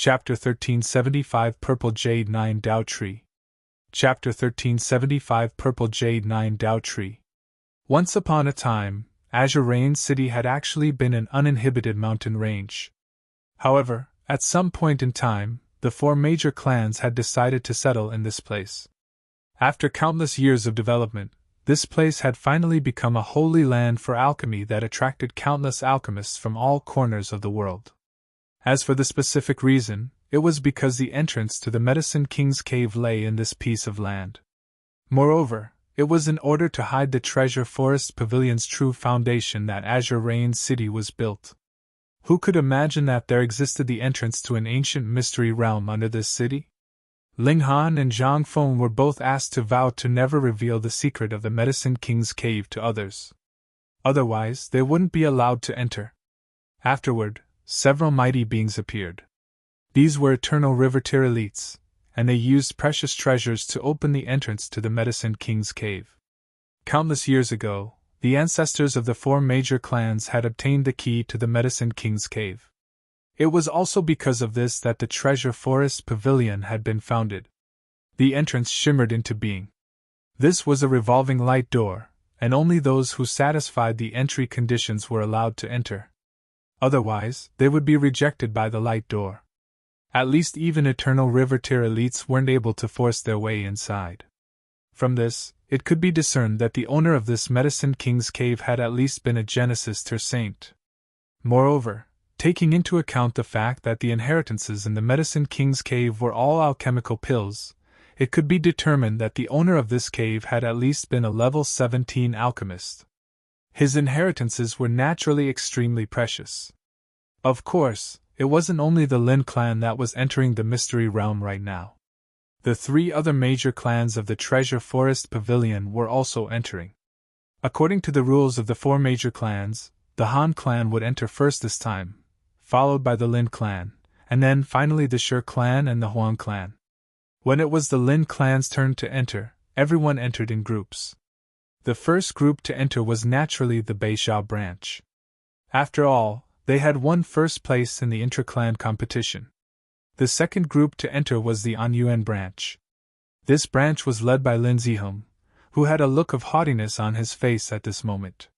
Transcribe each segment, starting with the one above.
Chapter 1375 Purple Jade 9 Dao Tree. Chapter 1375 Purple Jade 9 Dao Tree. Once upon a time, Azure Rain City had actually been an uninhibited mountain range. However, at some point in time, the four major clans had decided to settle in this place. After countless years of development, this place had finally become a holy land for alchemy that attracted countless alchemists from all corners of the world. As for the specific reason, it was because the entrance to the Medicine King's Cave lay in this piece of land. Moreover, it was in order to hide the Treasure Forest Pavilion's true foundation that Azure Rain City was built. Who could imagine that there existed the entrance to an ancient mystery realm under this city? Ling Han and Zhang Feng were both asked to vow to never reveal the secret of the Medicine King's Cave to others. Otherwise, they wouldn't be allowed to enter. Afterward, several mighty beings appeared. These were eternal River-tier elites, and they used precious treasures to open the entrance to the Medicine King's Cave. Countless years ago, the ancestors of the four major clans had obtained the key to the Medicine King's Cave. It was also because of this that the Treasure Forest Pavilion had been founded. The entrance shimmered into being. This was a revolving light door, and only those who satisfied the entry conditions were allowed to enter. Otherwise, they would be rejected by the light door. At least even eternal River-tier elites weren't able to force their way inside. From this, it could be discerned that the owner of this Medicine King's Cave had at least been a Genesis-tier saint. Moreover, taking into account the fact that the inheritances in the Medicine King's Cave were all alchemical pills, it could be determined that the owner of this cave had at least been a level 17 alchemist. His inheritances were naturally extremely precious. Of course, it wasn't only the Lin clan that was entering the mystery realm right now. The three other major clans of the Treasure Forest Pavilion were also entering. According to the rules of the four major clans, the Han clan would enter first this time, followed by the Lin clan, and then finally the Shi clan and the Huang clan. When it was the Lin clan's turn to enter, everyone entered in groups. The first group to enter was naturally the Beishao branch. After all, they had won first place in the intra-clan competition. The second group to enter was the Anyuan branch. This branch was led by Lin Zihong, who had a look of haughtiness on his face at this moment.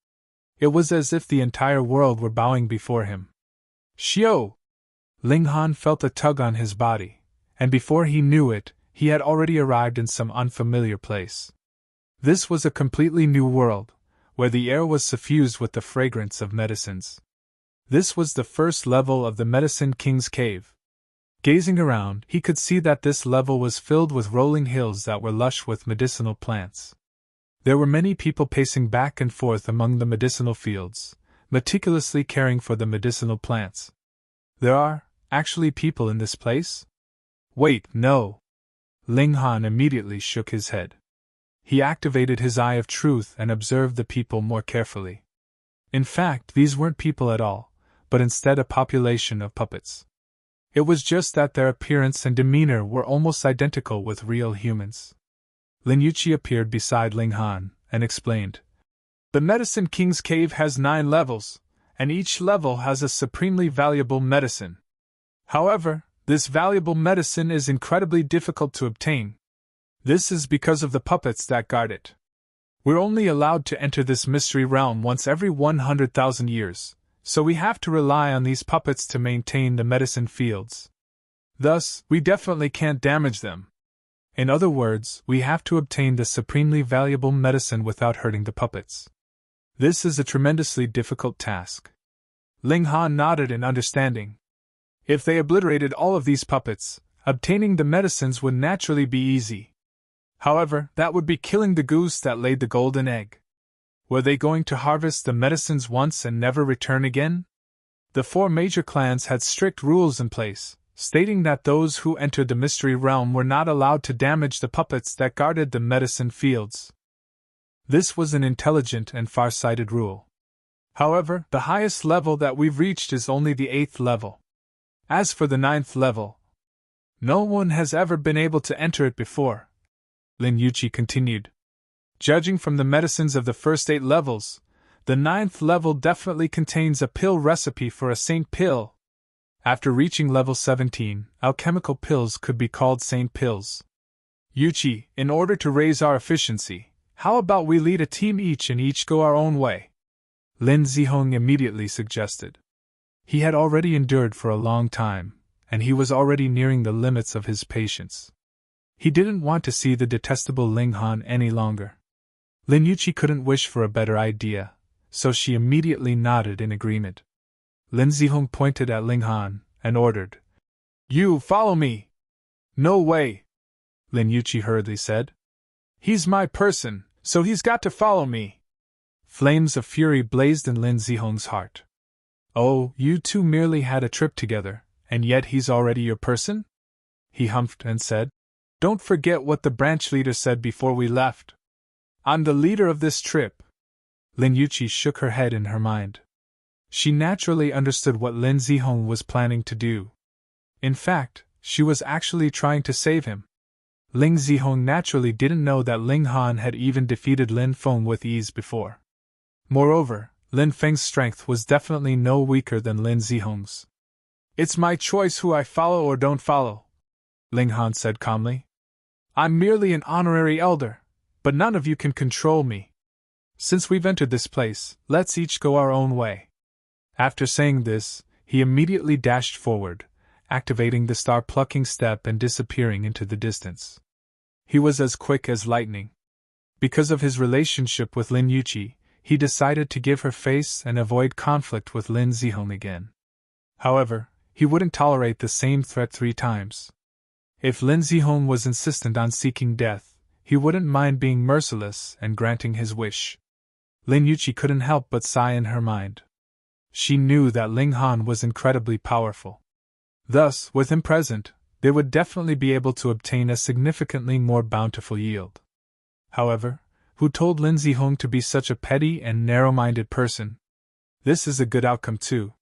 It was as if the entire world were bowing before him. Xiao! Ling Han felt a tug on his body, and before he knew it, he had already arrived in some unfamiliar place. This was a completely new world, where the air was suffused with the fragrance of medicines. This was the first level of the Medicine King's Cave. Gazing around, he could see that this level was filled with rolling hills that were lush with medicinal plants. There were many people pacing back and forth among the medicinal fields, meticulously caring for the medicinal plants. There are, actually, people in this place? Wait, no. Ling Han immediately shook his head. He activated his Eye of Truth and observed the people more carefully. In fact, these weren't people at all, but instead a population of puppets. It was just that their appearance and demeanor were almost identical with real humans. Lin Yuqi appeared beside Ling Han and explained. The Medicine King's Cave has 9 levels, and each level has a supremely valuable medicine. However, this valuable medicine is incredibly difficult to obtain. This is because of the puppets that guard it. We're only allowed to enter this mystery realm once every 100,000 years, so we have to rely on these puppets to maintain the medicine fields. Thus, we definitely can't damage them. In other words, we have to obtain the supremely valuable medicine without hurting the puppets. This is a tremendously difficult task. Ling Han nodded in understanding. If they obliterated all of these puppets, obtaining the medicines would naturally be easy. However, that would be killing the goose that laid the golden egg. Were they going to harvest the medicines once and never return again? The four major clans had strict rules in place, stating that those who entered the mystery realm were not allowed to damage the puppets that guarded the medicine fields. This was an intelligent and far-sighted rule. However, the highest level that we've reached is only the 8th level. As for the 9th level, no one has ever been able to enter it before. Lin Yuqi continued. Judging from the medicines of the first 8 levels, the 9th level definitely contains a pill recipe for a saint pill. After reaching level 17, alchemical pills could be called Saint Pills. Yuchi, in order to raise our efficiency, how about we lead a team each and each go our own way? Lin Zihong immediately suggested. He had already endured for a long time, and he was already nearing the limits of his patience. He didn't want to see the detestable Ling Han any longer. Lin Yuchi couldn't wish for a better idea, so she immediately nodded in agreement. Lin Zihong pointed at Ling Han and ordered, "You follow me!" "No way!" Lin Yuchi hurriedly said. "He's my person, so he's got to follow me!" Flames of fury blazed in Lin Zihong's heart. "Oh, you two merely had a trip together, and yet he's already your person?" He humphed and said, "Don't forget what the branch leader said before we left. I'm the leader of this trip." Lin Yuchi shook her head in her mind. She naturally understood what Lin Zihong was planning to do. In fact, she was actually trying to save him. Ling Zihong naturally didn't know that Ling Han had even defeated Lin Feng with ease before. Moreover, Lin Feng's strength was definitely no weaker than Lin Zihong's. "It's my choice who I follow or don't follow," Ling Han said calmly. "I'm merely an honorary elder, but none of you can control me. Since we've entered this place, let's each go our own way." After saying this, he immediately dashed forward, activating the star-plucking step and disappearing into the distance. He was as quick as lightning. Because of his relationship with Lin Yuchi, he decided to give her face and avoid conflict with Lin Zihong again. However, he wouldn't tolerate the same threat 3 times. If Lin Zihong was insistent on seeking death, he wouldn't mind being merciless and granting his wish. Lin Yuchi couldn't help but sigh in her mind. She knew that Ling Han was incredibly powerful. Thus, with him present, they would definitely be able to obtain a significantly more bountiful yield. However, who told Lin Zihong to be such a petty and narrow-minded person? This is a good outcome too.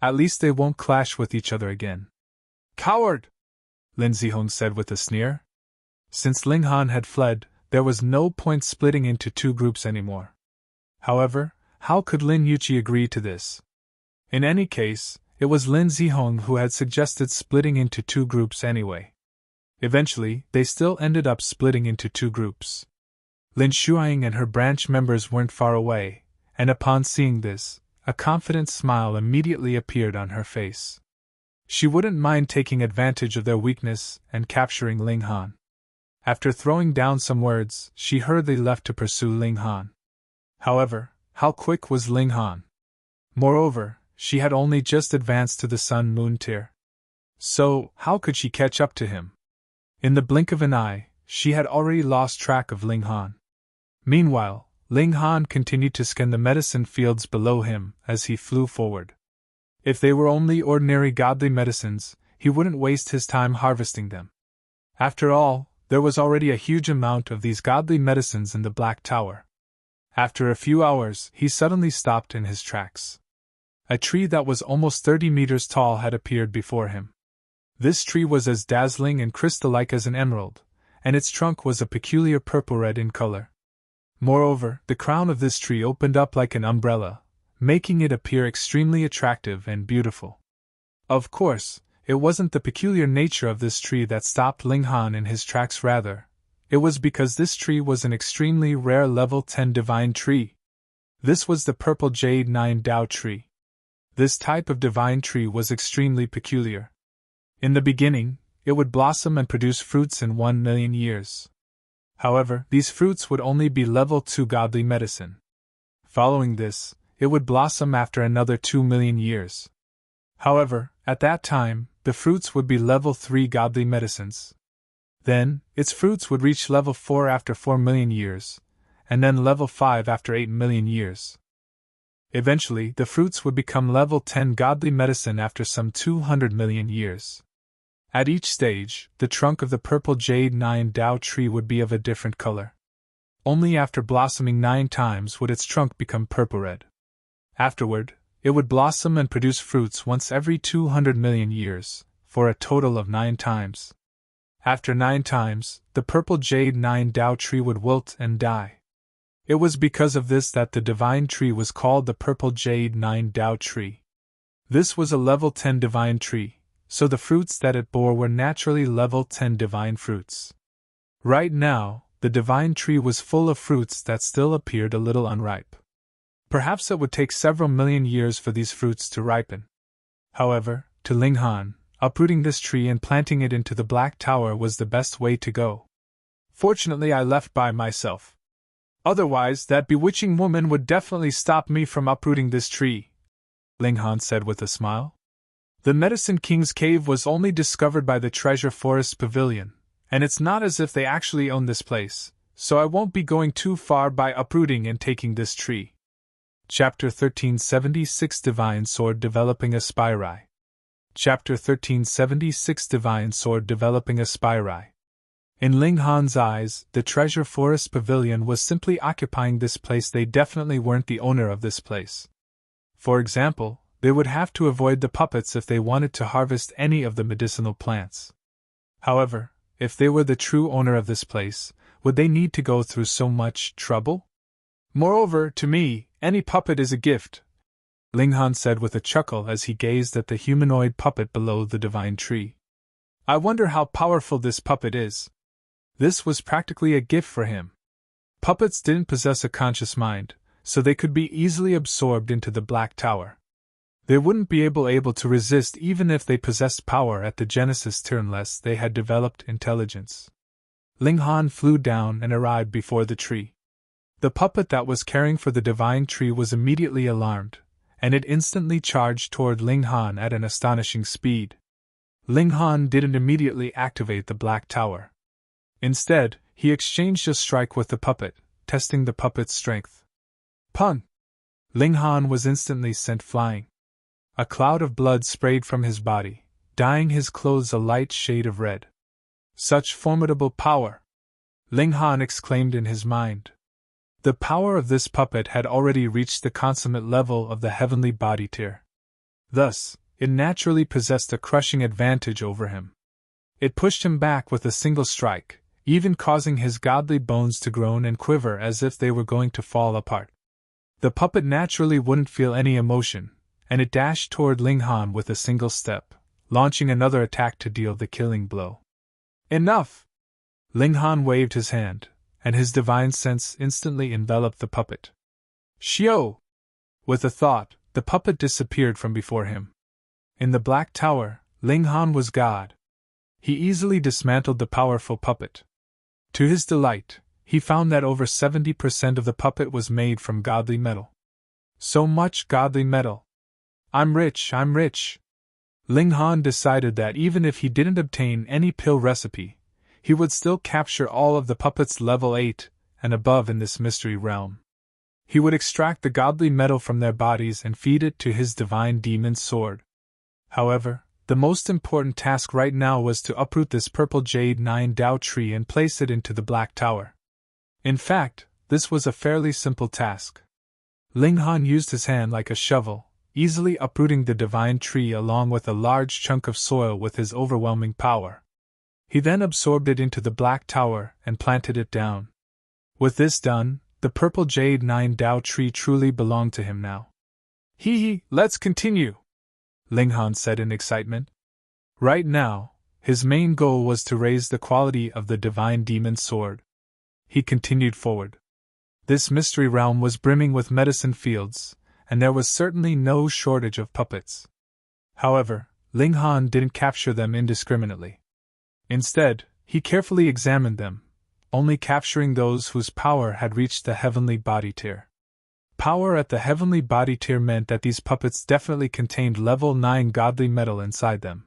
At least they won't clash with each other again. "Coward!" Lin Zihong said with a sneer. Since Ling Han had fled, there was no point splitting into 2 groups anymore. However, how could Lin Yuchi agree to this? In any case, it was Lin Zihong who had suggested splitting into 2 groups anyway. Eventually, they still ended up splitting into 2 groups. Lin Shuiying and her branch members weren't far away, and upon seeing this, a confident smile immediately appeared on her face. She wouldn't mind taking advantage of their weakness and capturing Ling Han. After throwing down some words, she hurriedly left to pursue Ling Han. However, how quick was Ling Han? Moreover, she had only just advanced to the Sun-Moon tier. So, how could she catch up to him? In the blink of an eye, she had already lost track of Ling Han. Meanwhile, Ling Han continued to scan the medicine fields below him as he flew forward. If they were only ordinary godly medicines, he wouldn't waste his time harvesting them. After all, there was already a huge amount of these godly medicines in the Black Tower. After a few hours, he suddenly stopped in his tracks. A tree that was almost 30 meters tall had appeared before him. This tree was as dazzling and crystal-like as an emerald, and its trunk was a peculiar purple-red in color. Moreover, the crown of this tree opened up like an umbrella, making it appear extremely attractive and beautiful. Of course, it wasn't the peculiar nature of this tree that stopped Ling Han in his tracks, rather, it was because this tree was an extremely rare level 10 divine tree. This was the purple Jade 9 Dao tree. This type of divine tree was extremely peculiar. In the beginning, it would blossom and produce fruits in 1 million years. However, these fruits would only be level 2 godly medicine. Following this, it would blossom after another 2 million years. However, at that time, the fruits would be level 3 godly medicines. Then, its fruits would reach level 4 after 4 million years, and then level 5 after 8 million years. Eventually, the fruits would become level 10 godly medicine after some 200 million years. At each stage, the trunk of the purple Jade 9 Dao tree would be of a different color. Only after blossoming 9 times would its trunk become purple-red. Afterward, it would blossom and produce fruits once every 200 million years, for a total of 9 times. After 9 times, the purple Jade 9 Dao tree would wilt and die. It was because of this that the divine tree was called the purple Jade 9 Dao tree. This was a level 10 divine tree, so the fruits that it bore were naturally level 10 divine fruits. Right now, the divine tree was full of fruits that still appeared a little unripe. Perhaps it would take several million years for these fruits to ripen. However, to Ling Han, uprooting this tree and planting it into the Black Tower was the best way to go. Fortunately, I left by myself. Otherwise, that bewitching woman would definitely stop me from uprooting this tree, Ling Han said with a smile. The Medicine King's cave was only discovered by the Treasure Forest Pavilion, and it's not as if they actually own this place, so I won't be going too far by uprooting and taking this tree. Chapter 1376 Divine Sword Developing a Spiri. Chapter 1376 Divine Sword Developing a Spiri. In Ling Han's eyes, the Treasure Forest Pavilion was simply occupying this place. They definitely weren't the owner of this place. For example, they would have to avoid the puppets if they wanted to harvest any of the medicinal plants. However, if they were the true owner of this place, would they need to go through so much trouble? Moreover, to me, any puppet is a gift, Ling Han said with a chuckle as he gazed at the humanoid puppet below the divine tree. I wonder how powerful this puppet is. This was practically a gift for him. Puppets didn't possess a conscious mind, so they could be easily absorbed into the Black Tower. They wouldn't be able to resist even if they possessed power at the Genesis tier unless they had developed intelligence. Ling Han flew down and arrived before the tree. The puppet that was caring for the divine tree was immediately alarmed, and it instantly charged toward Ling Han at an astonishing speed. Ling Han didn't immediately activate the Black Tower. Instead, he exchanged a strike with the puppet, testing the puppet's strength. Pun! Ling Han was instantly sent flying. A cloud of blood sprayed from his body, dyeing his clothes a light shade of red. Such formidable power! Ling Han exclaimed in his mind. The power of this puppet had already reached the consummate level of the heavenly body tier. Thus, it naturally possessed a crushing advantage over him. It pushed him back with a single strike, even causing his godly bones to groan and quiver as if they were going to fall apart. The puppet naturally wouldn't feel any emotion, and it dashed toward Ling Han with a single step, launching another attack to deal the killing blow. Enough! Ling Han waved his hand, and his divine sense instantly enveloped the puppet. Shio! With a thought, the puppet disappeared from before him. In the Black Tower, Ling Han was God. He easily dismantled the powerful puppet. To his delight, he found that over 70% of the puppet was made from godly metal. So much godly metal! I'm rich, I'm rich! Ling Han decided that even if he didn't obtain any pill recipe, he would still capture all of the puppets level 8 and above in this mystery realm. He would extract the godly metal from their bodies and feed it to his divine demon sword. However, the most important task right now was to uproot this purple Jade 9 Dao tree and place it into the Black Tower. In fact, this was a fairly simple task. Ling Han used his hand like a shovel, easily uprooting the divine tree along with a large chunk of soil with his overwhelming power. He then absorbed it into the Black Tower and planted it down. With this done, the purple Jade 9 Dao tree truly belonged to him now. Hee, let's continue, Ling Han said in excitement. Right now, his main goal was to raise the quality of the divine demon sword. He continued forward. This mystery realm was brimming with medicine fields, and there was certainly no shortage of puppets. However, Ling Han didn't capture them indiscriminately. Instead, he carefully examined them, only capturing those whose power had reached the heavenly body tier. Power at the heavenly body tier meant that these puppets definitely contained level 9 godly metal inside them.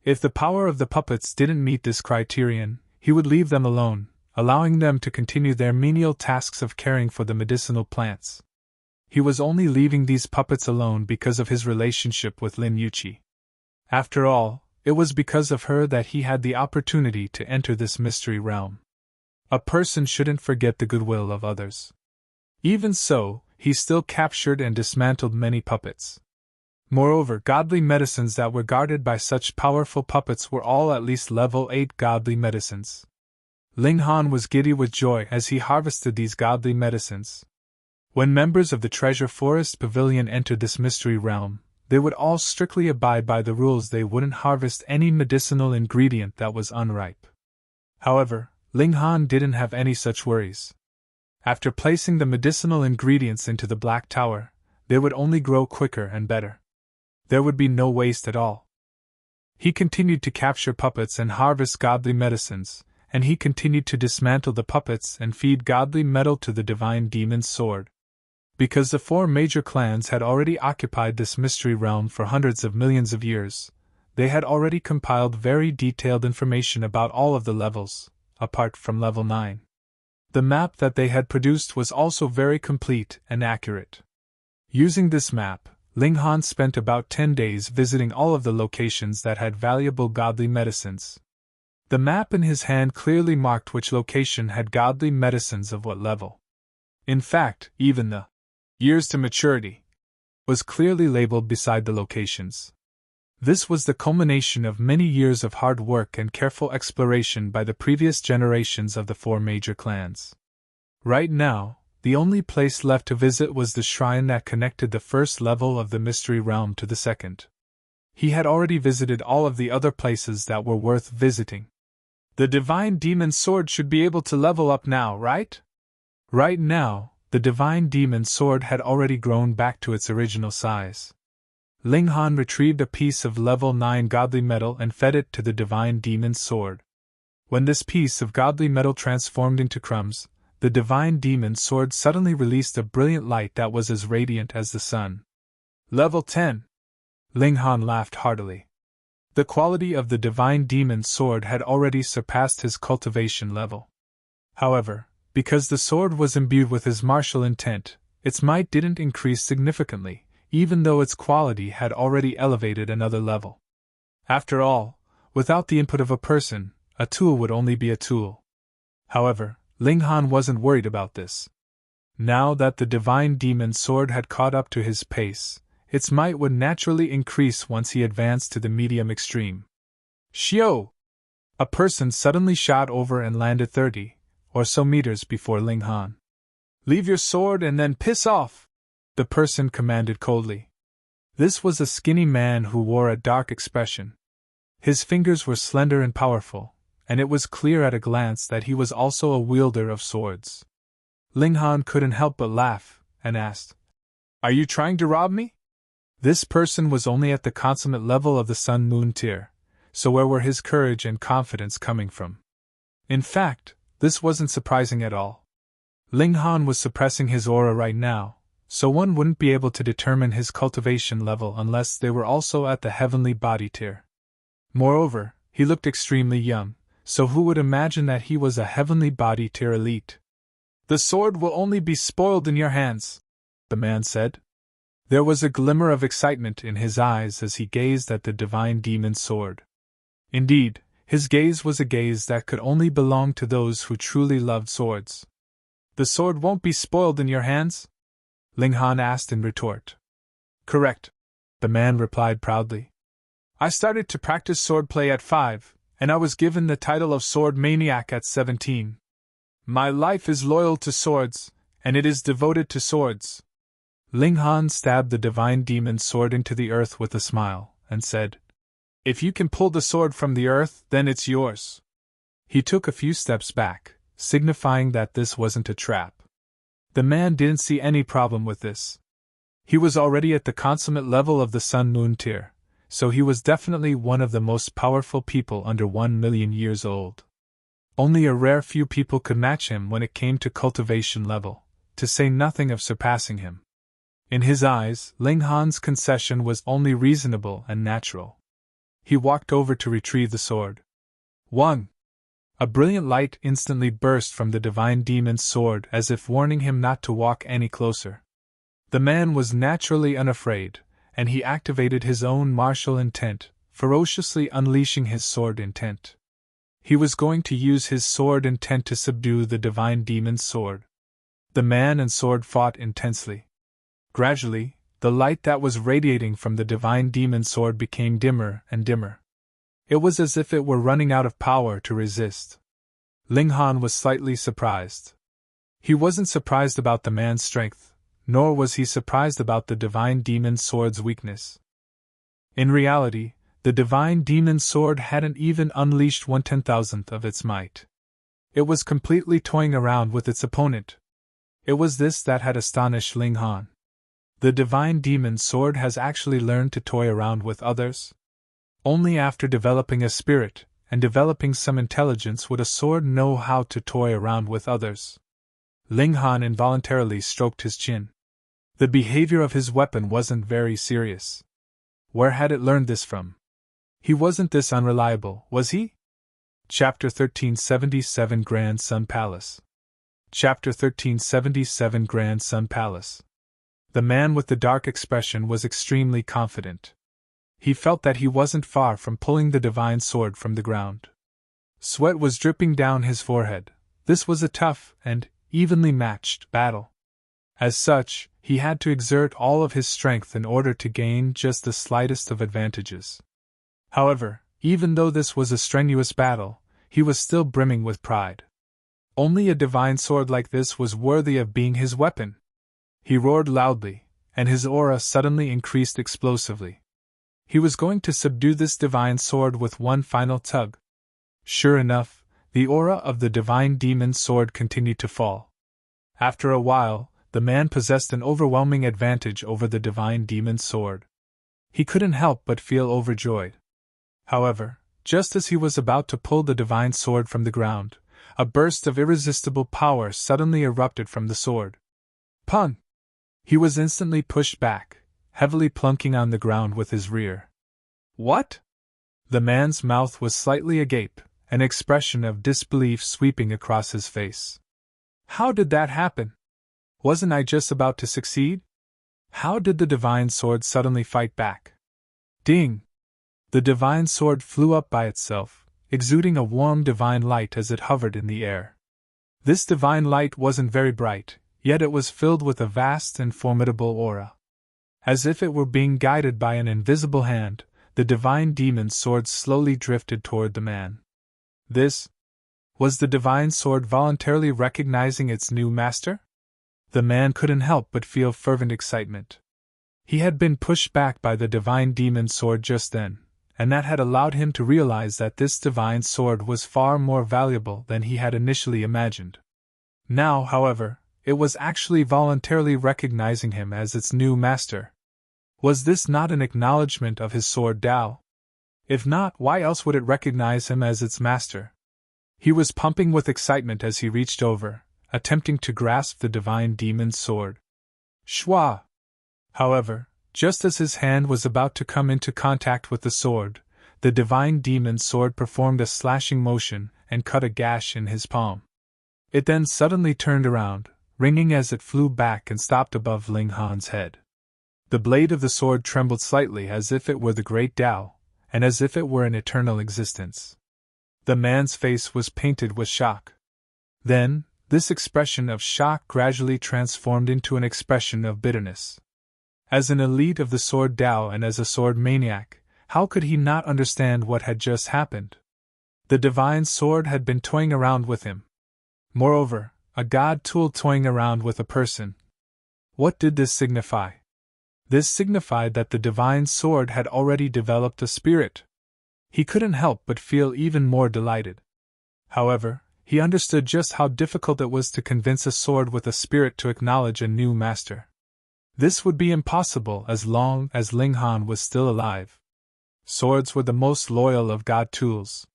If the power of the puppets didn't meet this criterion, he would leave them alone, allowing them to continue their menial tasks of caring for the medicinal plants. He was only leaving these puppets alone because of his relationship with Lin Yuqi. After all, it was because of her that he had the opportunity to enter this mystery realm. A person shouldn't forget the goodwill of others. Even so, he still captured and dismantled many puppets. Moreover, godly medicines that were guarded by such powerful puppets were all at least level 8 godly medicines. Ling Han was giddy with joy as he harvested these godly medicines. When members of the Treasure Forest Pavilion entered this mystery realm, they would all strictly abide by the rules. They wouldn't harvest any medicinal ingredient that was unripe. However, Ling Han didn't have any such worries. After placing the medicinal ingredients into the Black Tower, they would only grow quicker and better. There would be no waste at all. He continued to capture puppets and harvest godly medicines, and he continued to dismantle the puppets and feed godly metal to the divine demon's sword. Because the 4 major clans had already occupied this mystery realm for hundreds of millions of years, they had already compiled very detailed information about all of the levels, apart from level 9. The map that they had produced was also very complete and accurate. Using this map, Ling Han spent about 10 days visiting all of the locations that had valuable godly medicines. The map in his hand clearly marked which location had godly medicines of what level. In fact, even the years to maturity was clearly labeled beside the locations. This was the culmination of many years of hard work and careful exploration by the previous generations of the 4 major clans. Right now, the only place left to visit was the shrine that connected the first level of the mystery realm to the second. He had already visited all of the other places that were worth visiting. The divine demon sword should be able to level up now, right? Right now, the divine demon sword had already grown back to its original size. Ling Han retrieved a piece of level 9 godly metal and fed it to the divine demon sword. When this piece of godly metal transformed into crumbs, the divine demon sword suddenly released a brilliant light that was as radiant as the sun. Level 10. Ling Han laughed heartily. The quality of the divine demon sword had already surpassed his cultivation level. However, because the sword was imbued with his martial intent, its might didn't increase significantly, even though its quality had already elevated another level. After all, without the input of a person, a tool would only be a tool. However, Ling Han wasn't worried about this. Now that the divine demon sword had caught up to his pace, its might would naturally increase once he advanced to the medium extreme. Shio! A person suddenly shot over and landed 30 or so meters before Ling Han. Leave your sword and then piss off! The person commanded coldly. This was a skinny man who wore a dark expression. His fingers were slender and powerful, and it was clear at a glance that he was also a wielder of swords. Ling Han couldn't help but laugh, and asked, "Are you trying to rob me?" This person was only at the consummate level of the Sun-Moon tier, so where were his courage and confidence coming from? In fact, this wasn't surprising at all. Ling Han was suppressing his aura right now, so one wouldn't be able to determine his cultivation level unless they were also at the heavenly body tier. Moreover, he looked extremely young, so who would imagine that he was a heavenly body tier elite? The sword will only be spoiled in your hands, the man said. There was a glimmer of excitement in his eyes as he gazed at the divine demon sword. Indeed, his gaze was a gaze that could only belong to those who truly loved swords. The sword won't be spoiled in your hands? Ling Han asked in retort. Correct, the man replied proudly. I started to practice swordplay at 5, and I was given the title of Sword Maniac at 17. My life is loyal to swords, and it is devoted to swords. Ling Han stabbed the divine demon sword into the earth with a smile, and said, If you can pull the sword from the earth, then it's yours. He took a few steps back, signifying that this wasn't a trap. The man didn't see any problem with this. He was already at the consummate level of the Sun-Moon tier, so he was definitely one of the most powerful people under 1 million years old. Only a rare few people could match him when it came to cultivation level, to say nothing of surpassing him. In his eyes, Ling Han's concession was only reasonable and natural. He walked over to retrieve the sword. Wang! A brilliant light instantly burst from the divine demon's sword as if warning him not to walk any closer. The man was naturally unafraid, and he activated his own martial intent, ferociously unleashing his sword intent. He was going to use his sword intent to subdue the divine demon's sword. The man and sword fought intensely. Gradually, the light that was radiating from the divine demon sword became dimmer and dimmer. It was as if it were running out of power to resist. Ling Han was slightly surprised. He wasn't surprised about the man's strength, nor was he surprised about the divine demon sword's weakness. In reality, the divine demon sword hadn't even unleashed 1/10,000th of its might. It was completely toying around with its opponent. It was this that had astonished Ling Han. The divine demon sword has actually learned to toy around with others? Only after developing a spirit and developing some intelligence would a sword know how to toy around with others. Ling Han involuntarily stroked his chin. The behavior of his weapon wasn't very serious. Where had it learned this from? He wasn't this unreliable, was he? Chapter 1377 Grand Sun Palace. Chapter 1377 Grand Sun Palace. The man with the dark expression was extremely confident. He felt that he wasn't far from pulling the divine sword from the ground. Sweat was dripping down his forehead. This was a tough and evenly matched battle. As such, he had to exert all of his strength in order to gain just the slightest of advantages. However, even though this was a strenuous battle, he was still brimming with pride. Only a divine sword like this was worthy of being his weapon. He roared loudly, and his aura suddenly increased explosively. He was going to subdue this divine sword with one final tug. Sure enough, the aura of the divine demon sword continued to fall. After a while, the man possessed an overwhelming advantage over the divine demon sword. He couldn't help but feel overjoyed. However, just as he was about to pull the divine sword from the ground, a burst of irresistible power suddenly erupted from the sword. Pun! He was instantly pushed back, heavily plunking on the ground with his rear. What? The man's mouth was slightly agape, an expression of disbelief sweeping across his face. How did that happen? Wasn't I just about to succeed? How did the divine sword suddenly fight back? Ding! The divine sword flew up by itself, exuding a warm divine light as it hovered in the air. This divine light wasn't very bright, yet it was filled with a vast and formidable aura. As if it were being guided by an invisible hand, the divine demon sword slowly drifted toward the man. This was the divine sword voluntarily recognizing its new master? The man couldn't help but feel fervent excitement. He had been pushed back by the divine demon sword just then, and that had allowed him to realize that this divine sword was far more valuable than he had initially imagined. Now, however, it was actually voluntarily recognizing him as its new master. Was this not an acknowledgement of his sword Tao? If not, why else would it recognize him as its master? He was pumping with excitement as he reached over, attempting to grasp the divine demon's sword. Shwa! However, just as his hand was about to come into contact with the sword, the divine demon's sword performed a slashing motion and cut a gash in his palm. It then suddenly turned around, ringing as it flew back and stopped above Ling Han's head. The blade of the sword trembled slightly as if it were the great Tao, and as if it were an eternal existence. The man's face was painted with shock. Then, this expression of shock gradually transformed into an expression of bitterness. As an elite of the sword Tao and as a sword maniac, how could he not understand what had just happened? The divine sword had been toying around with him. Moreover, a god tool toying around with a person. What did this signify? This signified that the divine sword had already developed a spirit. He couldn't help but feel even more delighted. However, he understood just how difficult it was to convince a sword with a spirit to acknowledge a new master. This would be impossible as long as Ling Han was still alive. Swords were the most loyal of god tools.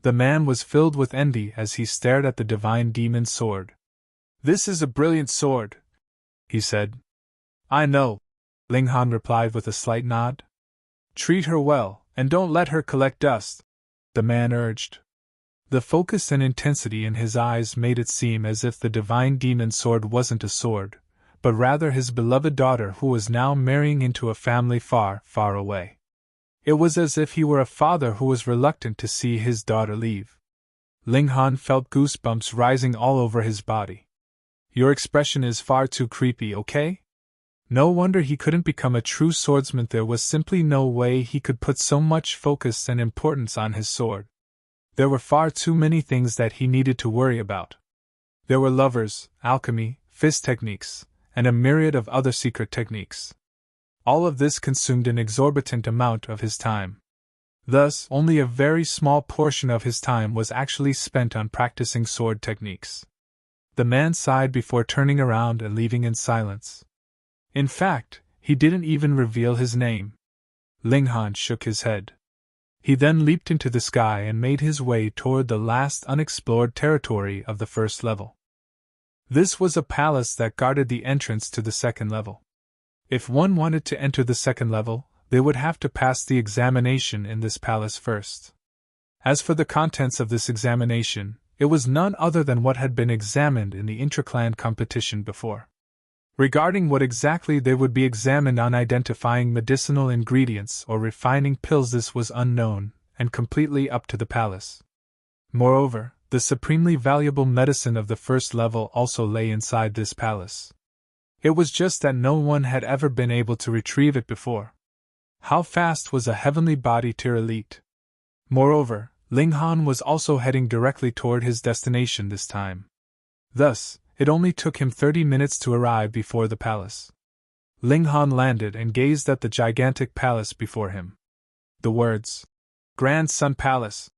The man was filled with envy as he stared at the divine demon's sword. "This is a brilliant sword," he said. "I know," Ling Han replied with a slight nod. "Treat her well, and don't let her collect dust," the man urged. The focus and intensity in his eyes made it seem as if the divine demon sword wasn't a sword, but rather his beloved daughter who was now marrying into a family far, far away. It was as if he were a father who was reluctant to see his daughter leave. Ling Han felt goosebumps rising all over his body. "Your expression is far too creepy, okay?" No wonder he couldn't become a true swordsman. There was simply no way he could put so much focus and importance on his sword. There were far too many things that he needed to worry about. There were lovers, alchemy, fist techniques, and a myriad of other secret techniques. All of this consumed an exorbitant amount of his time. Thus, only a very small portion of his time was actually spent on practicing sword techniques. The man sighed before turning around and leaving in silence. In fact, he didn't even reveal his name. Linghan shook his head. He then leaped into the sky and made his way toward the last unexplored territory of the first level. This was a palace that guarded the entrance to the second level. If one wanted to enter the second level, they would have to pass the examination in this palace first. As for the contents of this examination, it was none other than what had been examined in the intra-clan competition before. Regarding what exactly they would be examined on, identifying medicinal ingredients or refining pills, this was unknown, and completely up to the palace. Moreover, the supremely valuable medicine of the first level also lay inside this palace. It was just that no one had ever been able to retrieve it before. How fast was a heavenly body tier elite? Moreover, Linghan was also heading directly toward his destination this time. Thus, it only took him 30 minutes to arrive before the palace. Linghan landed and gazed at the gigantic palace before him. The words, "Grand Sun Palace,"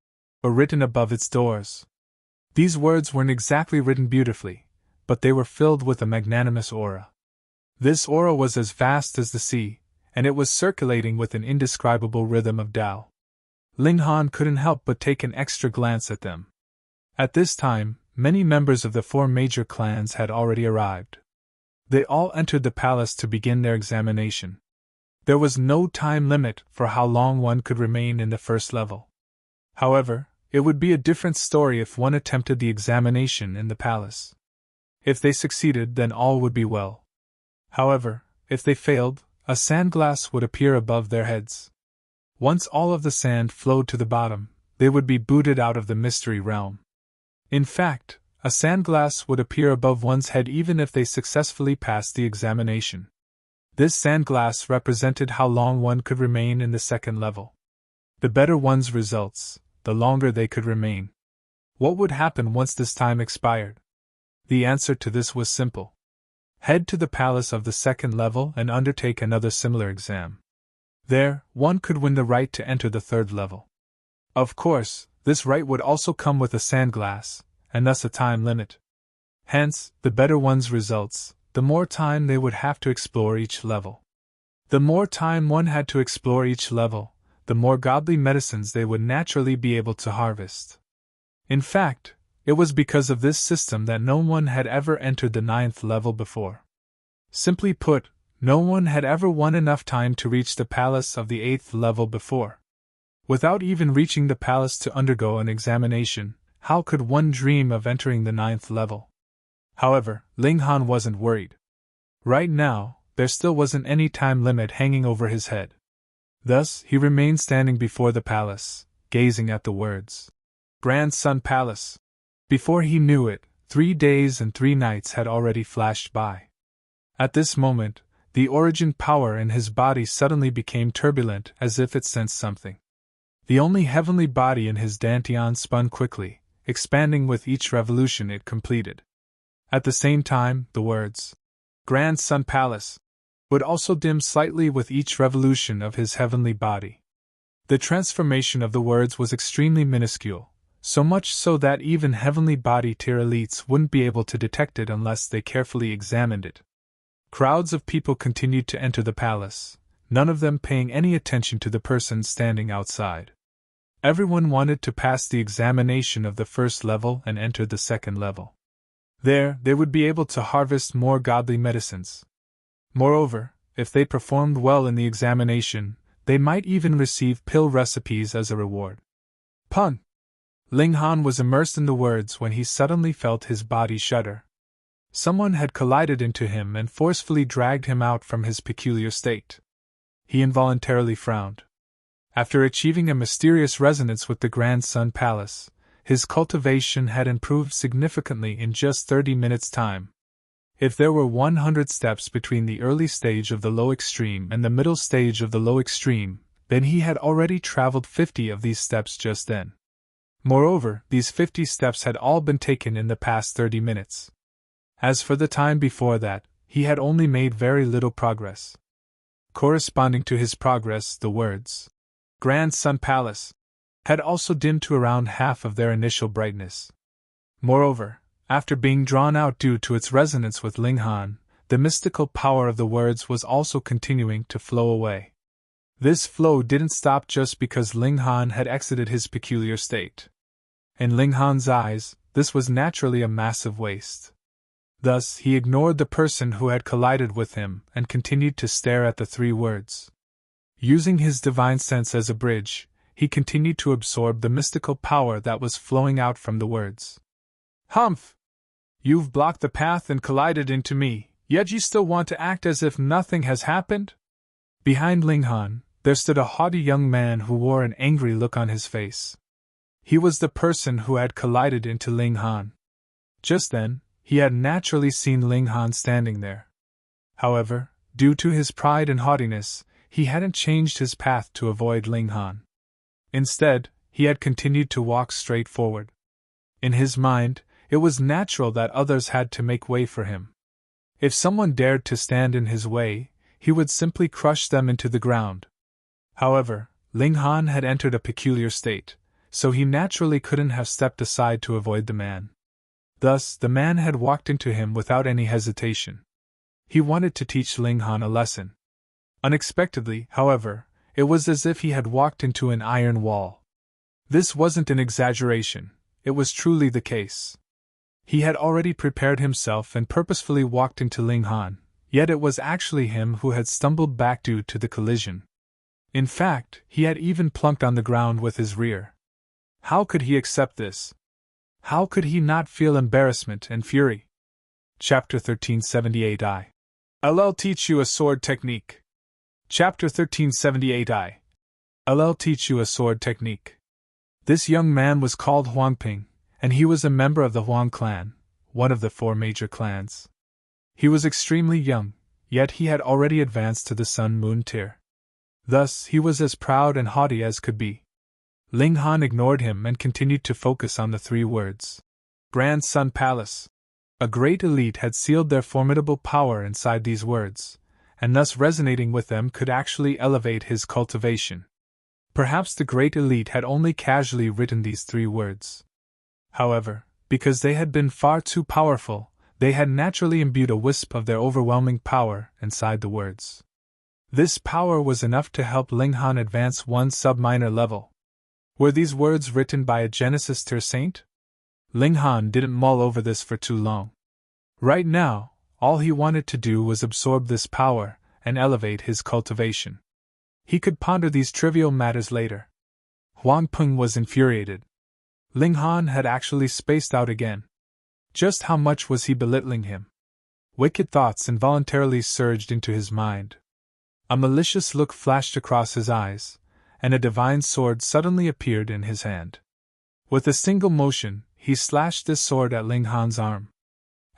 were written above its doors. These words weren't exactly written beautifully, but they were filled with a magnanimous aura. This aura was as vast as the sea, and it was circulating with an indescribable rhythm of Tao. Linghan couldn't help but take an extra glance at them. At this time, many members of the 4 major clans had already arrived. They all entered the palace to begin their examination. There was no time limit for how long one could remain in the first level. However, it would be a different story if one attempted the examination in the palace. If they succeeded, then all would be well. However, if they failed, a sandglass would appear above their heads. Once all of the sand flowed to the bottom, they would be booted out of the mystery realm. In fact, a sandglass would appear above one's head even if they successfully passed the examination. This sandglass represented how long one could remain in the second level. The better one's results, the longer they could remain. What would happen once this time expired? The answer to this was simple. Head to the palace of the second level and undertake another similar exam. There, one could win the right to enter the third level. Of course, this right would also come with a sandglass, and thus a time limit. Hence, the better one's results, the more time they would have to explore each level. The more time one had to explore each level, the more godly medicines they would naturally be able to harvest. In fact, it was because of this system that no one had ever entered the 9th level before. Simply put, no one had ever won enough time to reach the palace of the 8th level before. Without even reaching the palace to undergo an examination, how could one dream of entering the 9th level? However, Linghan wasn't worried. Right now, there still wasn't any time limit hanging over his head. Thus, he remained standing before the palace, gazing at the words, "Grand Sun Palace." Before he knew it, 3 days and 3 nights had already flashed by. At this moment, the origin power in his body suddenly became turbulent as if it sensed something. The only heavenly body in his dantian spun quickly, expanding with each revolution it completed. At the same time, the words, "Grand Sun Palace," would also dim slightly with each revolution of his heavenly body. The transformation of the words was extremely minuscule, so much so that even heavenly body tier elites wouldn't be able to detect it unless they carefully examined it. Crowds of people continued to enter the palace, none of them paying any attention to the person standing outside. Everyone wanted to pass the examination of the first level and enter the second level. There, they would be able to harvest more godly medicines. Moreover, if they performed well in the examination, they might even receive pill recipes as a reward. Pun! Linghan was immersed in the words when he suddenly felt his body shudder. Someone had collided into him and forcefully dragged him out from his peculiar state. He involuntarily frowned. After achieving a mysterious resonance with the Grand Sun Palace, his cultivation had improved significantly in just 30 minutes' time. If there were 100 steps between the early stage of the low extreme and the middle stage of the low extreme, then he had already traveled 50 of these steps just then. Moreover, these 50 steps had all been taken in the past 30 minutes. As for the time before that, he had only made very little progress. Corresponding to his progress, the words, Grand Sun Palace, had also dimmed to around half of their initial brightness. Moreover, after being drawn out due to its resonance with Ling Han, the mystical power of the words was also continuing to flow away. This flow didn't stop just because Ling Han had exited his peculiar state. In Ling Han's eyes, this was naturally a massive waste. Thus, he ignored the person who had collided with him and continued to stare at the three words. Using his divine sense as a bridge, he continued to absorb the mystical power that was flowing out from the words. Humph! You've blocked the path and collided into me, yet you still want to act as if nothing has happened? Behind Ling Han, there stood a haughty young man who wore an angry look on his face. He was the person who had collided into Ling Han. Just then, he had naturally seen Ling Han standing there. However, due to his pride and haughtiness, he hadn't changed his path to avoid Ling Han. Instead, he had continued to walk straight forward. In his mind, it was natural that others had to make way for him. If someone dared to stand in his way, he would simply crush them into the ground. However, Ling Han had entered a peculiar state, so he naturally couldn't have stepped aside to avoid the man. Thus, the man had walked into him without any hesitation. He wanted to teach Ling Han a lesson. Unexpectedly, however, it was as if he had walked into an iron wall. This wasn't an exaggeration, it was truly the case. He had already prepared himself and purposefully walked into Ling Han, yet it was actually him who had stumbled back due to the collision. In fact, he had even plunked on the ground with his rear. How could he accept this? How could he not feel embarrassment and fury? Chapter 1378 I'll teach you a sword technique. Chapter 1378 I'll teach you a sword technique. This young man was called Huangping, and he was a member of the Huang clan, one of the four major clans. He was extremely young, yet he had already advanced to the Sun-Moon tier. Thus, he was as proud and haughty as could be. Ling Han ignored him and continued to focus on the three words. Grand Sun Palace. A great elite had sealed their formidable power inside these words, and thus resonating with them could actually elevate his cultivation. Perhaps the great elite had only casually written these three words. However, because they had been far too powerful, they had naturally imbued a wisp of their overwhelming power inside the words. This power was enough to help Ling Han advance one sub-minor level. Were these words written by a Genesis tier saint? Ling Han didn't mull over this for too long. Right now, all he wanted to do was absorb this power and elevate his cultivation. He could ponder these trivial matters later. Huangping was infuriated. Ling Han had actually spaced out again. Just how much was he belittling him? Wicked thoughts involuntarily surged into his mind. A malicious look flashed across his eyes, and a divine sword suddenly appeared in his hand. With a single motion, he slashed this sword at Ling Han's arm.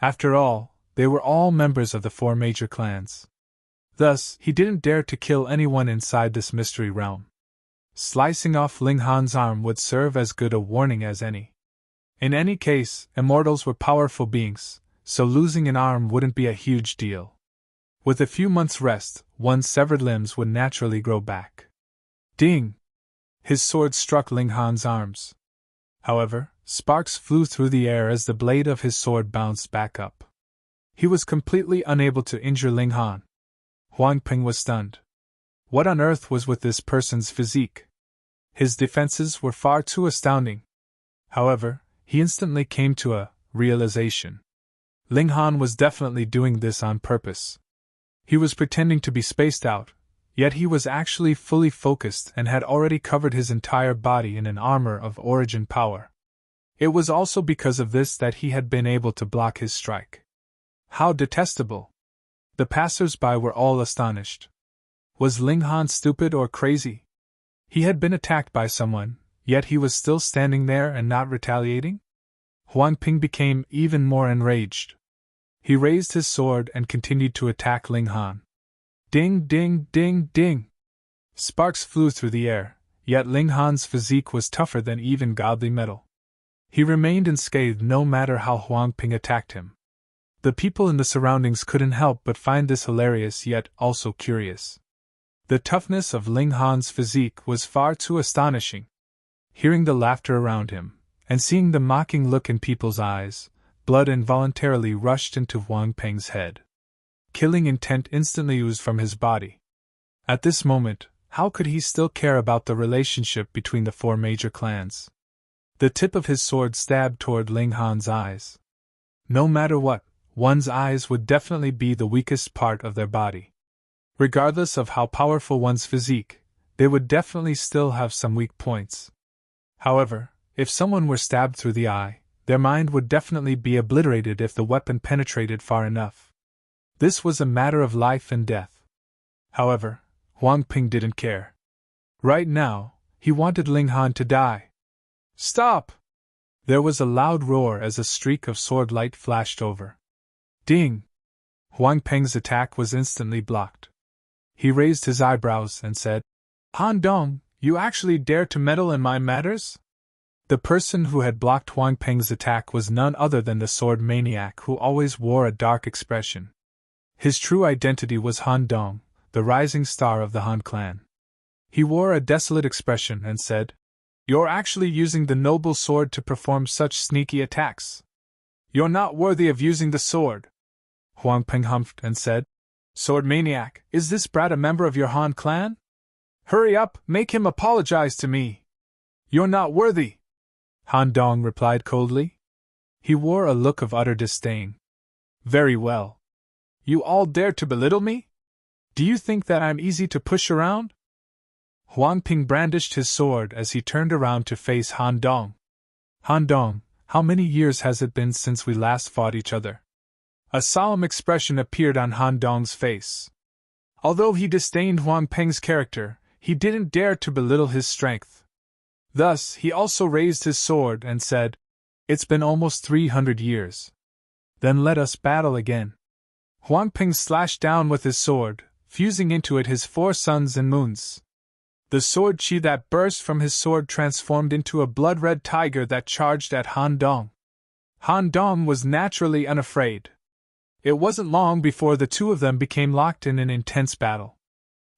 After all, they were all members of the four major clans. Thus, he didn't dare to kill anyone inside this mystery realm. Slicing off Ling Han's arm would serve as good a warning as any. In any case, immortals were powerful beings, so losing an arm wouldn't be a huge deal. With a few months' rest, one's severed limbs would naturally grow back. Ding! His sword struck Ling Han's arms. However, sparks flew through the air as the blade of his sword bounced back up. He was completely unable to injure Ling Han. Huangping was stunned. What on earth was with this person's physique? His defenses were far too astounding. However, he instantly came to a realization. Ling Han was definitely doing this on purpose. He was pretending to be spaced out, yet he was actually fully focused and had already covered his entire body in an armor of origin power. It was also because of this that he had been able to block his strike. How detestable! The passers-by were all astonished. Was Ling Han stupid or crazy? He had been attacked by someone, yet he was still standing there and not retaliating? Huangping became even more enraged. He raised his sword and continued to attack Ling Han. Ding, ding, ding, ding! Sparks flew through the air, yet Ling Han's physique was tougher than even godly metal. He remained unscathed no matter how Huangping attacked him. The people in the surroundings couldn't help but find this hilarious yet also curious. The toughness of Ling Han's physique was far too astonishing. Hearing the laughter around him, and seeing the mocking look in people's eyes, blood involuntarily rushed into Huang Peng's head. Killing intent instantly oozed from his body. At this moment, how could he still care about the relationship between the four major clans? The tip of his sword stabbed toward Ling Han's eyes. No matter what, one's eyes would definitely be the weakest part of their body. Regardless of how powerful one's physique, they would definitely still have some weak points. However, if someone were stabbed through the eye, their mind would definitely be obliterated if the weapon penetrated far enough. This was a matter of life and death. However, Huang Peng didn't care. Right now, he wanted Ling Han to die. Stop! There was a loud roar as a streak of sword light flashed over. Ding! Huang Peng's attack was instantly blocked. He raised his eyebrows and said, Han Dong, you actually dare to meddle in my matters? The person who had blocked Huang Peng's attack was none other than the sword maniac who always wore a dark expression. His true identity was Han Dong, the rising star of the Han clan. He wore a desolate expression and said, You're actually using the noble sword to perform such sneaky attacks. You're not worthy of using the sword. Huang Peng humphed and said, Sword maniac, is this brat a member of your Han clan? Hurry up, make him apologize to me. You're not worthy. Han Dong replied coldly. He wore a look of utter disdain. Very well. You all dare to belittle me? Do you think that I'm easy to push around? Huang Peng brandished his sword as he turned around to face Han Dong. Han Dong, how many years has it been since we last fought each other? A solemn expression appeared on Han Dong's face. Although he disdained Huang Peng's character, he didn't dare to belittle his strength. Thus, he also raised his sword and said, It's been almost 300 years. Then let us battle again. Huang Peng slashed down with his sword, fusing into it his 4 suns and moons. The sword chi that burst from his sword transformed into a blood-red tiger that charged at Han Dong. Han Dong was naturally unafraid. It wasn't long before the two of them became locked in an intense battle.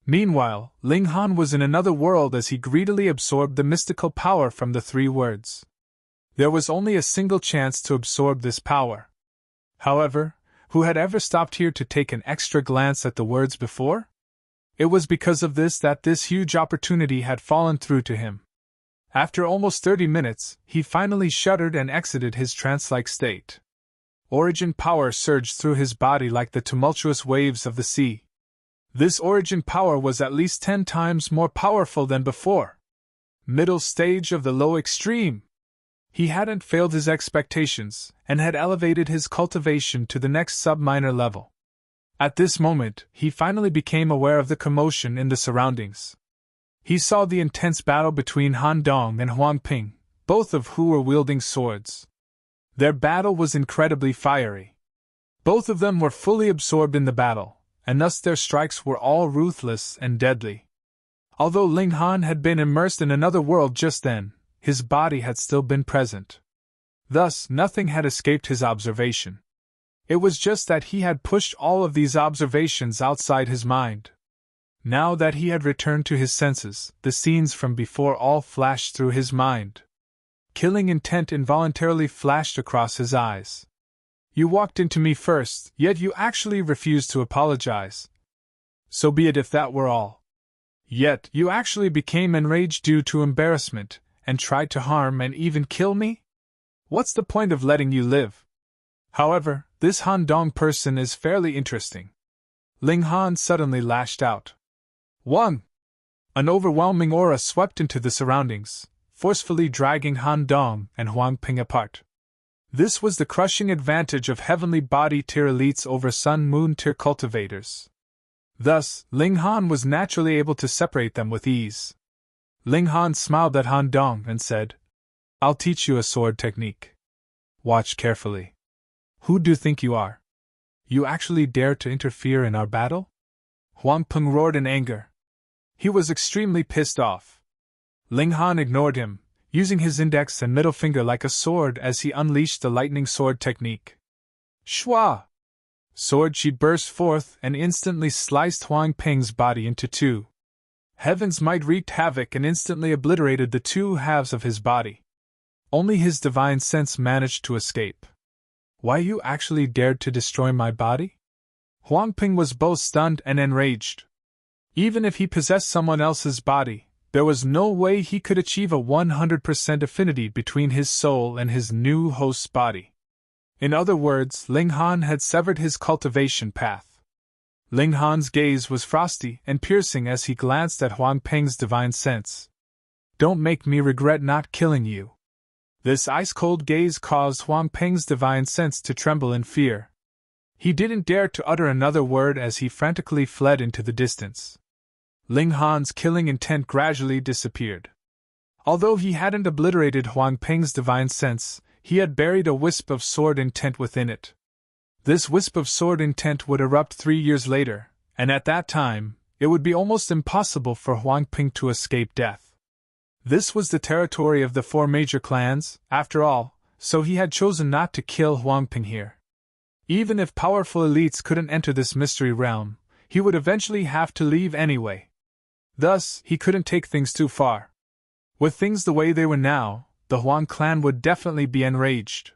Meanwhile, Ling Han was in another world as he greedily absorbed the mystical power from the 3 words. There was only a single chance to absorb this power. However, who had ever stopped here to take an extra glance at the words before? It was because of this that this huge opportunity had fallen through to him. After almost 30 minutes, he finally shuddered and exited his trance-like state. Origin power surged through his body like the tumultuous waves of the sea. This origin power was at least 10 times more powerful than before. Middle stage of the low extreme. He hadn't failed his expectations, and had elevated his cultivation to the next sub-minor level. At this moment, he finally became aware of the commotion in the surroundings. He saw the intense battle between Han Dong and Huang Peng, both of who were wielding swords. Their battle was incredibly fiery. Both of them were fully absorbed in the battle, and thus their strikes were all ruthless and deadly. Although Ling Han had been immersed in another world just then, his body had still been present. Thus, nothing had escaped his observation. It was just that he had pushed all of these observations outside his mind. Now that he had returned to his senses, the scenes from before all flashed through his mind. Killing intent involuntarily flashed across his eyes. You walked into me first, yet you actually refused to apologize. So be it if that were all. Yet, you actually became enraged due to embarrassment, and tried to harm and even kill me? What's the point of letting you live? However, this Han Dong person is fairly interesting. Ling Han suddenly lashed out. Wang! An overwhelming aura swept into the surroundings, forcefully dragging Han Dong and Huang Peng apart. This was the crushing advantage of heavenly body tier elites over sun-moon tier cultivators. Thus, Ling Han was naturally able to separate them with ease. Ling Han smiled at Han Dong and said, I'll teach you a sword technique. Watch carefully. Who do you think you are? You actually dare to interfere in our battle? Huang Peng roared in anger. He was extremely pissed off. Ling Han ignored him, using his index and middle finger like a sword as he unleashed the lightning sword technique. Shwa! Sword chi burst forth and instantly sliced Huang Peng's body into 2. Heaven's might wreaked havoc and instantly obliterated the two halves of his body. Only his divine sense managed to escape. Why, you actually dared to destroy my body? Huang Ping was both stunned and enraged. Even if he possessed someone else's body, there was no way he could achieve a 100% affinity between his soul and his new host's body. In other words, Ling Han had severed his cultivation path. Ling Han's gaze was frosty and piercing as he glanced at Huang Peng's divine sense. Don't make me regret not killing you. This ice-cold gaze caused Huang Peng's divine sense to tremble in fear. He didn't dare to utter another word as he frantically fled into the distance. Ling Han's killing intent gradually disappeared. Although he hadn't obliterated Huang Peng's divine sense, he had buried a wisp of sword intent within it. This wisp of sword intent would erupt 3 years later, and at that time, it would be almost impossible for Huang Peng to escape death. This was the territory of the 4 major clans, after all, so he had chosen not to kill Huang Peng here. Even if powerful elites couldn't enter this mystery realm, he would eventually have to leave anyway. Thus, he couldn't take things too far. With things the way they were now, the Huang clan would definitely be enraged.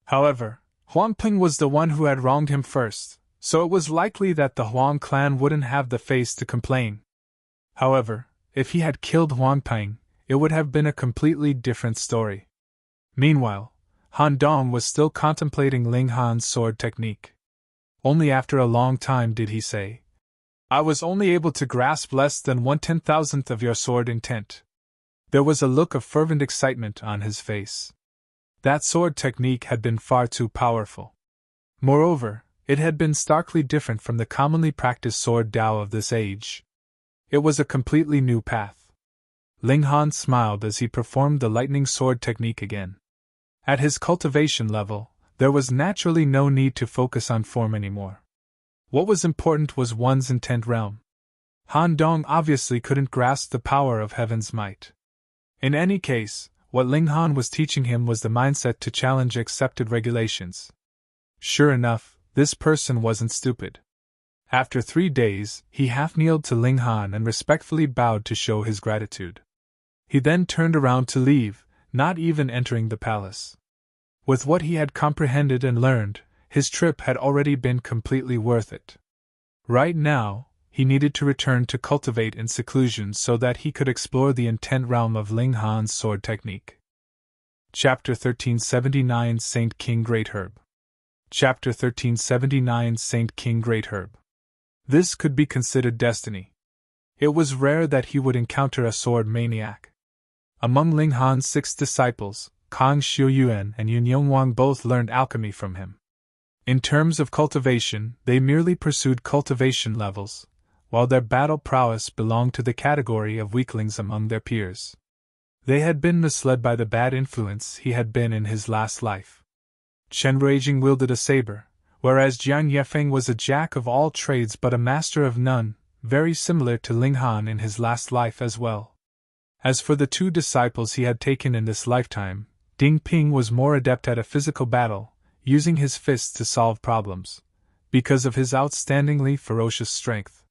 However, Huang Peng was the one who had wronged him first, so it was likely that the Huang clan wouldn't have the face to complain. However, if he had killed Huang Peng, it would have been a completely different story. Meanwhile, Han Dong was still contemplating Ling Han's sword technique. Only after a long time did he say, I was only able to grasp less than 1/10,000th of your sword intent. There was a look of fervent excitement on his face. That sword technique had been far too powerful. Moreover, it had been starkly different from the commonly practiced sword Dao of this age. It was a completely new path. Ling Han smiled as he performed the lightning sword technique again. At his cultivation level, there was naturally no need to focus on form anymore. What was important was one's intent realm. Han Dong obviously couldn't grasp the power of heaven's might. In any case, what Ling Han was teaching him was the mindset to challenge accepted regulations. Sure enough, this person wasn't stupid. After 3 days, he half-kneeled to Ling Han and respectfully bowed to show his gratitude. He then turned around to leave, not even entering the palace. With what he had comprehended and learned, his trip had already been completely worth it. Right now, he needed to return to cultivate in seclusion so that he could explore the intent realm of Ling Han's sword technique. Chapter 1379 Saint King Great Herb. Chapter 1379 Saint King Great Herb. This could be considered destiny. It was rare that he would encounter a sword maniac. Among Ling Han's 6 disciples, Kang Xiuyuan and Yun Yongwang both learned alchemy from him. In terms of cultivation, they merely pursued cultivation levels, while their battle prowess belonged to the category of weaklings among their peers. They had been misled by the bad influence he had been in his last life. Chen Ruijing wielded a saber, whereas Jiang Yefeng was a jack of all trades but a master of none, very similar to Ling Han in his last life as well. As for the 2 disciples he had taken in this lifetime, Ding Ping was more adept at a physical battle, using his fists to solve problems, because of his outstandingly ferocious strength.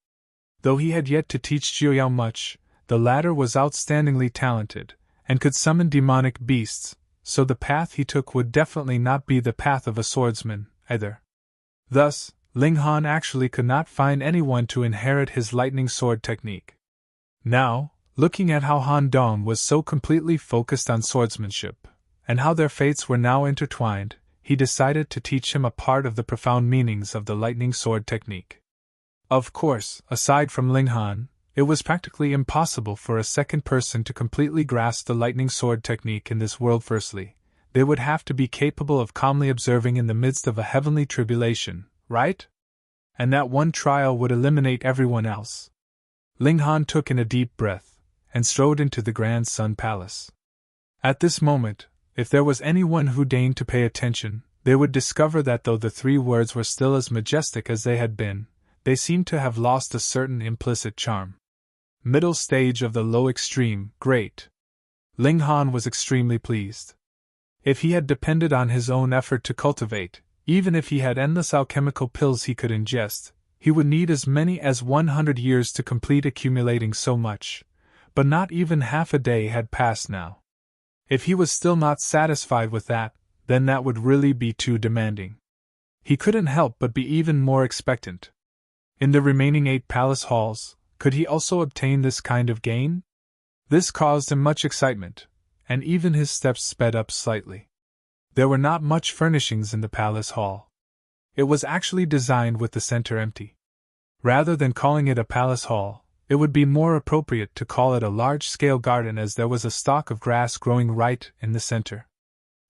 Though he had yet to teach Jiuyao much, the latter was outstandingly talented, and could summon demonic beasts, so the path he took would definitely not be the path of a swordsman, either. Thus, Ling Han actually could not find anyone to inherit his lightning sword technique. Now, looking at how Han Dong was so completely focused on swordsmanship, and how their fates were now intertwined, he decided to teach him a part of the profound meanings of the lightning sword technique. Of course, aside from Ling Han, it was practically impossible for a second person to completely grasp the lightning sword technique in this world. Firstly, they would have to be capable of calmly observing in the midst of a heavenly tribulation, right? And that one trial would eliminate everyone else. Ling Han took in a deep breath, and strode into the Grand Sun Palace. At this moment, if there was anyone who deigned to pay attention, they would discover that though the 3 words were still as majestic as they had been, they seemed to have lost a certain implicit charm. Middle stage of the low extreme, great. Ling Han was extremely pleased. If he had depended on his own effort to cultivate, even if he had endless alchemical pills he could ingest, he would need as many as 100 years to complete accumulating so much, but not even half a day had passed now. If he was still not satisfied with that, then that would really be too demanding. He couldn't help but be even more expectant. In the remaining 8 palace halls, could he also obtain this kind of gain? This caused him much excitement, and even his steps sped up slightly. There were not much furnishings in the palace hall. It was actually designed with the center empty. Rather than calling it a palace hall, it would be more appropriate to call it a large-scale garden, as there was a stalk of grass growing right in the center.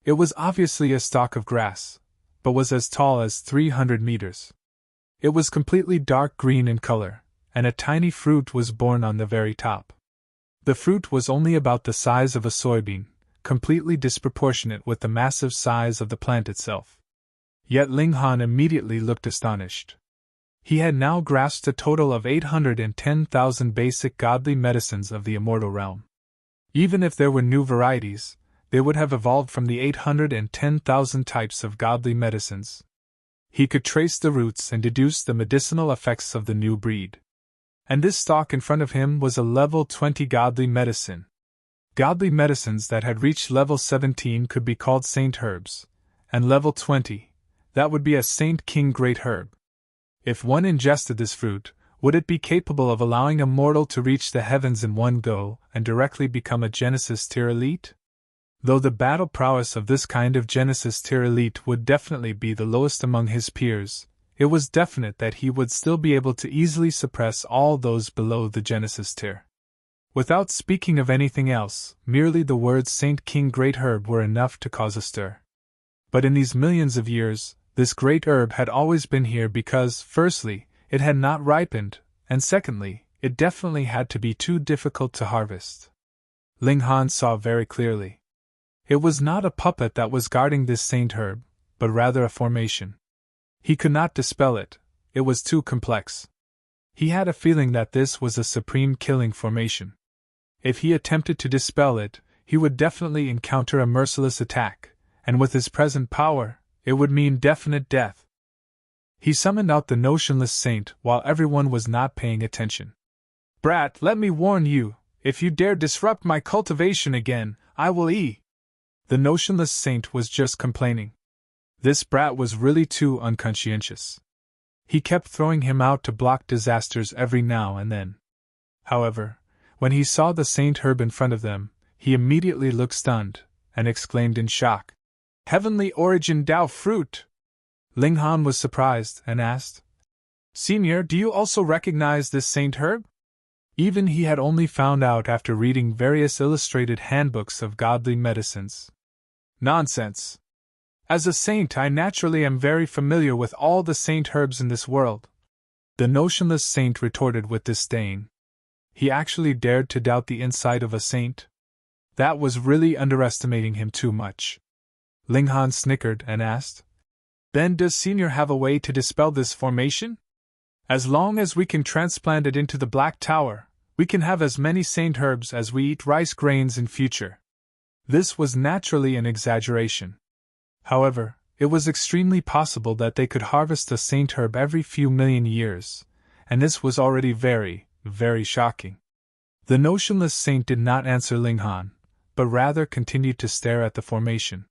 It was obviously a stalk of grass, but was as tall as 300 meters. It was completely dark green in color, and a tiny fruit was borne on the very top. The fruit was only about the size of a soybean, completely disproportionate with the massive size of the plant itself. Yet Ling Han immediately looked astonished. He had now grasped a total of 810,000 basic godly medicines of the immortal realm. Even if there were new varieties, they would have evolved from the 810,000 types of godly medicines. He could trace the roots and deduce the medicinal effects of the new breed. And this stalk in front of him was a level 20 godly medicine. Godly medicines that had reached level 17 could be called saint herbs, and level 20, that would be a saint king great herb. If one ingested this fruit, would it be capable of allowing a mortal to reach the heavens in one go and directly become a Genesis tier elite? Though the battle prowess of this kind of Genesis tier elite would definitely be the lowest among his peers, it was definite that he would still be able to easily suppress all those below the Genesis tier. Without speaking of anything else, merely the words Saint King Great Herb were enough to cause a stir. But in these millions of years, this great herb had always been here because, firstly, it had not ripened, and secondly, it definitely had to be too difficult to harvest. Ling Han saw very clearly. It was not a puppet that was guarding this saint herb, but rather a formation. He could not dispel it, it was too complex. He had a feeling that this was a supreme killing formation. If he attempted to dispel it, he would definitely encounter a merciless attack, and with his present power, it would mean definite death. He summoned out the notionless saint while everyone was not paying attention. "Brat, let me warn you, if you dare disrupt my cultivation again, I will eat." The notionless saint was just complaining. This brat was really too unconscientious. He kept throwing him out to block disasters every now and then. However, when he saw the saint herb in front of them, he immediately looked stunned, and exclaimed in shock, "Heavenly origin Dao fruit!" Ling Han was surprised, and asked, "Senior, do you also recognize this saint herb?" Even he had only found out after reading various illustrated handbooks of godly medicines. "Nonsense! As a saint, I naturally am very familiar with all the saint herbs in this world," the notionless saint retorted with disdain. He actually dared to doubt the insight of a saint? That was really underestimating him too much. Ling Han snickered and asked, "Then does Senior have a way to dispel this formation? As long as we can transplant it into the Black Tower, we can have as many saint herbs as we eat rice grains in future." This was naturally an exaggeration. However, it was extremely possible that they could harvest a saint herb every few million years, and this was already very, very shocking. The notionless saint did not answer Ling Han, but rather continued to stare at the formation.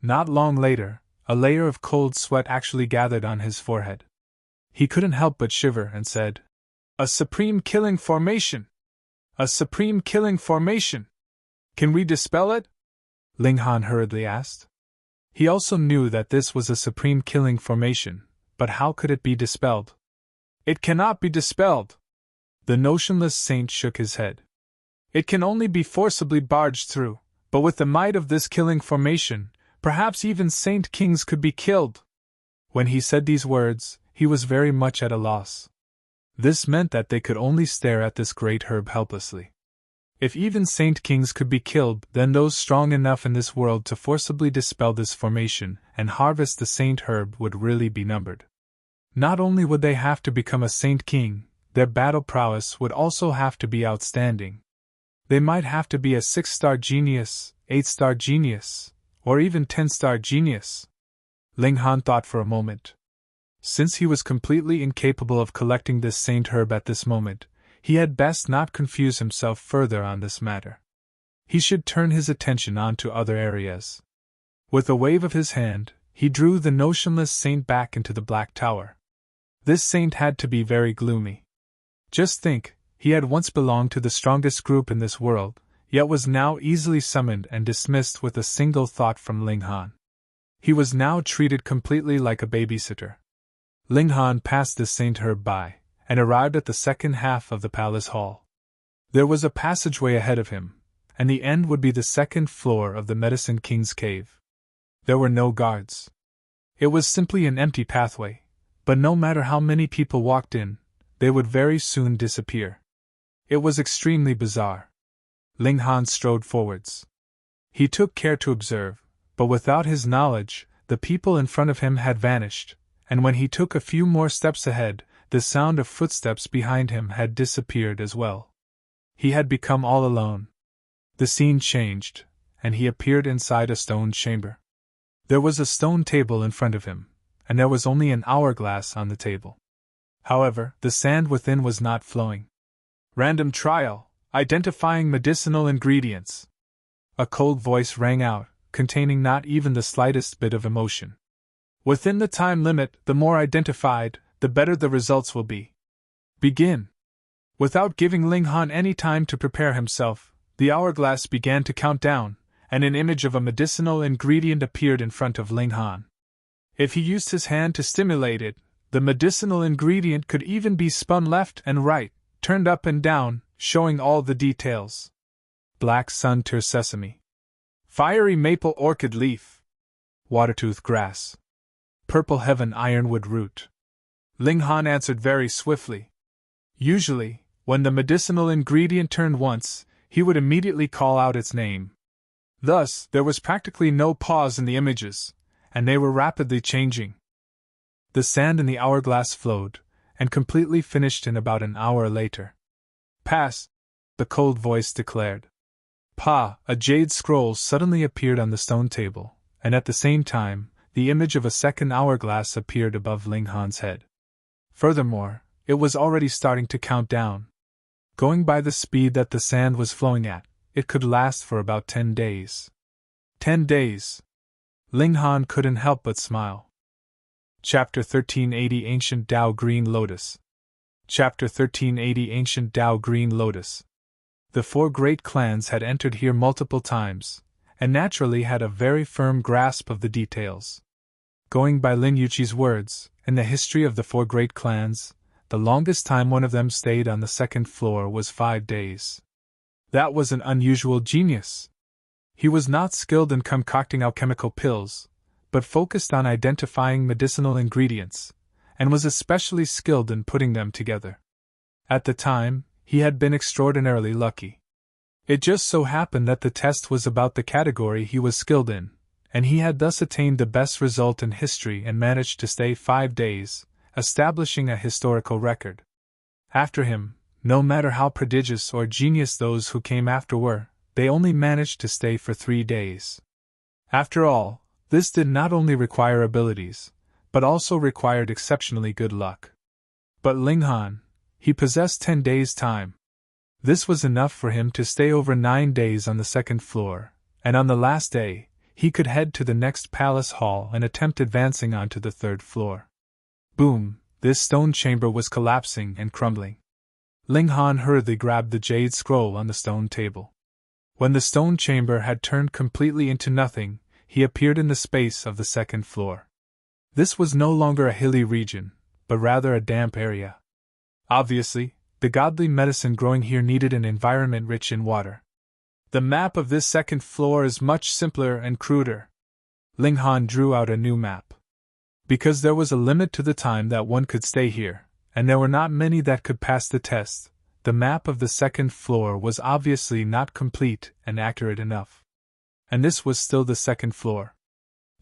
Not long later, a layer of cold sweat actually gathered on his forehead. He couldn't help but shiver and said, "A supreme killing formation! A supreme killing formation! Can we dispel it?" Ling Han hurriedly asked. He also knew that this was a supreme killing formation, but how could it be dispelled? "It cannot be dispelled." The notionless saint shook his head. "It can only be forcibly barged through, but with the might of this killing formation, perhaps even saint kings could be killed." When he said these words, he was very much at a loss. This meant that they could only stare at this great herb helplessly. If even saint kings could be killed, then those strong enough in this world to forcibly dispel this formation and harvest the saint herb would really be numbered. Not only would they have to become a saint king, their battle prowess would also have to be outstanding. They might have to be a 6-star genius, 8-star genius, or even 10-star genius. Ling Han thought for a moment. Since he was completely incapable of collecting this saint herb at this moment, he had best not confuse himself further on this matter. He should turn his attention on to other areas. With a wave of his hand, he drew the notionless saint back into the Black Tower. This saint had to be very gloomy. Just think, he had once belonged to the strongest group in this world, yet was now easily summoned and dismissed with a single thought from Ling Han. He was now treated completely like a babysitter. Ling Han passed this saint herb by, and arrived at the second half of the palace hall. There was a passageway ahead of him, and the end would be the second floor of the Medicine King's cave. There were no guards. It was simply an empty pathway, but no matter how many people walked in, they would very soon disappear. It was extremely bizarre. Ling Han strode forwards. He took care to observe, but without his knowledge, the people in front of him had vanished, and when he took a few more steps ahead, the sound of footsteps behind him had disappeared as well. He had become all alone. The scene changed, and he appeared inside a stone chamber. There was a stone table in front of him, and there was only an hourglass on the table. However, the sand within was not flowing. Random trial, identifying medicinal ingredients. A cold voice rang out, containing not even the slightest bit of emotion. Within the time limit, the more identified, the better the results will be. Begin. Without giving Ling Han any time to prepare himself, the hourglass began to count down, and an image of a medicinal ingredient appeared in front of Ling Han. If he used his hand to stimulate it, the medicinal ingredient could even be spun left and right, turned up and down, showing all the details. Black sun tear sesame. Fiery maple orchid leaf. Watertooth grass. Purple heaven ironwood root. Ling Han answered very swiftly. Usually, when the medicinal ingredient turned once, he would immediately call out its name. Thus, there was practically no pause in the images, and they were rapidly changing. The sand in the hourglass flowed, and completely finished in about an hour later. Pass, the cold voice declared. Pa, a jade scroll suddenly appeared on the stone table, and at the same time, the image of a second hourglass appeared above Ling Han's head. Furthermore, it was already starting to count down. Going by the speed that the sand was flowing at, it could last for about 10 days. 10 days! Ling Han couldn't help but smile. Chapter 1380 Ancient Tao Green Lotus. Chapter 1380 Ancient Tao Green Lotus. The 4 great clans had entered here multiple times, and naturally had a very firm grasp of the details. Going by Lin Yuqi's words, in the history of the 4 great clans, the longest time one of them stayed on the second floor was 5 days. That was an unusual genius. He was not skilled in concocting alchemical pills, but focused on identifying medicinal ingredients, and was especially skilled in putting them together. At the time, he had been extraordinarily lucky. It just so happened that the test was about the category he was skilled in, and he had thus attained the best result in history and managed to stay 5 days, establishing a historical record. After him, no matter how prodigious or genius those who came after were, they only managed to stay for 3 days. After all, this did not only require abilities, but also required exceptionally good luck. But Ling Han, he possessed 10 days' time. This was enough for him to stay over 9 days on the second floor, and on the last day, he could head to the next palace hall and attempt advancing onto the 3rd floor. Boom! This stone chamber was collapsing and crumbling. Ling Han hurriedly grabbed the jade scroll on the stone table. When the stone chamber had turned completely into nothing, he appeared in the space of the 2nd floor. This was no longer a hilly region, but rather a damp area. Obviously, the godly medicine growing here needed an environment rich in water. The map of this 2nd floor is much simpler and cruder. Ling Han drew out a new map. Because there was a limit to the time that one could stay here, and there were not many that could pass the test, the map of the 2nd floor was obviously not complete and accurate enough. And this was still the 2nd floor.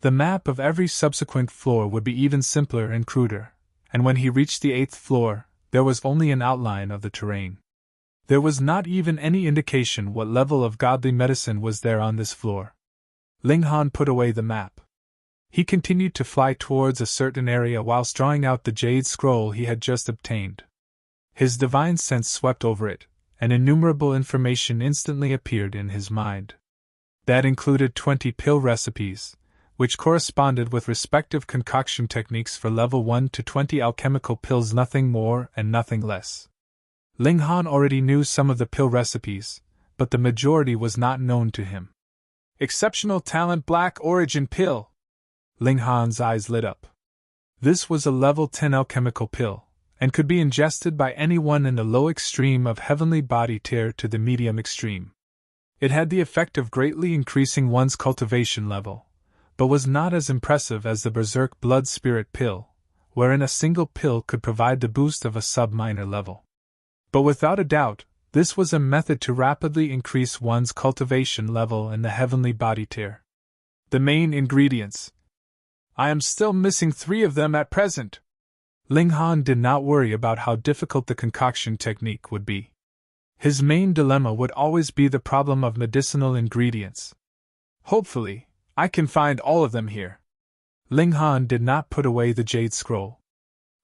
The map of every subsequent floor would be even simpler and cruder, and when he reached the 8th floor, there was only an outline of the terrain. There was not even any indication what level of godly medicine was there on this floor. Ling Han put away the map. He continued to fly towards a certain area whilst drawing out the jade scroll he had just obtained. His divine sense swept over it, and innumerable information instantly appeared in his mind. That included 20 pill recipes, which corresponded with respective concoction techniques for level 1 to 20 alchemical pills, nothing more and nothing less. Ling Han already knew some of the pill recipes, but the majority was not known to him. Exceptional talent black origin pill. Ling Han's eyes lit up. This was a level 10 alchemical pill, and could be ingested by anyone in the low extreme of heavenly body tier to the medium extreme. It had the effect of greatly increasing one's cultivation level, but was not as impressive as the Berserk Blood Spirit pill, wherein a single pill could provide the boost of a sub-minor level. But without a doubt, this was a method to rapidly increase one's cultivation level in the heavenly body tier. The main ingredients. I am still missing 3 of them at present. Ling Han did not worry about how difficult the concoction technique would be. His main dilemma would always be the problem of medicinal ingredients. Hopefully, I can find all of them here. Ling Han did not put away the jade scroll.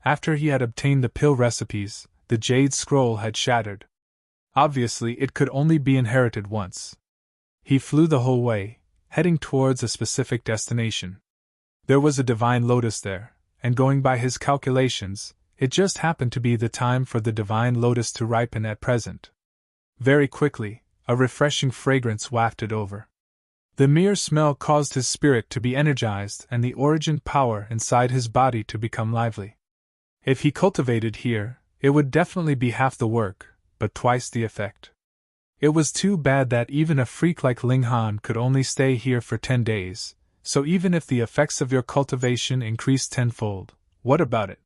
After he had obtained the pill recipes, the jade scroll had shattered. Obviously, it could only be inherited once. He flew the whole way, heading towards a specific destination. There was a divine lotus there, and going by his calculations, it just happened to be the time for the divine lotus to ripen at present. Very quickly, a refreshing fragrance wafted over. The mere smell caused his spirit to be energized and the origin power inside his body to become lively. If he cultivated here, it would definitely be half the work, but twice the effect. It was too bad that even a freak like Ling Han could only stay here for 10 days, so even if the effects of your cultivation increased tenfold, what about it?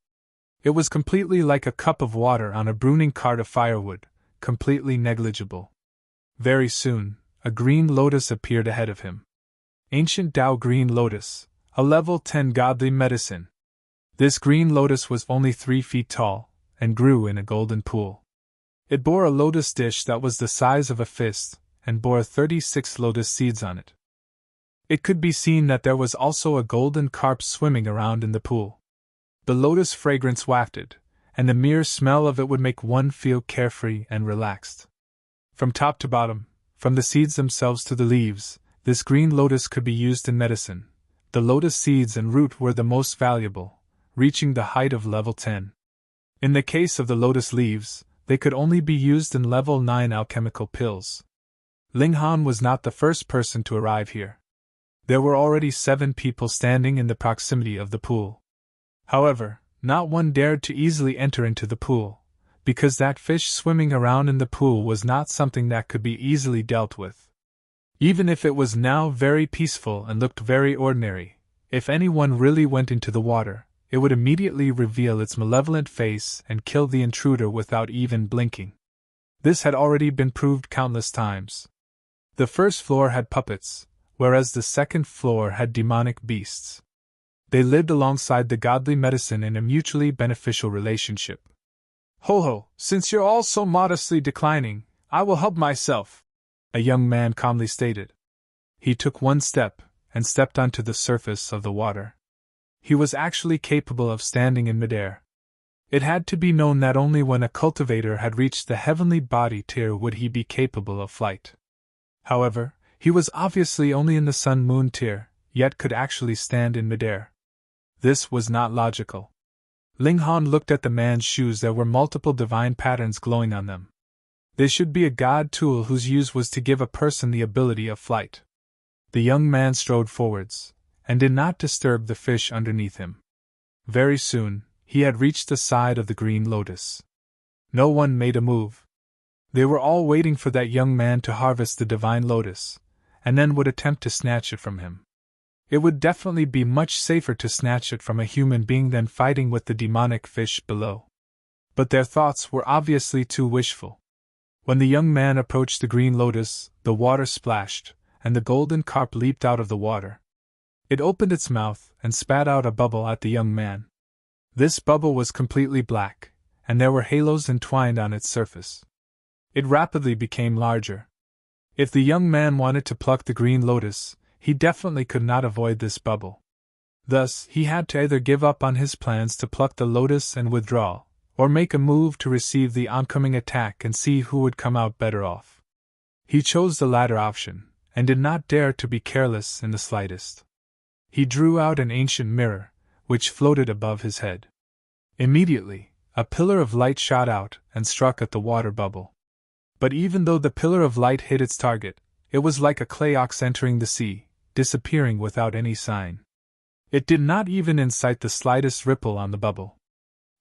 It was completely like a cup of water on a burning cart of firewood, completely negligible. Very soon, a green lotus appeared ahead of him. Ancient Tao Green Lotus, a level 10 godly medicine. This green lotus was only 3 feet tall, and grew in a golden pool. It bore a lotus dish that was the size of a fist, and bore 36 lotus seeds on it. It could be seen that there was also a golden carp swimming around in the pool. The lotus fragrance wafted, and the mere smell of it would make one feel carefree and relaxed. From top to bottom, from the seeds themselves to the leaves, this green lotus could be used in medicine. The lotus seeds and root were the most valuable, reaching the height of level 10. In the case of the lotus leaves, they could only be used in level 9 alchemical pills. Ling Han was not the first person to arrive here. There were already 7 people standing in the proximity of the pool. However, not one dared to easily enter into the pool, because that fish swimming around in the pool was not something that could be easily dealt with. Even if it was now very peaceful and looked very ordinary, if anyone really went into the water, it would immediately reveal its malevolent face and kill the intruder without even blinking. This had already been proved countless times. The first floor had puppets, whereas the second floor had demonic beasts. They lived alongside the godly medicine in a mutually beneficial relationship. Ho ho, since you're all so modestly declining, I will help myself, a young man calmly stated. He took one step, and stepped onto the surface of the water. He was actually capable of standing in midair. It had to be known that only when a cultivator had reached the heavenly body tier would he be capable of flight. However, he was obviously only in the sun-moon tier, yet could actually stand in midair. This was not logical. Ling Han looked at the man's shoes. There were multiple divine patterns glowing on them. They should be a god tool whose use was to give a person the ability of flight. The young man strode forwards, and did not disturb the fish underneath him. Very soon, he had reached the side of the green lotus. No one made a move. They were all waiting for that young man to harvest the divine lotus, and then would attempt to snatch it from him. It would definitely be much safer to snatch it from a human being than fighting with the demonic fish below. But their thoughts were obviously too wishful. When the young man approached the green lotus, the water splashed, and the golden carp leaped out of the water. It opened its mouth and spat out a bubble at the young man. This bubble was completely black, and there were halos entwined on its surface. It rapidly became larger. If the young man wanted to pluck the green lotus, he definitely could not avoid this bubble. Thus, he had to either give up on his plans to pluck the Lotus and withdraw, or make a move to receive the oncoming attack and see who would come out better off. He chose the latter option, and did not dare to be careless in the slightest. He drew out an ancient mirror, which floated above his head. Immediately, a pillar of light shot out and struck at the water bubble. But even though the pillar of light hit its target, it was like a clay ox entering the sea, disappearing without any sign. It did not even incite the slightest ripple on the bubble.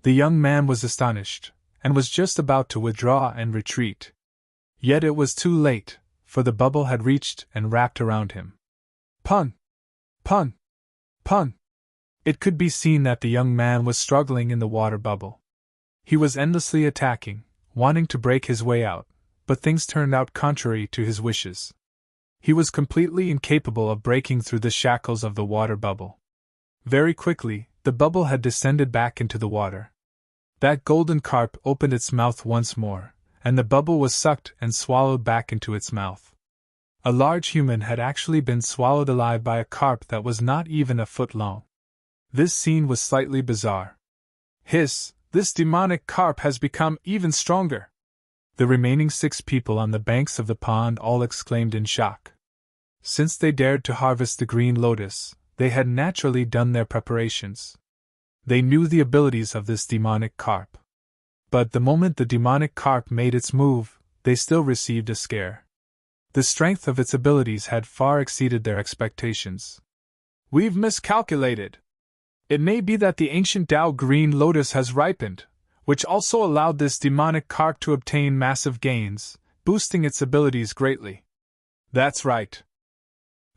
The young man was astonished, and was just about to withdraw and retreat. Yet it was too late, for the bubble had reached and wrapped around him. Pun! Pun! Pun! It could be seen that the young man was struggling in the water bubble. He was endlessly attacking, wanting to break his way out, but things turned out contrary to his wishes. He was completely incapable of breaking through the shackles of the water bubble. Very quickly, the bubble had descended back into the water. That golden carp opened its mouth once more, and the bubble was sucked and swallowed back into its mouth. A large human had actually been swallowed alive by a carp that was not even a foot long. This scene was slightly bizarre. Hiss, this demonic carp has become even stronger! The remaining 6 people on the banks of the pond all exclaimed in shock. Since they dared to harvest the green lotus, they had naturally done their preparations. They knew the abilities of this demonic carp. But the moment the demonic carp made its move, they still received a scare. The strength of its abilities had far exceeded their expectations. We've miscalculated. It may be that the ancient Tao green lotus has ripened, which also allowed this demonic carp to obtain massive gains, boosting its abilities greatly. That's right.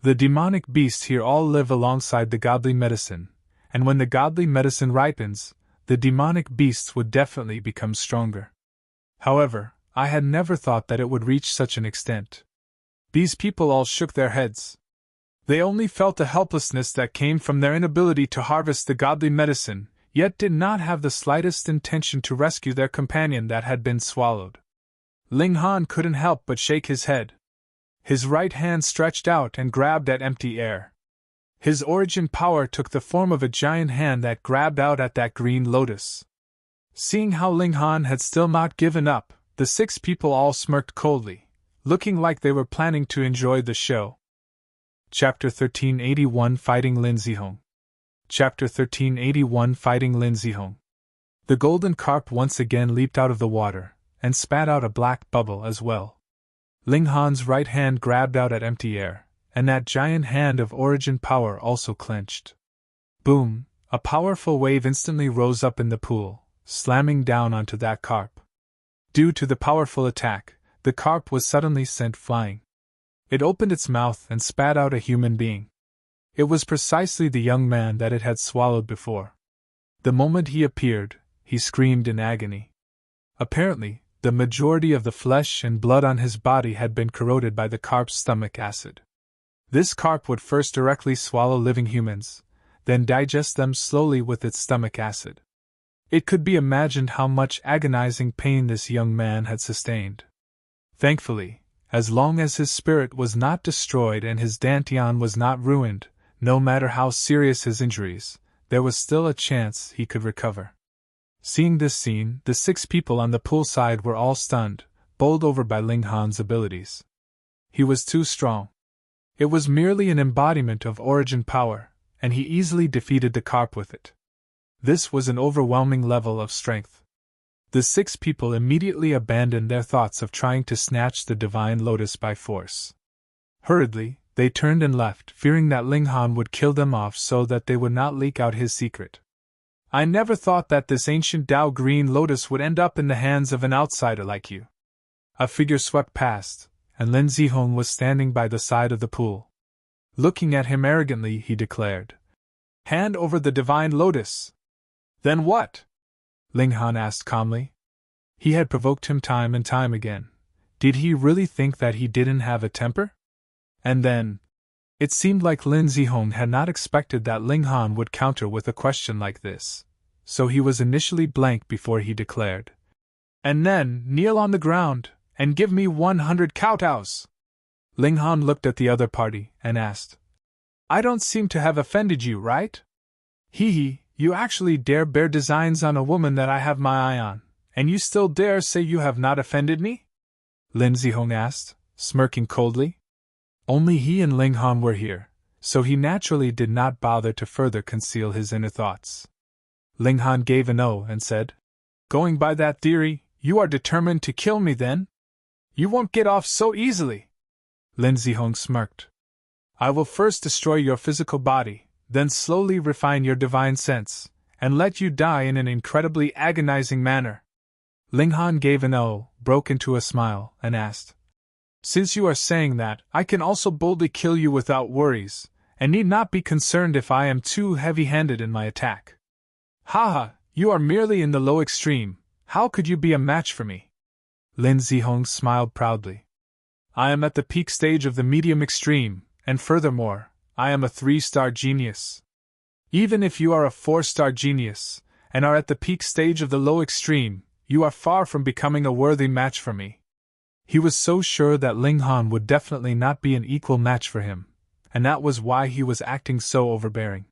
The demonic beasts here all live alongside the godly medicine, and when the godly medicine ripens, the demonic beasts would definitely become stronger. However, I had never thought that it would reach such an extent. These people all shook their heads. They only felt a helplessness that came from their inability to harvest the godly medicine, yet did not have the slightest intention to rescue their companion that had been swallowed. Ling Han couldn't help but shake his head. His right hand stretched out and grabbed at empty air. His origin power took the form of a giant hand that grabbed out at that green lotus. Seeing how Ling Han had still not given up, the 6 people all smirked coldly, looking like they were planning to enjoy the show. Chapter 1381 Fighting Lin Zihong. Chapter 1381 Fighting Lin Zihong. The golden carp once again leaped out of the water, and spat out a black bubble as well. Ling Han's right hand grabbed out at empty air, and that giant hand of origin power also clenched. Boom! A powerful wave instantly rose up in the pool, slamming down onto that carp. Due to the powerful attack, the carp was suddenly sent flying. It opened its mouth and spat out a human being. It was precisely the young man that it had swallowed before. The moment he appeared, he screamed in agony. Apparently, the majority of the flesh and blood on his body had been corroded by the carp's stomach acid. This carp would first directly swallow living humans, then digest them slowly with its stomach acid. It could be imagined how much agonizing pain this young man had sustained. Thankfully, as long as his spirit was not destroyed and his dantian was not ruined, no matter how serious his injuries, there was still a chance he could recover. Seeing this scene, the 6 people on the poolside were all stunned, bowled over by Ling Han's abilities. He was too strong. It was merely an embodiment of origin power, and he easily defeated the carp with it. This was an overwhelming level of strength. The 6 people immediately abandoned their thoughts of trying to snatch the divine lotus by force. Hurriedly, they turned and left, fearing that Ling Han would kill them off so that they would not leak out his secret. I never thought that this ancient Tao green lotus would end up in the hands of an outsider like you. A figure swept past, and Lin Zihong was standing by the side of the pool. Looking at him arrogantly, he declared, "Hand over the divine lotus." "Then what?" Ling Han asked calmly. He had provoked him time and time again. Did he really think that he didn't have a temper? And then, it seemed like Lin Zihong had not expected that Ling Han would counter with a question like this, so he was initially blank before he declared, "And then, kneel on the ground, and give me 100 kowtows." Ling Han looked at the other party, and asked, "I don't seem to have offended you, right?" Hee hee, you actually dare bear designs on a woman that I have my eye on, and you still dare say you have not offended me? Lin Zihong asked, smirking coldly. Only he and Ling Han were here, so he naturally did not bother to further conceal his inner thoughts. Ling Han gave an "oh" and said, "Going by that theory, you are determined to kill me then? You won't get off so easily." Lin Zihong smirked. "I will first destroy your physical body, then slowly refine your divine sense, and let you die in an incredibly agonizing manner." Ling Han gave an "oh," broke into a smile, and asked, "Since you are saying that, I can also boldly kill you without worries, and need not be concerned if I am too heavy-handed in my attack." "Haha, you are merely in the low extreme, how could you be a match for me?" Lin Zihong smiled proudly. "I am at the peak stage of the medium extreme, and furthermore, I am a 3-star genius. Even if you are a 4-star genius, and are at the peak stage of the low extreme, you are far from becoming a worthy match for me." He was so sure that Ling Han would definitely not be an equal match for him, and that was why he was acting so overbearing.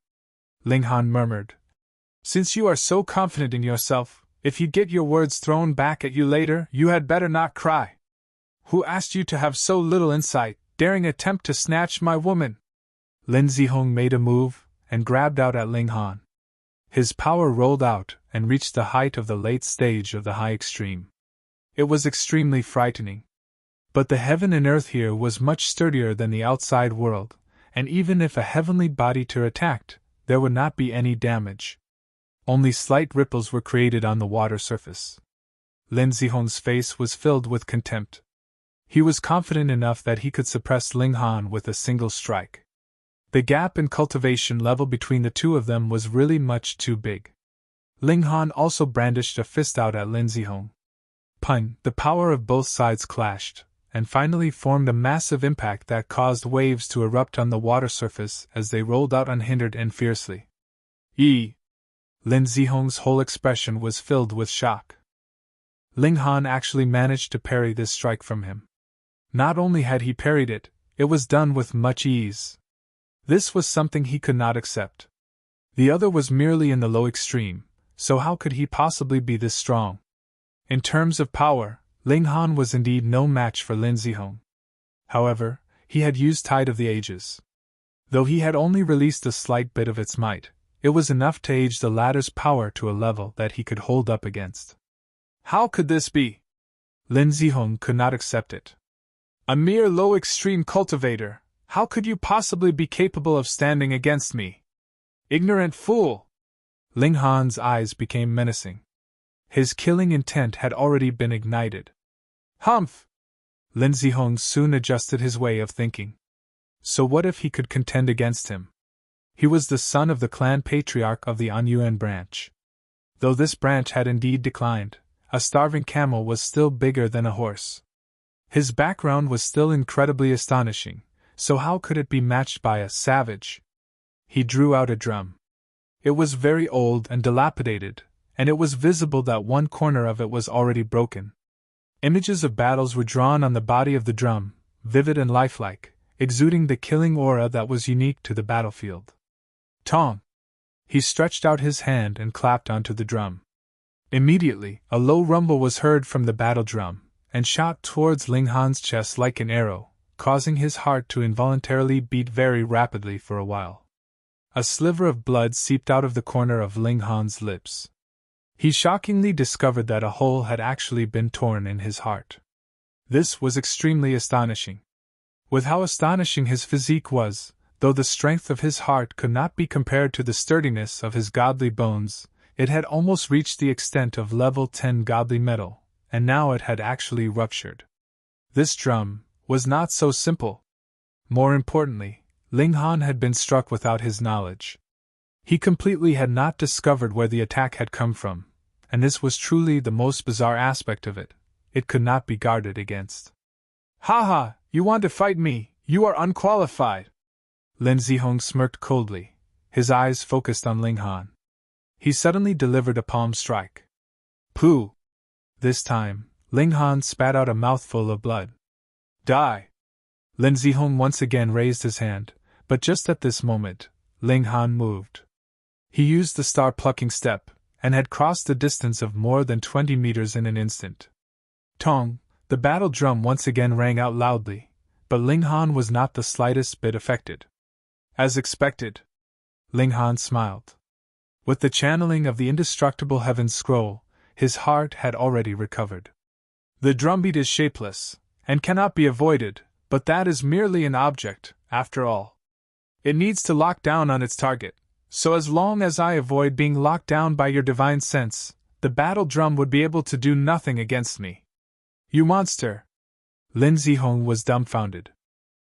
Ling Han murmured, "Since you are so confident in yourself, if you get your words thrown back at you later, you had better not cry. Who asked you to have so little insight, daring attempt to snatch my woman?" Lin Zihong made a move, and grabbed out at Ling Han. His power rolled out, and reached the height of the late stage of the high extreme. It was extremely frightening. But the heaven and earth here was much sturdier than the outside world, and even if a heavenly body were attacked, there would not be any damage. Only slight ripples were created on the water surface. Lin Zihong's face was filled with contempt. He was confident enough that he could suppress Ling Han with a single strike. The gap in cultivation level between the two of them was really much too big. Ling Han also brandished a fist out at Lin Zihong. Pun, the power of both sides clashed, and finally formed a massive impact that caused waves to erupt on the water surface as they rolled out unhindered and fiercely. Lin Zihong's whole expression was filled with shock. Ling Han actually managed to parry this strike from him. Not only had he parried it, it was done with much ease. This was something he could not accept. The other was merely in the low extreme, so how could he possibly be this strong? In terms of power, Ling Han was indeed no match for Lin Zihong. However, he had used Tide of the Ages. Though he had only released a slight bit of its might, it was enough to age the latter's power to a level that he could hold up against. How could this be? Lin Zihong could not accept it. A mere low-extreme cultivator, how could you possibly be capable of standing against me? Ignorant fool! Ling Han's eyes became menacing. His killing intent had already been ignited. Humph! Lin Zihong soon adjusted his way of thinking. So what if he could contend against him? He was the son of the clan patriarch of the Anyuan branch. Though this branch had indeed declined, a starving camel was still bigger than a horse. His background was still incredibly astonishing, so how could it be matched by a savage? He drew out a drum. It was very old and dilapidated, and it was visible that one corner of it was already broken. Images of battles were drawn on the body of the drum, vivid and lifelike, exuding the killing aura that was unique to the battlefield. Tong! He stretched out his hand and clapped onto the drum. Immediately, a low rumble was heard from the battle drum, and shot towards Ling Han's chest like an arrow, causing his heart to involuntarily beat very rapidly for a while. A sliver of blood seeped out of the corner of Ling Han's lips. He shockingly discovered that a hole had actually been torn in his heart. This was extremely astonishing. With how astonishing his physique was, though the strength of his heart could not be compared to the sturdiness of his godly bones, it had almost reached the extent of level 10 godly metal, and now it had actually ruptured. This drum was not so simple. More importantly, Ling Han had been struck without his knowledge. He completely had not discovered where the attack had come from, and this was truly the most bizarre aspect of it. It could not be guarded against. "Ha ha! You want to fight me? You are unqualified!" Lin Zihong smirked coldly, his eyes focused on Ling Han. He suddenly delivered a palm strike. Pooh! This time, Ling Han spat out a mouthful of blood. Die! Lin Zihong once again raised his hand, but just at this moment, Ling Han moved. He used the star-plucking step, and had crossed the distance of more than 20 meters in an instant. Tong, the battle drum once again rang out loudly, but Ling Han was not the slightest bit affected. As expected, Ling Han smiled. With the channeling of the indestructible Heaven's Scroll, his heart had already recovered. The drumbeat is shapeless, and cannot be avoided, but that is merely an object, after all. It needs to lock down on its target, so as long as I avoid being locked down by your divine sense, the battle drum would be able to do nothing against me. You monster! Lin Zihong was dumbfounded.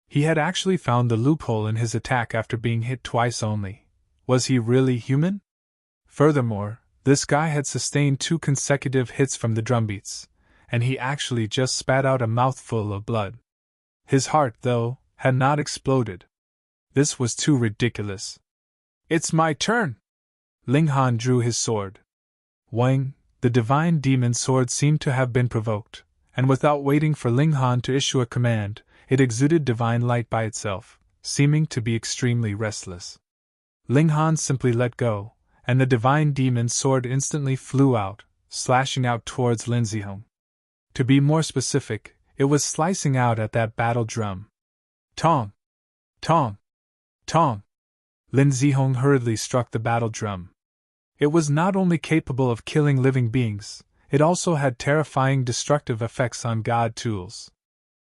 He had actually found the loophole in his attack after being hit twice only. Was he really human? Furthermore, this guy had sustained 2 consecutive hits from the drumbeats, and he actually just spat out a mouthful of blood. His heart, though, had not exploded. This was too ridiculous. It's my turn! Ling Han drew his sword. Wang, the divine demon sword seemed to have been provoked, and without waiting for Ling Han to issue a command, it exuded divine light by itself, seeming to be extremely restless. Ling Han simply let go, and the divine demon sword instantly flew out, slashing out towards Lin Zihong. To be more specific, it was slicing out at that battle drum. Tong! Tong! Tong! Lin Zihong hurriedly struck the battle drum. It was not only capable of killing living beings, it also had terrifying destructive effects on god tools.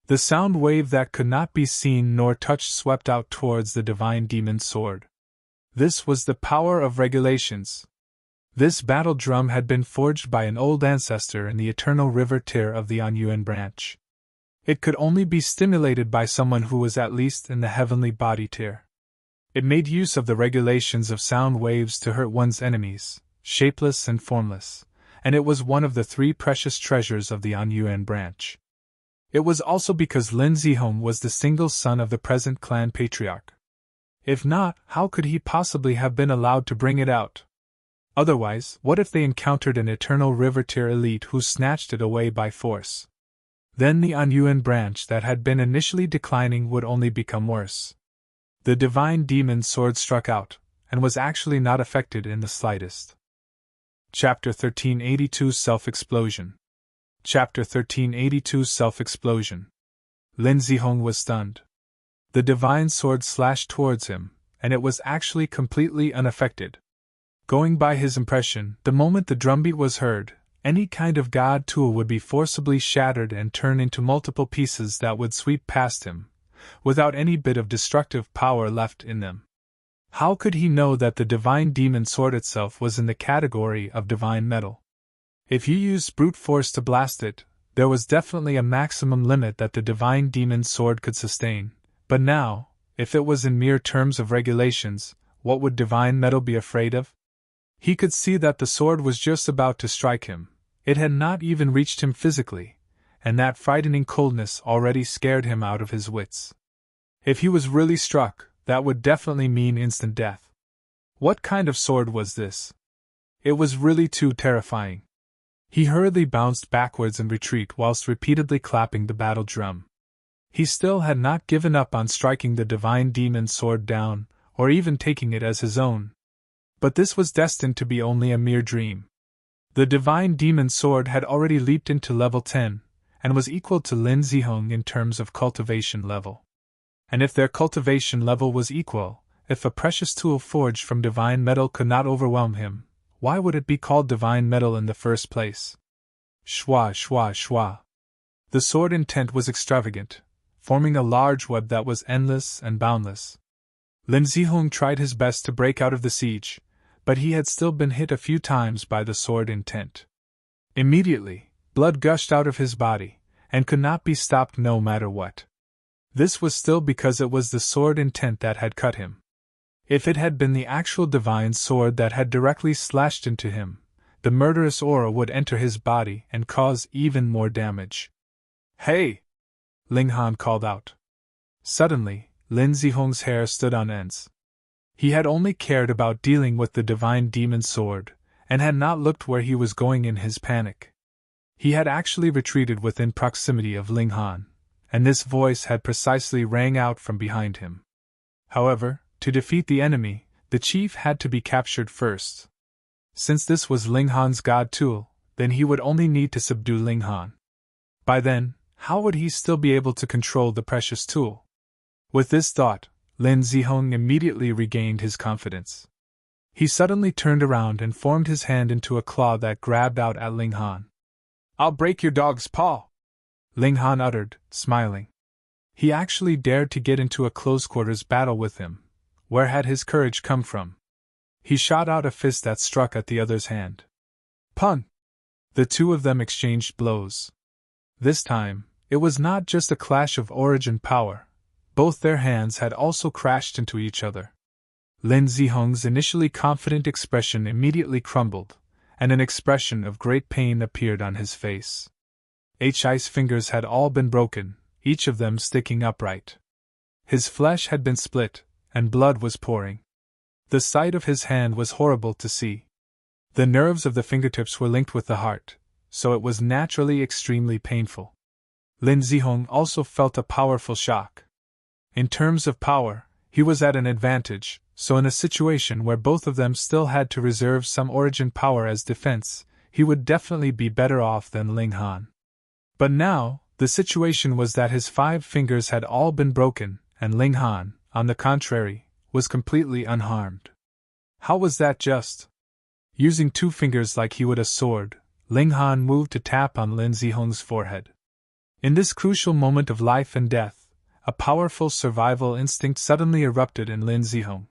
The sound wave that could not be seen nor touched swept out towards the divine demon sword. This was the power of regulations. This battle drum had been forged by an old ancestor in the eternal river tier of the Anyuan branch. It could only be stimulated by someone who was at least in the heavenly body tier. It made use of the regulations of sound waves to hurt one's enemies, shapeless and formless, and it was one of the 3 precious treasures of the Anyuan branch. It was also because Lin Zihong was the single son of the present clan patriarch. If not, how could he possibly have been allowed to bring it out? Otherwise, what if they encountered an eternal river tier elite who snatched it away by force? Then the Anyuan branch that had been initially declining would only become worse. The divine demon sword struck out, and was actually not affected in the slightest. Chapter 1382 Self-Explosion. Chapter 1382 Self-Explosion. Lin Zihong was stunned. The divine sword slashed towards him, and it was actually completely unaffected. Going by his impression, the moment the drumbeat was heard, any kind of god tool would be forcibly shattered and turned into multiple pieces that would sweep past him, without any bit of destructive power left in them. How could he know that the divine demon sword itself was in the category of divine metal? If you used brute force to blast it, there was definitely a maximum limit that the divine demon sword could sustain, but now, if it was in mere terms of regulations, what would divine metal be afraid of? He could see that the sword was just about to strike him. It had not even reached him physically, and that frightening coldness already scared him out of his wits. If he was really struck, that would definitely mean instant death. What kind of sword was this? It was really too terrifying. He hurriedly bounced backwards in retreat whilst repeatedly clapping the battle drum. He still had not given up on striking the divine demon sword down, or even taking it as his own. But this was destined to be only a mere dream. The divine demon sword had already leaped into level 10, and was equal to Lin Zihong in terms of cultivation level. And if their cultivation level was equal, if a precious tool forged from divine metal could not overwhelm him, why would it be called divine metal in the first place? Shwa, shwa, shwa. The sword intent was extravagant, forming a large web that was endless and boundless. Lin Zihong tried his best to break out of the siege, but he had still been hit a few times by the sword intent. Immediately, blood gushed out of his body, and could not be stopped no matter what. This was still because it was the sword intent that had cut him. If it had been the actual divine sword that had directly slashed into him, the murderous aura would enter his body and cause even more damage. Hey! Ling Han called out. Suddenly, Lin Zihong's hair stood on ends. He had only cared about dealing with the divine demon sword, and had not looked where he was going in his panic. He had actually retreated within proximity of Ling Han, and this voice had precisely rang out from behind him. However, to defeat the enemy, the chief had to be captured first. Since this was Ling Han's god tool, then he would only need to subdue Ling Han. By then, how would he still be able to control the precious tool? With this thought, Lin Zihong immediately regained his confidence. He suddenly turned around and formed his hand into a claw that grabbed out at Ling Han. "I'll break your dog's paw," Ling Han uttered, smiling. He actually dared to get into a close-quarters battle with him. Where had his courage come from? He shot out a fist that struck at the other's hand. Pun! The two of them exchanged blows. This time, it was not just a clash of origin power. Both their hands had also crashed into each other. Lin Zihong's initially confident expression immediately crumbled, and an expression of great pain appeared on his face. Hi's fingers had all been broken, each of them sticking upright. His flesh had been split, and blood was pouring. The sight of his hand was horrible to see. The nerves of the fingertips were linked with the heart, so it was naturally extremely painful. Lin Zihong also felt a powerful shock. In terms of power, he was at an advantage, so in a situation where both of them still had to reserve some origin power as defense, he would definitely be better off than Ling Han. But now, the situation was that his 5 fingers had all been broken, and Ling Han, on the contrary, was completely unharmed. How was that just? Using 2 fingers like he would a sword, Ling Han moved to tap on Lin Zihong's forehead. In this crucial moment of life and death, a powerful survival instinct suddenly erupted in Lin Zihong.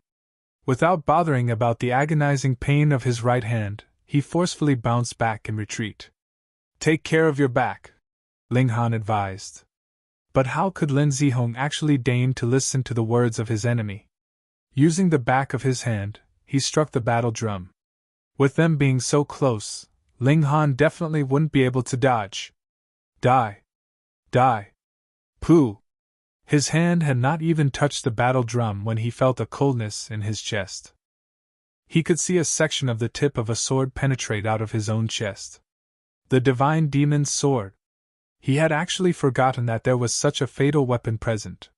Without bothering about the agonizing pain of his right hand, he forcefully bounced back in retreat. "Take care of your back," Ling Han advised. But how could Lin Zihong actually deign to listen to the words of his enemy? Using the back of his hand, he struck the battle drum. With them being so close, Ling Han definitely wouldn't be able to dodge. Die! Die! Pooh! His hand had not even touched the battle drum when he felt a coldness in his chest. He could see a section of the tip of a sword penetrate out of his own chest. The divine demon's sword. He had actually forgotten that there was such a fatal weapon present.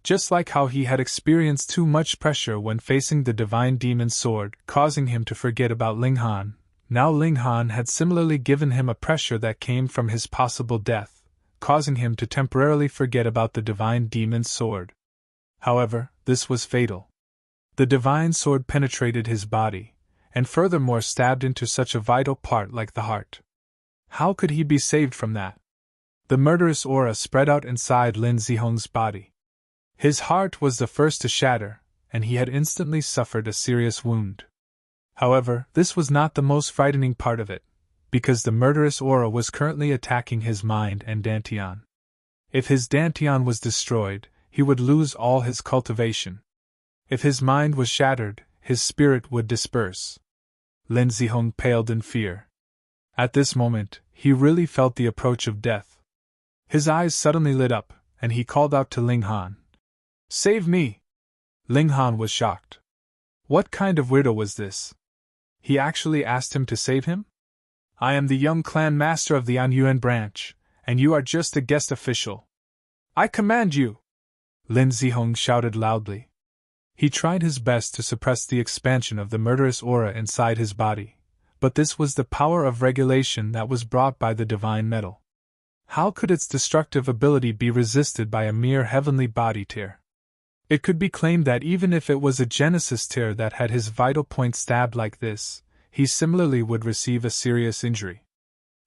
Just like how he had experienced too much pressure when facing the divine demon's sword, causing him to forget about Ling Han, now Ling Han had similarly given him a pressure that came from his possible death, causing him to temporarily forget about the divine demon's sword. However, this was fatal. The divine sword penetrated his body, and furthermore stabbed into such a vital part like the heart. How could he be saved from that? The murderous aura spread out inside Lin Zihong's body. His heart was the first to shatter, and he had instantly suffered a serious wound. However, this was not the most frightening part of it, because the murderous aura was currently attacking his mind and Dantian. If his Dantian was destroyed, he would lose all his cultivation. If his mind was shattered, his spirit would disperse. Lin Zihong paled in fear. At this moment, he really felt the approach of death. His eyes suddenly lit up, and he called out to Ling Han. "Save me!" Ling Han was shocked. What kind of weirdo was this? He actually asked him to save him? "I am the young clan master of the Anyuan branch, and you are just a guest official. I command you!" Lin Zihong shouted loudly. He tried his best to suppress the expansion of the murderous aura inside his body, but this was the power of regulation that was brought by the divine metal. How could its destructive ability be resisted by a mere heavenly body tear? It could be claimed that even if it was a Genesis tear that had his vital point stabbed like this, he similarly would receive a serious injury.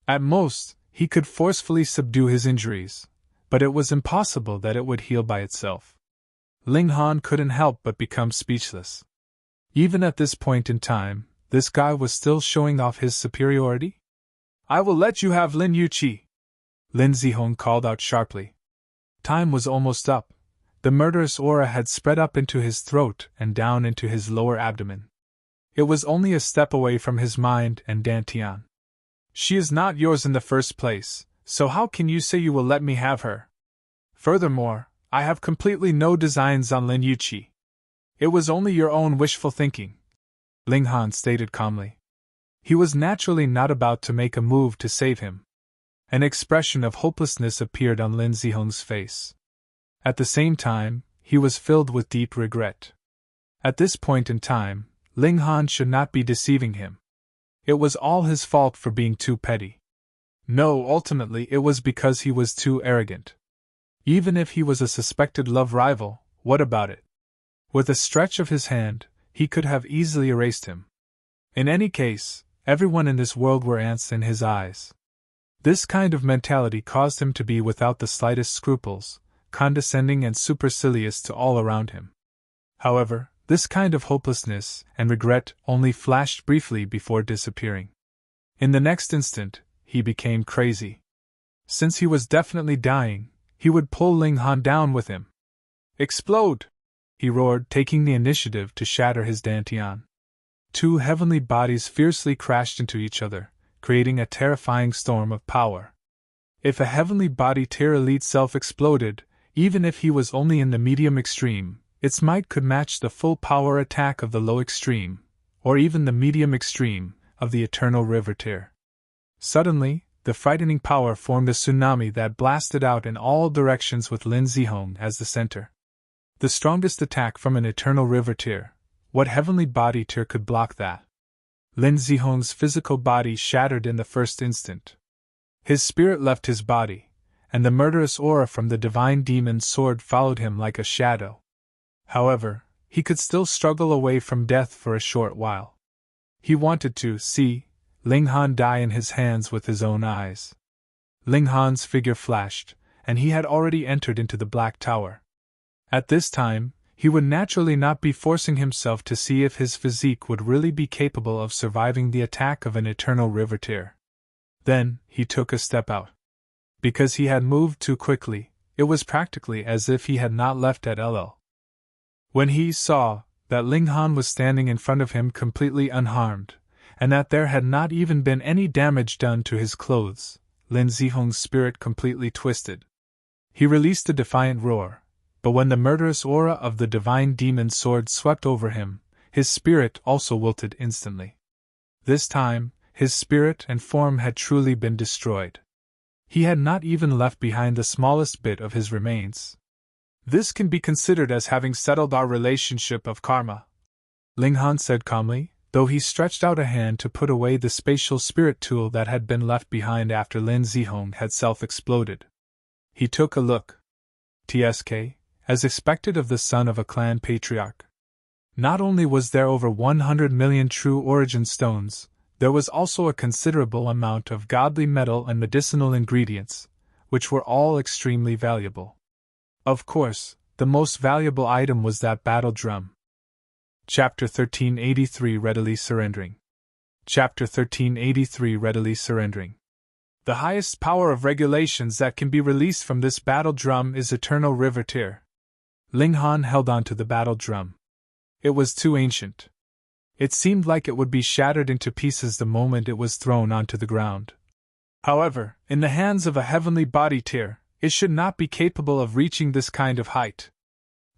At most, he could forcefully subdue his injuries, but it was impossible that it would heal by itself. Ling Han couldn't help but become speechless. Even at this point in time, this guy was still showing off his superiority? "I will let you have Lin Yuqi," Lin Zihong called out sharply. Time was almost up. The murderous aura had spread up into his throat and down into his lower abdomen. It was only a step away from his mind and Dantian. "She is not yours in the first place, so how can you say you will let me have her? Furthermore, I have completely no designs on Lin Yuqi. It was only your own wishful thinking," Ling Han stated calmly. He was naturally not about to make a move to save him. An expression of hopelessness appeared on Lin Zihong's face. At the same time, he was filled with deep regret. At this point in time, Ling Han should not be deceiving him. It was all his fault for being too petty. No, ultimately it was because he was too arrogant. Even if he was a suspected love rival, what about it? With a stretch of his hand, he could have easily erased him. In any case, everyone in this world were ants in his eyes. This kind of mentality caused him to be without the slightest scruples, condescending and supercilious to all around him. However, this kind of hopelessness and regret only flashed briefly before disappearing. In the next instant, he became crazy. Since he was definitely dying, he would pull Ling Han down with him. "Explode!" he roared, taking the initiative to shatter his dantian. Two heavenly bodies fiercely crashed into each other, creating a terrifying storm of power. If a heavenly body tier elite self exploded, even if he was only in the medium extreme, its might could match the full power attack of the low extreme, or even the medium extreme, of the Eternal River tier. Suddenly, the frightening power formed a tsunami that blasted out in all directions with Lin Zihong as the center. The strongest attack from an Eternal River tier. What heavenly body tier could block that? Lin Zihong's physical body shattered in the first instant. His spirit left his body, and the murderous aura from the divine demon's sword followed him like a shadow. However, he could still struggle away from death for a short while. He wanted to see Ling Han die in his hands with his own eyes. Ling Han's figure flashed, and he had already entered into the Black Tower. At this time, he would naturally not be forcing himself to see if his physique would really be capable of surviving the attack of an Eternal River tier. Then, he took a step out. Because he had moved too quickly, it was practically as if he had not left at LL. When he saw that Ling Han was standing in front of him completely unharmed, and that there had not even been any damage done to his clothes, Lin Zihong's spirit completely twisted. He released a defiant roar, but when the murderous aura of the divine demon's sword swept over him, his spirit also wilted instantly. This time, his spirit and form had truly been destroyed. He had not even left behind the smallest bit of his remains. "This can be considered as having settled our relationship of karma," Ling Han said calmly, though he stretched out a hand to put away the spatial spirit tool that had been left behind after Lin Zihong had self-exploded. He took a look. TSK, as expected of the son of a clan patriarch. Not only was there over 100 million true origin stones, there was also a considerable amount of godly metal and medicinal ingredients, which were all extremely valuable. Of course, the most valuable item was that battle drum. Chapter 1383 Readily Surrendering. Chapter 1383 Readily Surrendering. The highest power of regulations that can be released from this battle drum is Eternal River tier. Ling Han held on to the battle drum. It was too ancient. It seemed like it would be shattered into pieces the moment it was thrown onto the ground. However, in the hands of a heavenly body tier, it should not be capable of reaching this kind of height.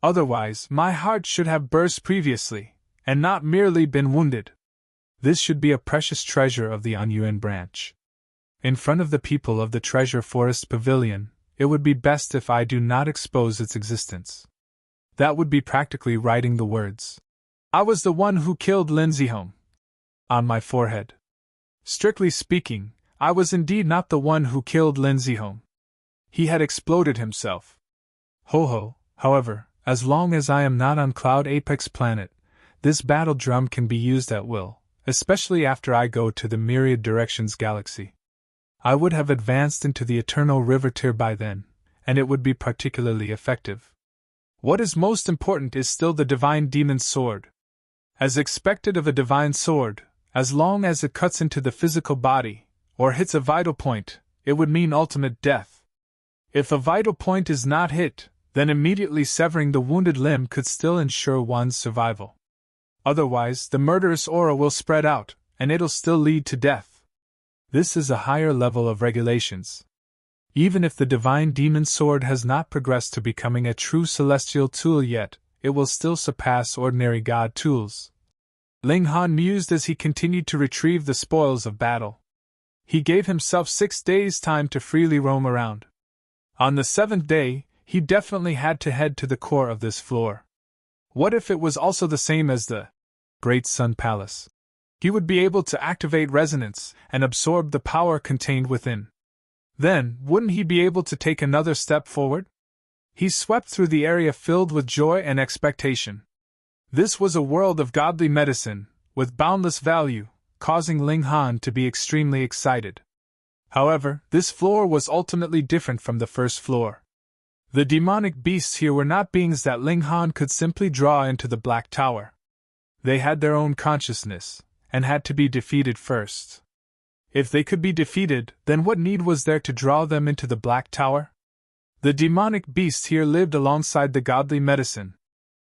Otherwise, my heart should have burst previously, and not merely been wounded. This should be a precious treasure of the Anyuan branch. In front of the people of the Treasure Forest Pavilion, it would be best if I do not expose its existence. That would be practically writing the words, "I was the one who killed Lin Zihong," on my forehead. Strictly speaking, I was indeed not the one who killed Lin Zihong. He had exploded himself. Ho, however, as long as I am not on Cloud Apex Planet, this battle drum can be used at will, especially after I go to the Myriad Directions Galaxy. I would have advanced into the Eternal River tier by then, and it would be particularly effective. What is most important is still the Divine Demon's Sword. As expected of a Divine Sword, as long as it cuts into the physical body, or hits a vital point, it would mean ultimate death. If a vital point is not hit, then immediately severing the wounded limb could still ensure one's survival. Otherwise, the murderous aura will spread out, and it'll still lead to death. This is a higher level of regulations. Even if the Divine Demon's Sword has not progressed to becoming a true celestial tool yet, it will still surpass ordinary god tools. Ling Han mused as he continued to retrieve the spoils of battle. He gave himself 6 days' time to freely roam around. On the 7th day, he definitely had to head to the core of this floor. What if it was also the same as the Great Sun Palace? He would be able to activate resonance and absorb the power contained within. Then, wouldn't he be able to take another step forward? He swept through the area filled with joy and expectation. This was a world of godly medicine, with boundless value, causing Ling Han to be extremely excited. However, this floor was ultimately different from the first floor. The demonic beasts here were not beings that Ling Han could simply draw into the Black Tower. They had their own consciousness, and had to be defeated first. If they could be defeated, then what need was there to draw them into the Black Tower? The demonic beasts here lived alongside the godly medicine.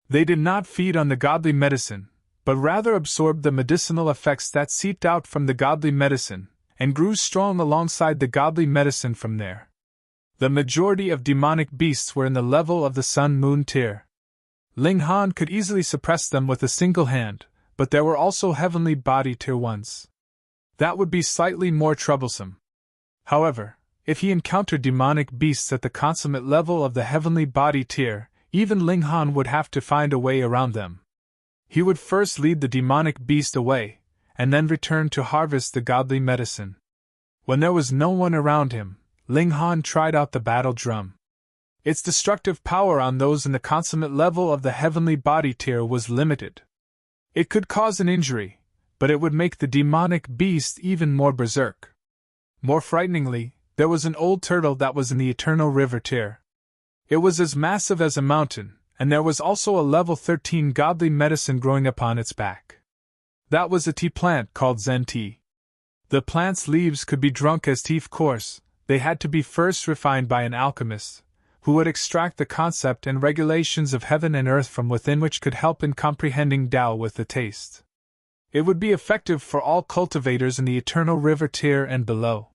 They did not feed on the godly medicine, but rather absorbed the medicinal effects that seeped out from the godly medicine, and grew strong alongside the godly medicine from there. The majority of demonic beasts were in the level of the Sun-Moon tier. Ling Han could easily suppress them with a single hand, but there were also heavenly body tier ones. That would be slightly more troublesome. However, if he encountered demonic beasts at the consummate level of the heavenly body tier, even Ling Han would have to find a way around them. He would first lead the demonic beast away, and then return to harvest the godly medicine. When there was no one around him, Ling Han tried out the battle drum. Its destructive power on those in the consummate level of the heavenly body tier was limited. It could cause an injury, but it would make the demonic beast even more berserk. More frighteningly, there was an old turtle that was in the Eternal River tier. It was as massive as a mountain, and there was also a level 13 godly medicine growing upon its back. That was a tea plant called Zen tea. The plant's leaves could be drunk as tea. Of course, they had to be first refined by an alchemist, who would extract the concept and regulations of heaven and earth from within, which could help in comprehending Tao with the taste. It would be effective for all cultivators in the Eternal River tier and below.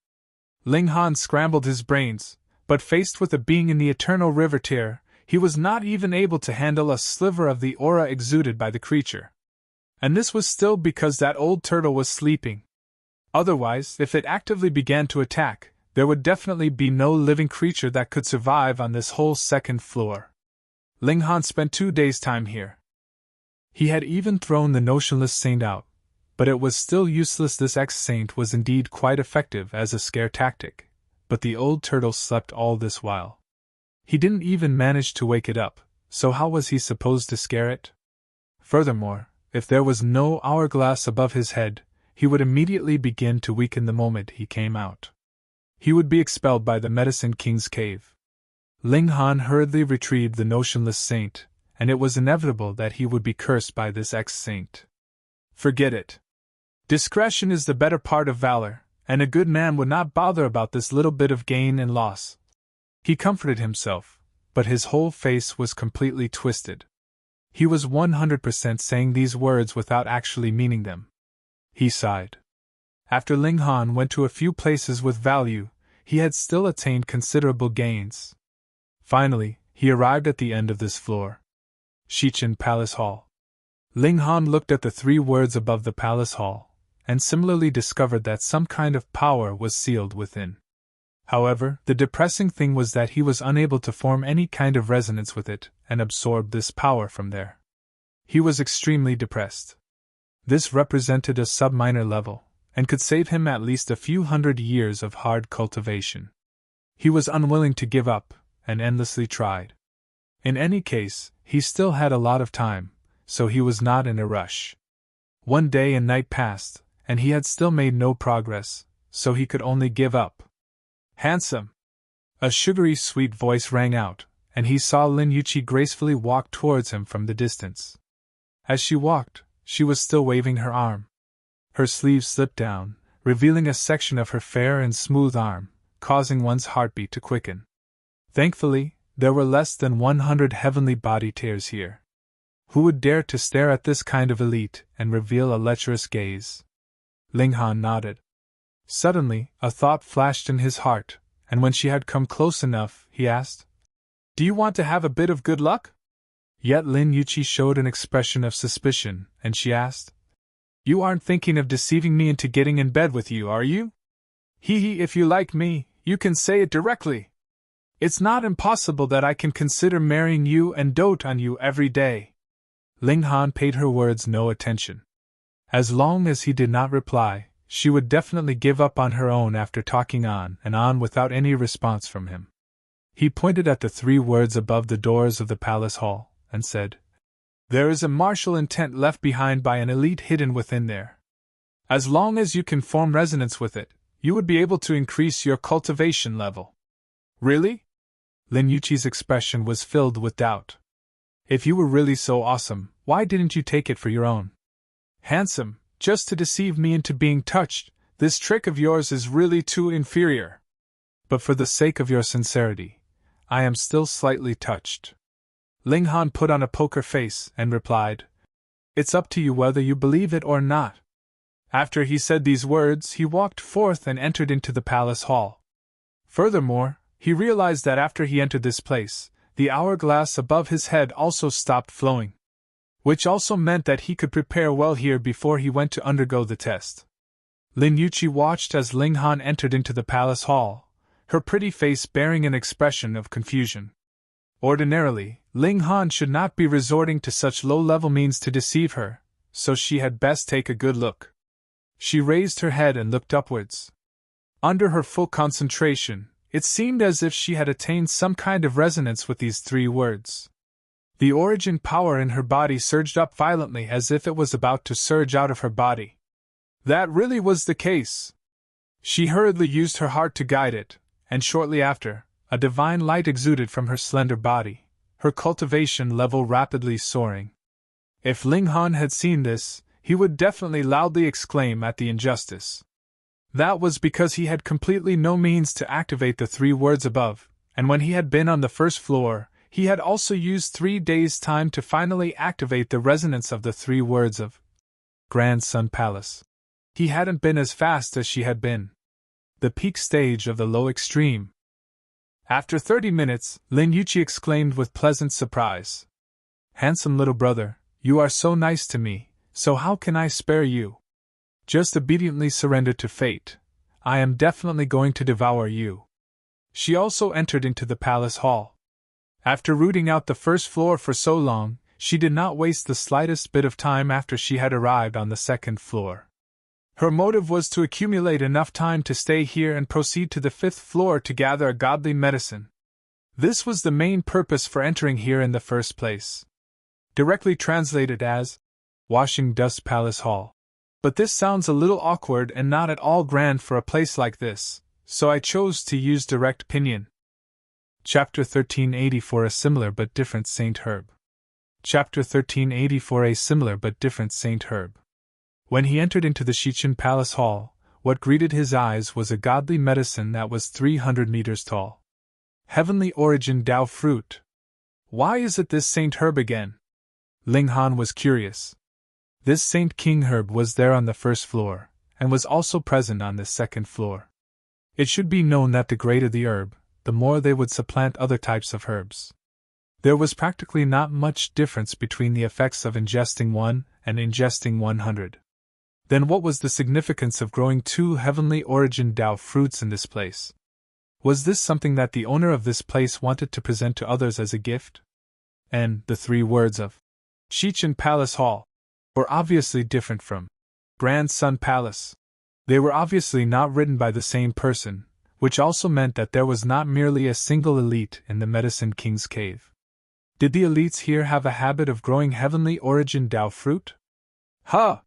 Ling Han scrambled his brains, but faced with a being in the Eternal River tier, he was not even able to handle a sliver of the aura exuded by the creature. And this was still because that old turtle was sleeping. Otherwise, if it actively began to attack, there would definitely be no living creature that could survive on this whole second floor. Ling Han spent 2 days' time here. He had even thrown the notionless saint out, but it was still useless. This ex-saint was indeed quite effective as a scare tactic, but the old turtle slept all this while. He didn't even manage to wake it up, so how was he supposed to scare it? Furthermore, if there was no hourglass above his head, he would immediately begin to weaken the moment he came out. He would be expelled by the Medicine King's cave. Ling Han hurriedly retrieved the notionless saint, and it was inevitable that he would be cursed by this ex-saint. Forget it. Discretion is the better part of valor, and a good man would not bother about this little bit of gain and loss. He comforted himself, but his whole face was completely twisted. He was 100% saying these words without actually meaning them. He sighed. After Ling Han went to a few places with value, he had still attained considerable gains. Finally, he arrived at the end of this floor. Shichen Palace Hall. Ling Han looked at the 3 words above the Palace Hall, and similarly discovered that some kind of power was sealed within. However, the depressing thing was that he was unable to form any kind of resonance with it and absorb this power from there. He was extremely depressed. This represented a sub-minor level, and could save him at least a few hundred years of hard cultivation. He was unwilling to give up, and endlessly tried. In any case, he still had a lot of time, so he was not in a rush. 1 day and night passed, and he had still made no progress, so he could only give up. Handsome! A sugary sweet voice rang out, and he saw Lin Yuqi gracefully walk towards him from the distance. As she walked, she was still waving her arm. Her sleeve slipped down, revealing a section of her fair and smooth arm, causing one's heartbeat to quicken. Thankfully, there were less than 100 heavenly body tears here. Who would dare to stare at this kind of elite and reveal a lecherous gaze? Ling Han nodded. Suddenly, a thought flashed in his heart, and when she had come close enough, he asked, "Do you want to have a bit of good luck?" Yet Lin Yuqi showed an expression of suspicion, and she asked, "You aren't thinking of deceiving me into getting in bed with you, are you?" "Hee, if you like me, you can say it directly. It's not impossible that I can consider marrying you and dote on you every day." Ling Han paid her words no attention. As long as he did not reply, she would definitely give up on her own after talking on and on without any response from him. He pointed at the 3 words above the doors of the palace hall, and said, "There is a martial intent left behind by an elite hidden within there. As long as you can form resonance with it, you would be able to increase your cultivation level." "Really?" Lin Yuqi's expression was filled with doubt. "If you were really so awesome, why didn't you take it for your own? Handsome, just to deceive me into being touched, this trick of yours is really too inferior. But for the sake of your sincerity, I am still slightly touched." Ling Han put on a poker face and replied, "It's up to you whether you believe it or not." After he said these words, he walked forth and entered into the palace hall. Furthermore, he realized that after he entered this place, the hourglass above his head also stopped flowing, which also meant that he could prepare well here before he went to undergo the test. Lin Yuqi watched as Ling Han entered into the palace hall, her pretty face bearing an expression of confusion. Ordinarily, Ling Han should not be resorting to such low-level means to deceive her, so she had best take a good look. She raised her head and looked upwards. Under her full concentration, it seemed as if she had attained some kind of resonance with these 3 words. The origin power in her body surged up violently as if it was about to surge out of her body. That really was the case. She hurriedly used her heart to guide it, and shortly after, a divine light exuded from her slender body, her cultivation level rapidly soaring. If Ling Han had seen this, he would definitely loudly exclaim at the injustice. That was because he had completely no means to activate the 3 words above, and when he had been on the first floor, he had also used 3 days' time to finally activate the resonance of the 3 words of Grand Sun Palace. He hadn't been as fast as she had been. The peak stage of the low extreme. After 30 minutes, Lin Yuqi exclaimed with pleasant surprise, "Handsome little brother, you are so nice to me, so how can I spare you? Just obediently surrender to fate. I am definitely going to devour you." She also entered into the palace hall. After rooting out the first floor for so long, she did not waste the slightest bit of time after she had arrived on the second floor. Her motive was to accumulate enough time to stay here and proceed to the 5th floor to gather a godly medicine. This was the main purpose for entering here in the first place. Directly translated as Washing Dust Palace Hall. But this sounds a little awkward and not at all grand for a place like this, so I chose to use direct pinyin. Chapter 1384 A Similar but Different Saint Herb. Chapter 1384 A Similar but Different Saint Herb. When he entered into the Shichin Palace Hall, what greeted his eyes was a godly medicine that was 300 meters tall. Heavenly Origin Tao Fruit. Why is it this Saint Herb again? Ling Han was curious. This Saint King Herb was there on the first floor, and was also present on the second floor. It should be known that the greater the herb, the more they would supplant other types of herbs. There was practically not much difference between the effects of ingesting one and ingesting 100. Then what was the significance of growing 2 heavenly origin Tao fruits in this place? Was this something that the owner of this place wanted to present to others as a gift? And the 3 words of Shichin Palace Hall were obviously different from Grand Sun Palace. They were obviously not written by the same person, which also meant that there was not merely a single elite in the Medicine King's cave. Did the elites here have a habit of growing heavenly origin Tao fruit? Ha!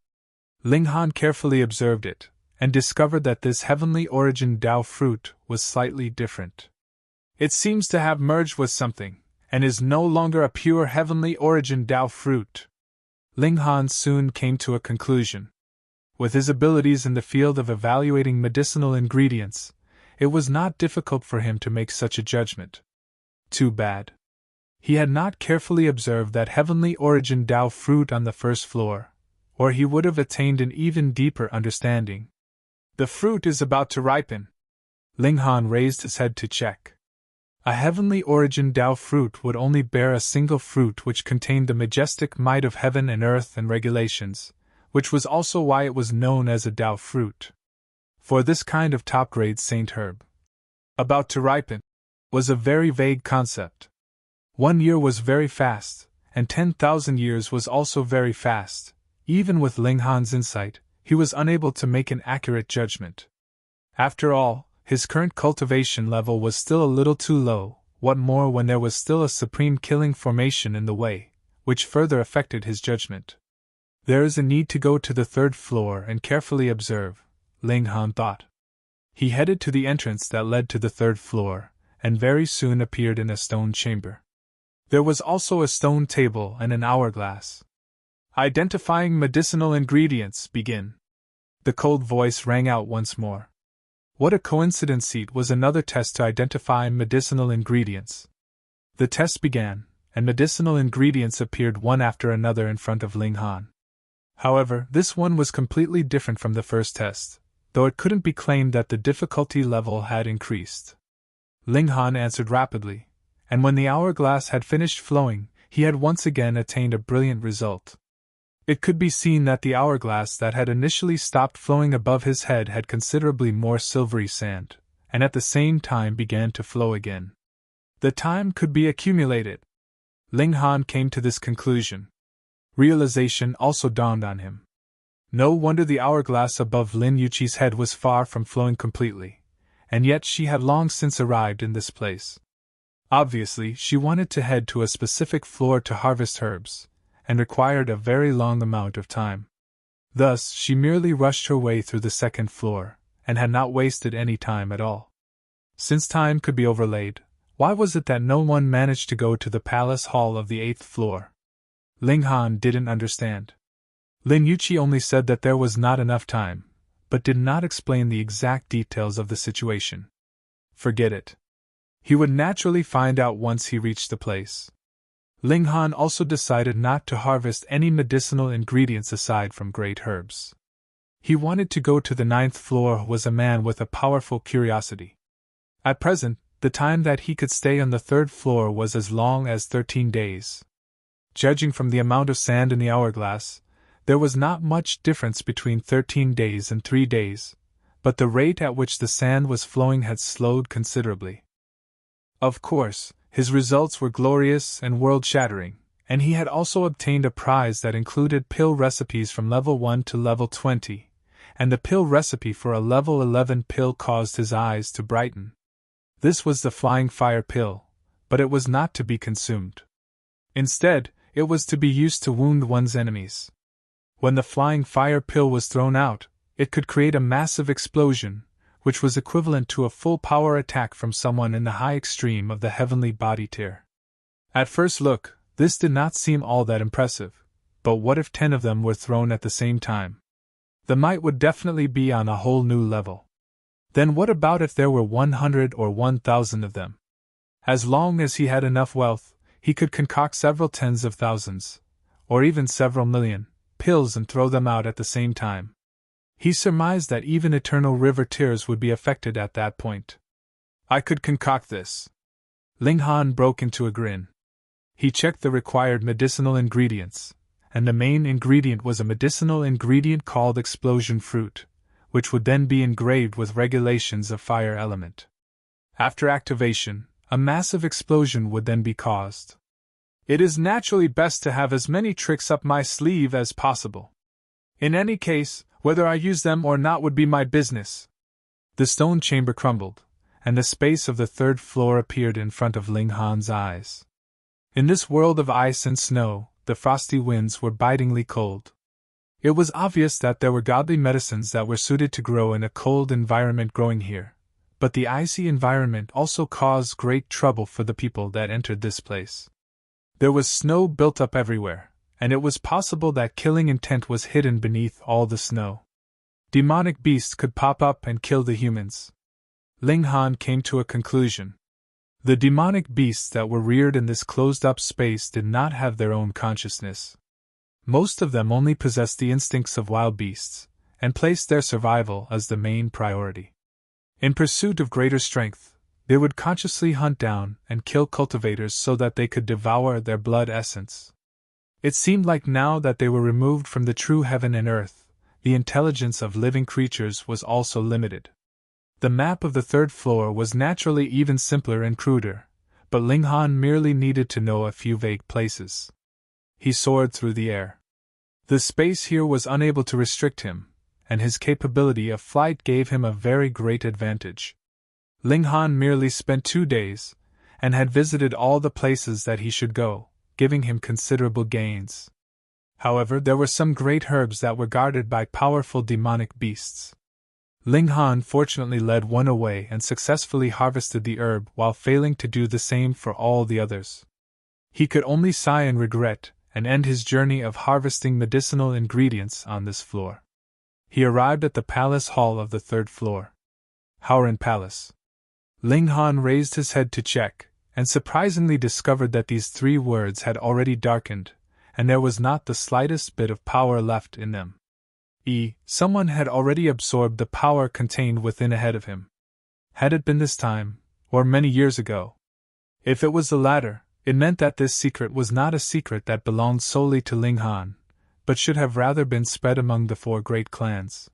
Ling Han carefully observed it, and discovered that this heavenly origin Tao fruit was slightly different. It seems to have merged with something, and is no longer a pure heavenly origin Tao fruit. Ling Han soon came to a conclusion. With his abilities in the field of evaluating medicinal ingredients, it was not difficult for him to make such a judgment. Too bad. He had not carefully observed that heavenly origin Tao fruit on the first floor, or he would have attained an even deeper understanding. The fruit is about to ripen. Ling Han raised his head to check. A heavenly origin Tao fruit would only bear a single fruit which contained the majestic might of heaven and earth and regulations, which was also why it was known as a Tao fruit. For this kind of top-grade saint herb, about to ripen, was a very vague concept. 1 year was very fast, and 10,000 years was also very fast. Even with Ling Han's insight, he was unable to make an accurate judgment. After all, his current cultivation level was still a little too low, what more when there was still a supreme killing formation in the way, which further affected his judgment. There is a need to go to the third floor and carefully observe, Ling Han thought. He headed to the entrance that led to the third floor, and very soon appeared in a stone chamber. There was also a stone table and an hourglass. Identifying medicinal ingredients, begin. The cold voice rang out once more. What a coincidence! It was another test to identify medicinal ingredients. The test began, and medicinal ingredients appeared one after another in front of Ling Han. However, this one was completely different from the first test, though it couldn't be claimed that the difficulty level had increased. Ling Han answered rapidly, and when the hourglass had finished flowing, he had once again attained a brilliant result. It could be seen that the hourglass that had initially stopped flowing above his head had considerably more silvery sand, and at the same time began to flow again. The time could be accumulated. Ling Han came to this conclusion. Realization also dawned on him. No wonder the hourglass above Lin Yuqi's head was far from flowing completely, and yet she had long since arrived in this place. Obviously, she wanted to head to a specific floor to harvest herbs, and required a very long amount of time. Thus, she merely rushed her way through the second floor, and had not wasted any time at all. Since time could be overlaid, why was it that no one managed to go to the palace hall of the 8th floor? Ling Han didn't understand. Lin Yuqi only said that there was not enough time, but did not explain the exact details of the situation. Forget it. He would naturally find out once he reached the place. Ling Han also decided not to harvest any medicinal ingredients aside from great herbs. He wanted to go to the 9th floor. Was a man with a powerful curiosity. At present, the time that he could stay on the 3rd floor was as long as 13 days. Judging from the amount of sand in the hourglass, there was not much difference between 13 days and 3 days, but the rate at which the sand was flowing had slowed considerably. Of course, his results were glorious and world-shattering, and he had also obtained a prize that included pill recipes from level 1 to level 20, and the pill recipe for a level 11 pill caused his eyes to brighten. This was the flying fire pill, but it was not to be consumed. Instead, it was to be used to wound one's enemies. When the flying fire pill was thrown out, it could create a massive explosion, which was equivalent to a full power attack from someone in the high extreme of the heavenly body tier. At first look, this did not seem all that impressive, but what if 10 of them were thrown at the same time? The might would definitely be on a whole new level. Then what about if there were 100 or 1,000 of them? As long as he had enough wealth, he could concoct several tens of thousands, or even several million, pills and throw them out at the same time. He surmised that even eternal river tiers would be affected at that point. I could concoct this. Ling Han broke into a grin. He checked the required medicinal ingredients, and the main ingredient was a medicinal ingredient called explosion fruit, which would then be engraved with regulations of fire element. After activation, a massive explosion would then be caused. It is naturally best to have as many tricks up my sleeve as possible. In any case, whether I use them or not would be my business. The stone chamber crumbled, and the space of the 3rd floor appeared in front of Ling Han's eyes. In this world of ice and snow, the frosty winds were bitingly cold. It was obvious that there were godly medicines that were suited to grow in a cold environment growing here, but the icy environment also caused great trouble for the people that entered this place. There was snow built up everywhere, and it was possible that killing intent was hidden beneath all the snow. Demonic beasts could pop up and kill the humans. Ling Han came to a conclusion. The demonic beasts that were reared in this closed-up space did not have their own consciousness. Most of them only possessed the instincts of wild beasts, and placed their survival as the main priority. In pursuit of greater strength, they would consciously hunt down and kill cultivators so that they could devour their blood essence. It seemed like now that they were removed from the true heaven and earth, the intelligence of living creatures was also limited. The map of the 3rd floor was naturally even simpler and cruder, but Ling Han merely needed to know a few vague places. he soared through the air. The space here was unable to restrict him, and his capability of flight gave him a very great advantage. Ling Han merely spent 2 days, and had visited all the places that he should go, giving him considerable gains. However, there were some great herbs that were guarded by powerful demonic beasts. Ling Han fortunately led one away and successfully harvested the herb while failing to do the same for all the others. He could only sigh in regret and end his journey of harvesting medicinal ingredients on this floor. He arrived at the palace hall of the 3rd floor. Howren Palace. Ling Han raised his head to check, and surprisingly discovered that these 3 words had already darkened, and there was not the slightest bit of power left in them. Someone had already absorbed the power contained within ahead of him. Had it been this time, or many years ago? If it was the latter, it meant that this secret was not a secret that belonged solely to Ling Han, but should have rather been spread among the 4 great clans.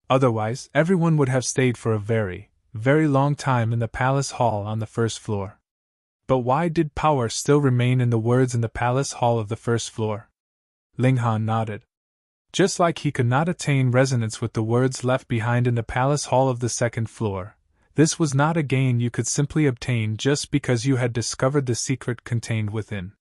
Otherwise, everyone would have stayed for a very, very long time in the palace hall on the 1st floor. But why did power still remain in the words in the palace hall of the 1st floor? Ling Han nodded. Just like he could not attain resonance with the words left behind in the palace hall of the 2nd floor, this was not a gain you could simply obtain just because you had discovered the secret contained within.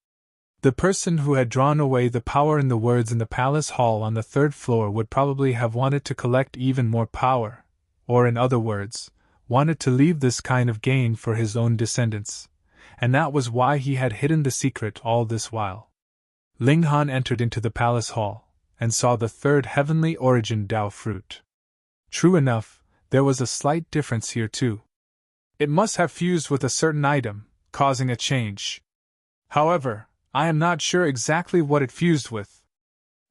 The person who had drawn away the power in the words in the palace hall on the 3rd floor would probably have wanted to collect even more power, or in other words, wanted to leave this kind of gain for his own descendants, and that was why he had hidden the secret all this while. Ling Han entered into the palace hall, and saw the 3rd heavenly origin Dao fruit. True enough, there was a slight difference here too. It must have fused with a certain item, causing a change. However, I am not sure exactly what it fused with.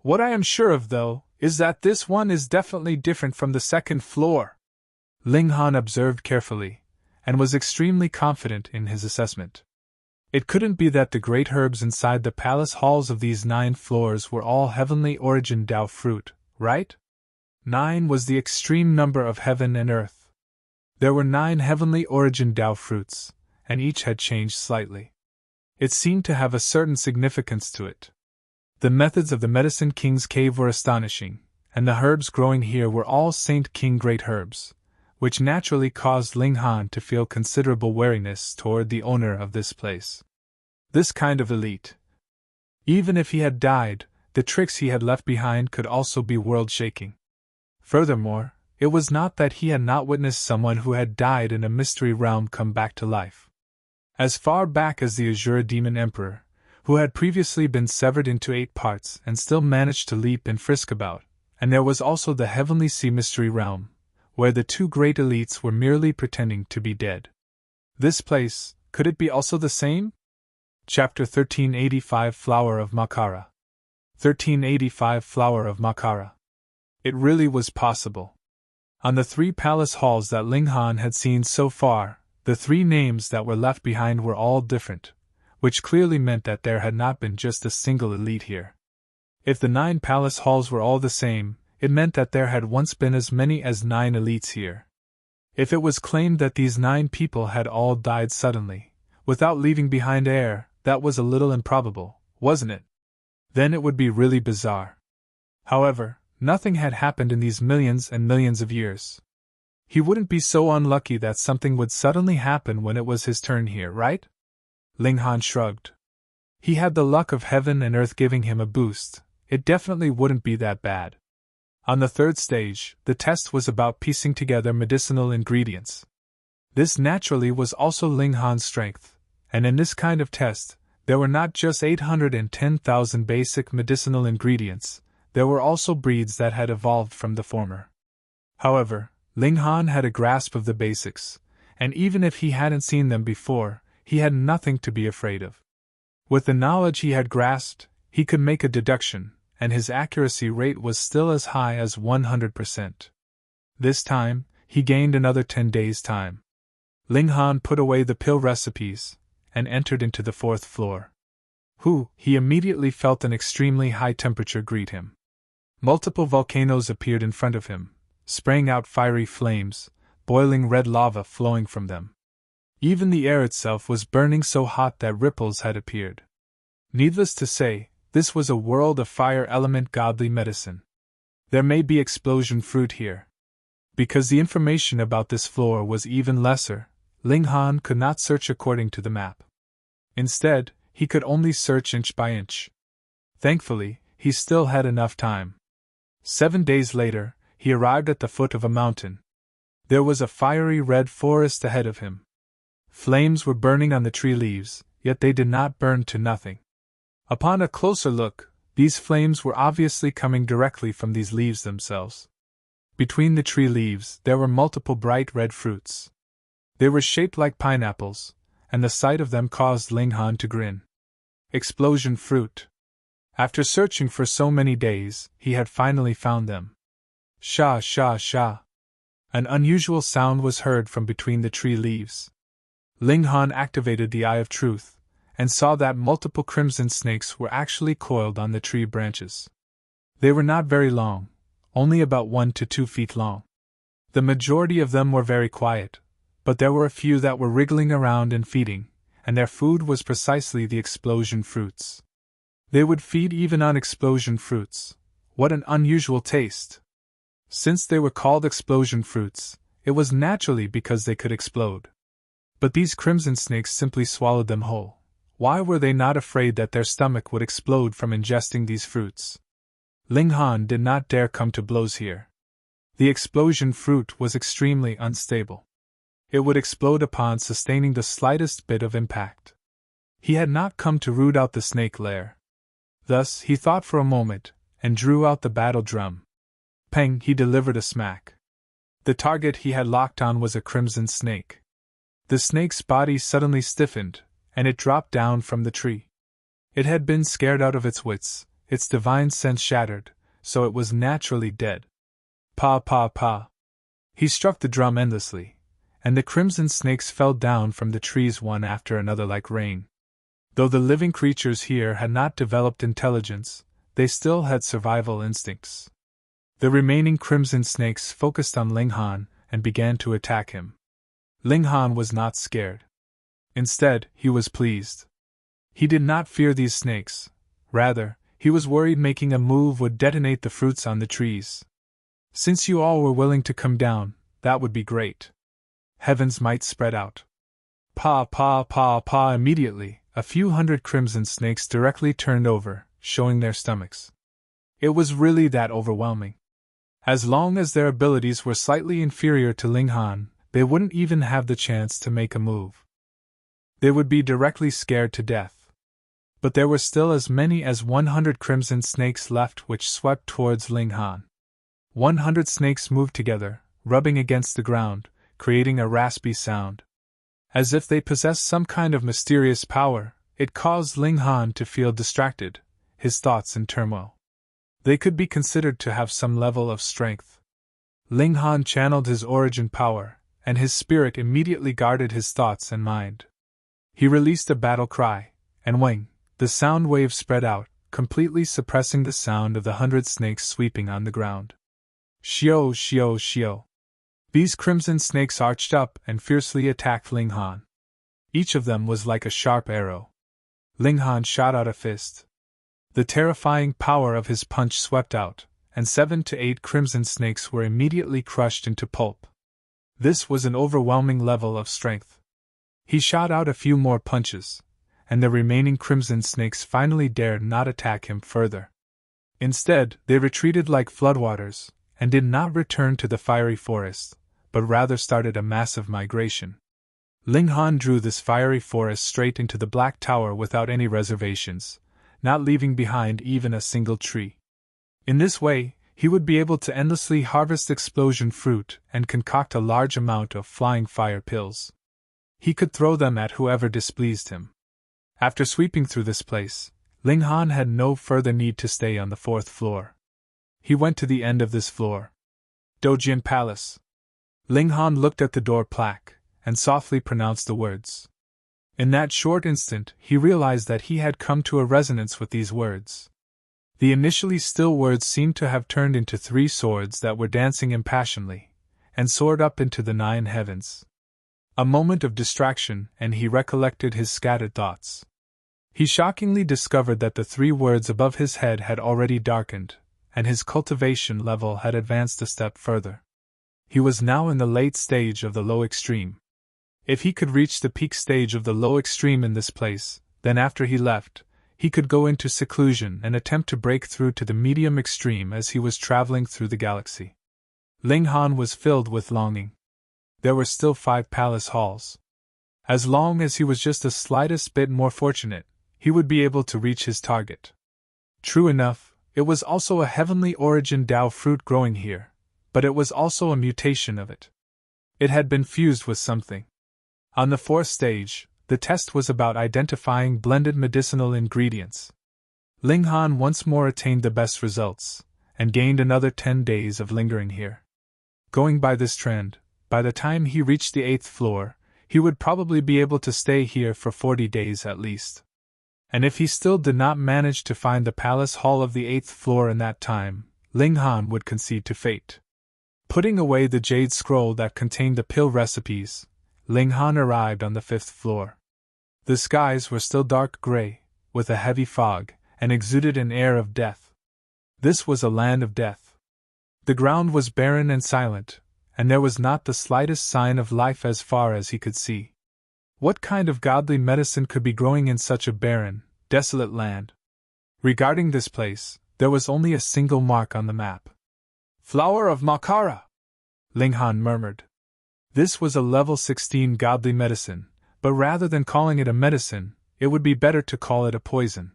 What I am sure of, though, is that this one is definitely different from the 2nd floor. Ling Han observed carefully, and was extremely confident in his assessment. It couldn't be that the great herbs inside the palace halls of these 9 floors were all heavenly origin Dao fruit, right? 9 was the extreme number of heaven and earth. There were 9 heavenly origin Dao fruits, and each had changed slightly. It seemed to have a certain significance to it. The methods of the Medicine King's cave were astonishing, and the herbs growing here were all Saint King great herbs, which naturally caused Ling Han to feel considerable wariness toward the owner of this place. This kind of elite. Even if he had died, the tricks he had left behind could also be world-shaking. Furthermore, it was not that he had not witnessed someone who had died in a mystery realm come back to life. As far back as the Azure Demon Emperor, who had previously been severed into 8 parts and still managed to leap and frisk about, and there was also the Heavenly Sea Mystery Realm, where the 2 great elites were merely pretending to be dead. This place, could it be also the same? Chapter 1385 Flower of Makara. 1385 Flower of Makara. It really was possible. On the 3 palace halls that Ling Han had seen so far, the 3 names that were left behind were all different, which clearly meant that there had not been just a single elite here. If the 9 palace halls were all the same, it meant that there had once been as many as 9 elites here. If it was claimed that these 9 people had all died suddenly, without leaving behind heir, that was a little improbable, wasn't it? Then it would be really bizarre. However, nothing had happened in these millions and millions of years. He wouldn't be so unlucky that something would suddenly happen when it was his turn here, right? Ling Han shrugged. He had the luck of heaven and earth giving him a boost. It definitely wouldn't be that bad. On the 3rd stage, the test was about piecing together medicinal ingredients. This naturally was also Ling Han's strength, and in this kind of test, there were not just 810,000 basic medicinal ingredients, there were also breeds that had evolved from the former. However, Ling Han had a grasp of the basics, and even if he hadn't seen them before, he had nothing to be afraid of. With the knowledge he had grasped, he could make a deduction, and his accuracy rate was still as high as 100%. This time, he gained another 10 days' time. Ling Han put away the pill recipes, and entered into the 4th floor. He immediately felt an extremely high temperature greet him. Multiple volcanoes appeared in front of him, spraying out fiery flames, boiling red lava flowing from them. Even the air itself was burning so hot that ripples had appeared. Needless to say, This was a world of fire element godly medicine. There may be explosion fruit here. Because the information about this floor was even lesser, Ling Han could not search according to the map. Instead, he could only search inch by inch. Thankfully, he still had enough time. 7 days later, he arrived at the foot of a mountain. There was a fiery red forest ahead of him. Flames were burning on the tree leaves, yet they did not burn to nothing. Upon a closer look, these flames were obviously coming directly from these leaves themselves. Between the tree leaves there were multiple bright red fruits. They were shaped like pineapples, and the sight of them caused Ling Han to grin. Explosion fruit. After searching for so many days, he had finally found them. Sha sha sha. An unusual sound was heard from between the tree leaves. Ling Han activated the Eye of Truth, and saw that multiple crimson snakes were actually coiled on the tree branches. They were not very long, only about 1 to 2 feet long. The majority of them were very quiet, but there were a few that were wriggling around and feeding, and their food was precisely the explosion fruits. They would feed even on explosion fruits. What an unusual taste! Since they were called explosion fruits, it was naturally because they could explode. But these crimson snakes simply swallowed them whole. Why were they not afraid that their stomach would explode from ingesting these fruits? Ling Han did not dare come to blows here. The explosion fruit was extremely unstable. It would explode upon sustaining the slightest bit of impact. He had not come to root out the snake lair. Thus, he thought for a moment, and drew out the battle drum. Peng, he delivered a smack. The target he had locked on was a crimson snake. The snake's body suddenly stiffened, and it dropped down from the tree. It had been scared out of its wits, its divine sense shattered, so it was naturally dead. Pa pa pa. He struck the drum endlessly, and the crimson snakes fell down from the trees one after another like rain. Though the living creatures here had not developed intelligence, they still had survival instincts. The remaining crimson snakes focused on Ling Han and began to attack him. Ling Han was not scared. Instead, he was pleased. He did not fear these snakes. Rather, he was worried making a move would detonate the fruits on the trees. Since you all were willing to come down, that would be great. Heavens might spread out. Pa pa pa pa. Immediately, a few hundred crimson snakes directly turned over, showing their stomachs. It was really that overwhelming. As long as their abilities were slightly inferior to Ling Han, they wouldn't even have the chance to make a move. They would be directly scared to death. But there were still as many as 100 crimson snakes left which swept towards Ling Han. 100 snakes moved together, rubbing against the ground, creating a raspy sound. As if they possessed some kind of mysterious power, it caused Ling Han to feel distracted, his thoughts in turmoil. They could be considered to have some level of strength. Ling Han channeled his origin power, and his spirit immediately guarded his thoughts and mind. He released a battle cry, and wing, the sound wave spread out, completely suppressing the sound of the 100 snakes sweeping on the ground. Shio, shio, shio. These crimson snakes arched up and fiercely attacked Ling Han. Each of them was like a sharp arrow. Ling Han shot out a fist. The terrifying power of his punch swept out, and 7 to 8 crimson snakes were immediately crushed into pulp. This was an overwhelming level of strength. He shot out a few more punches, and the remaining crimson snakes finally dared not attack him further. Instead, they retreated like floodwaters, and did not return to the fiery forest, but rather started a massive migration. Ling Han drew this fiery forest straight into the Black Tower without any reservations, not leaving behind even a single tree. In this way, he would be able to endlessly harvest explosion fruit and concoct a large amount of flying fire pills. He could throw them at whoever displeased him. After sweeping through this place, Ling Han had no further need to stay on the 4th floor. He went to the end of this floor. Dojian Palace. Ling Han looked at the door plaque, and softly pronounced the words. In that short instant, he realized that he had come to a resonance with these words. The initially still words seemed to have turned into 3 swords that were dancing impassionedly, and soared up into the 9 heavens. A moment of distraction, and he recollected his scattered thoughts. He shockingly discovered that the 3 words above his head had already darkened, and his cultivation level had advanced a step further. He was now in the late stage of the low extreme. If he could reach the peak stage of the low extreme in this place, then after he left, he could go into seclusion and attempt to break through to the medium extreme as he was traveling through the galaxy. Ling Han was filled with longing. There were still 5 palace halls. As long as he was just the slightest bit more fortunate, he would be able to reach his target. True enough, it was also a heavenly origin Dao fruit growing here, but it was also a mutation of it. It had been fused with something. On the 4th stage, the test was about identifying blended medicinal ingredients. Ling Han once more attained the best results, and gained another 10 days of lingering here. Going by this trend, by the time he reached the 8th floor, he would probably be able to stay here for 40 days at least. And if he still did not manage to find the palace hall of the 8th floor in that time, Ling Han would concede to fate. Putting away the jade scroll that contained the pill recipes, Ling Han arrived on the 5th floor. The skies were still dark gray, with a heavy fog, and exuded an air of death. This was a land of death. The ground was barren and silent, and there was not the slightest sign of life as far as he could see. What kind of godly medicine could be growing in such a barren, desolate land? Regarding this place, there was only a single mark on the map. Flower of Makara! Ling Han murmured. This was a level 16 godly medicine, but rather than calling it a medicine, it would be better to call it a poison.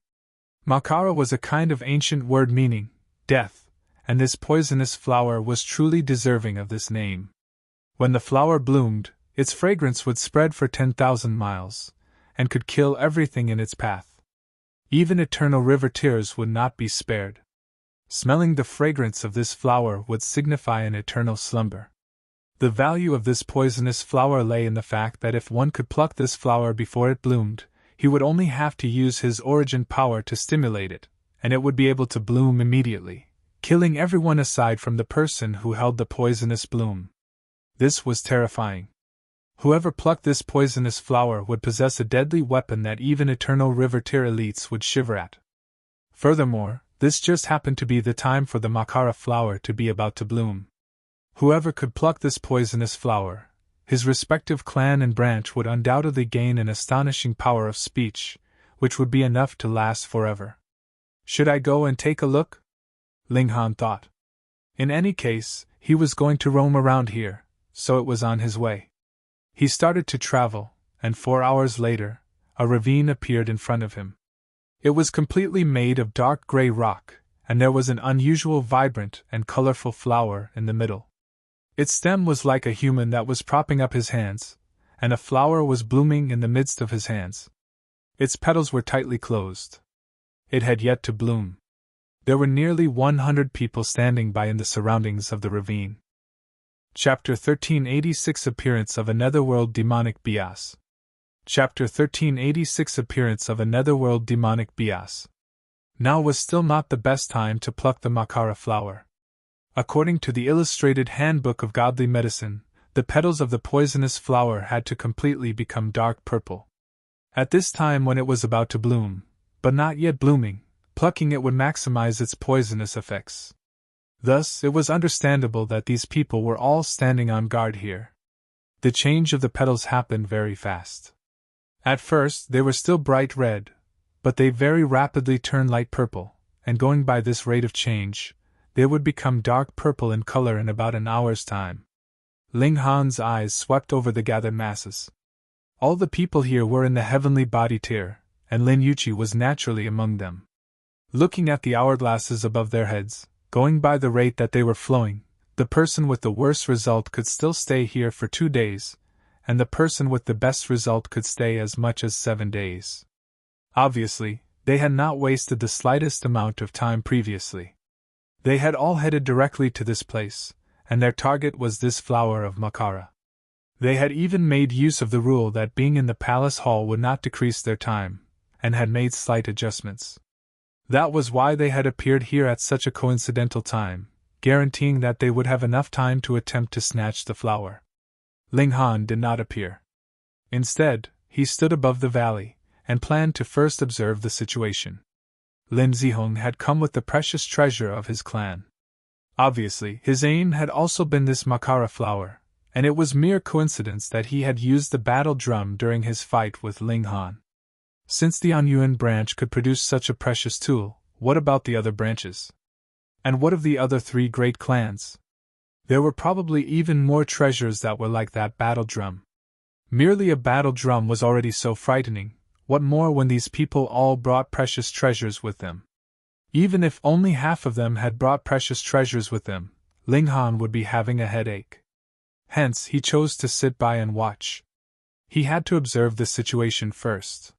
Makara was a kind of ancient word meaning death, and this poisonous flower was truly deserving of this name. When the flower bloomed, its fragrance would spread for 10,000 miles, and could kill everything in its path. Even eternal river tears would not be spared. Smelling the fragrance of this flower would signify an eternal slumber. The value of this poisonous flower lay in the fact that if one could pluck this flower before it bloomed, he would only have to use his origin power to stimulate it, and it would be able to bloom immediately, killing everyone aside from the person who held the poisonous bloom. This was terrifying. Whoever plucked this poisonous flower would possess a deadly weapon that even eternal river tier elites would shiver at. Furthermore, this just happened to be the time for the Makara flower to be about to bloom. Whoever could pluck this poisonous flower, his respective clan and branch would undoubtedly gain an astonishing power of speech, which would be enough to last forever. Should I go and take a look? Ling Han thought. In any case, he was going to roam around here, so it was on his way. He started to travel, and 4 hours later, a ravine appeared in front of him. It was completely made of dark gray rock, and there was an unusual vibrant and colorful flower in the middle. Its stem was like a human that was propping up his hands, and a flower was blooming in the midst of his hands. Its petals were tightly closed. It had yet to bloom. There were nearly 100 people standing by in the surroundings of the ravine. Chapter 1386 Appearance of a Netherworld Demonic Beas. Chapter 1386 Appearance of a Netherworld Demonic Beas. Now was still not the best time to pluck the Makara flower. According to the Illustrated Handbook of Godly Medicine, the petals of the poisonous flower had to completely become dark purple. At this time when it was about to bloom, but not yet blooming, plucking it would maximize its poisonous effects. Thus, it was understandable that these people were all standing on guard here. The change of the petals happened very fast. At first, they were still bright red, but they very rapidly turned light purple, and going by this rate of change, they would become dark purple in color in about an hour's time. Ling Han's eyes swept over the gathered masses. All the people here were in the heavenly body tier, and Lin Yuqi was naturally among them. Looking at the hourglasses above their heads, going by the rate that they were flowing, the person with the worst result could still stay here for 2 days, and the person with the best result could stay as much as 7 days. Obviously, they had not wasted the slightest amount of time previously. They had all headed directly to this place, and their target was this flower of Makara. They had even made use of the rule that being in the palace hall would not decrease their time, and had made slight adjustments. That was why they had appeared here at such a coincidental time, guaranteeing that they would have enough time to attempt to snatch the flower. Ling Han did not appear. Instead, he stood above the valley, and planned to first observe the situation. Zihong had come with the precious treasure of his clan. Obviously, his aim had also been this Makara flower, and it was mere coincidence that he had used the battle drum during his fight with Han. Since the Anyuan branch could produce such a precious tool, what about the other branches? And what of the other 3 great clans? There were probably even more treasures that were like that battle drum. Merely a battle drum was already so frightening, what more when these people all brought precious treasures with them? Even if only half of them had brought precious treasures with them, Han would be having a headache. Hence, he chose to sit by and watch. He had to observe the situation first.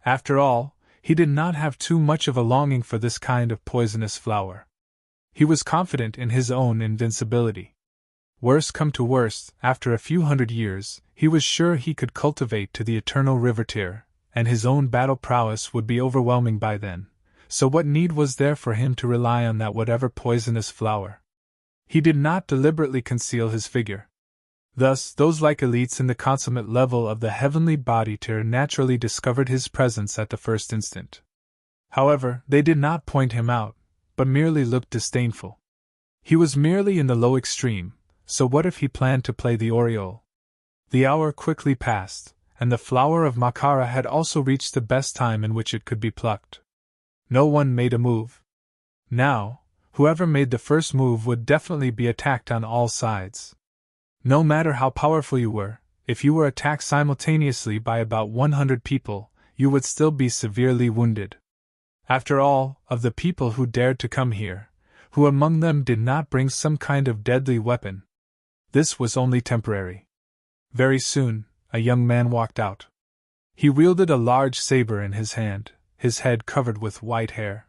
After all, he did not have too much of a longing for this kind of poisonous flower. He was confident in his own invincibility. Worst come to worst, after a few hundred years, he was sure he could cultivate to the eternal river tier, and his own battle prowess would be overwhelming by then, so what need was there for him to rely on that whatever poisonous flower? He did not deliberately conceal his figure. Thus, those like elites in the consummate level of the heavenly body tier naturally discovered his presence at the first instant. However, they did not point him out, but merely looked disdainful. He was merely in the low extreme, so what if he planned to play the Oriole? The hour quickly passed, and the flower of Makara had also reached the best time in which it could be plucked. No one made a move. Now, whoever made the first move would definitely be attacked on all sides. No matter how powerful you were, if you were attacked simultaneously by about 100 people, you would still be severely wounded. After all, of the people who dared to come here, who among them did not bring some kind of deadly weapon? This was only temporary. Very soon, a young man walked out. He wielded a large saber in his hand, his head covered with white hair.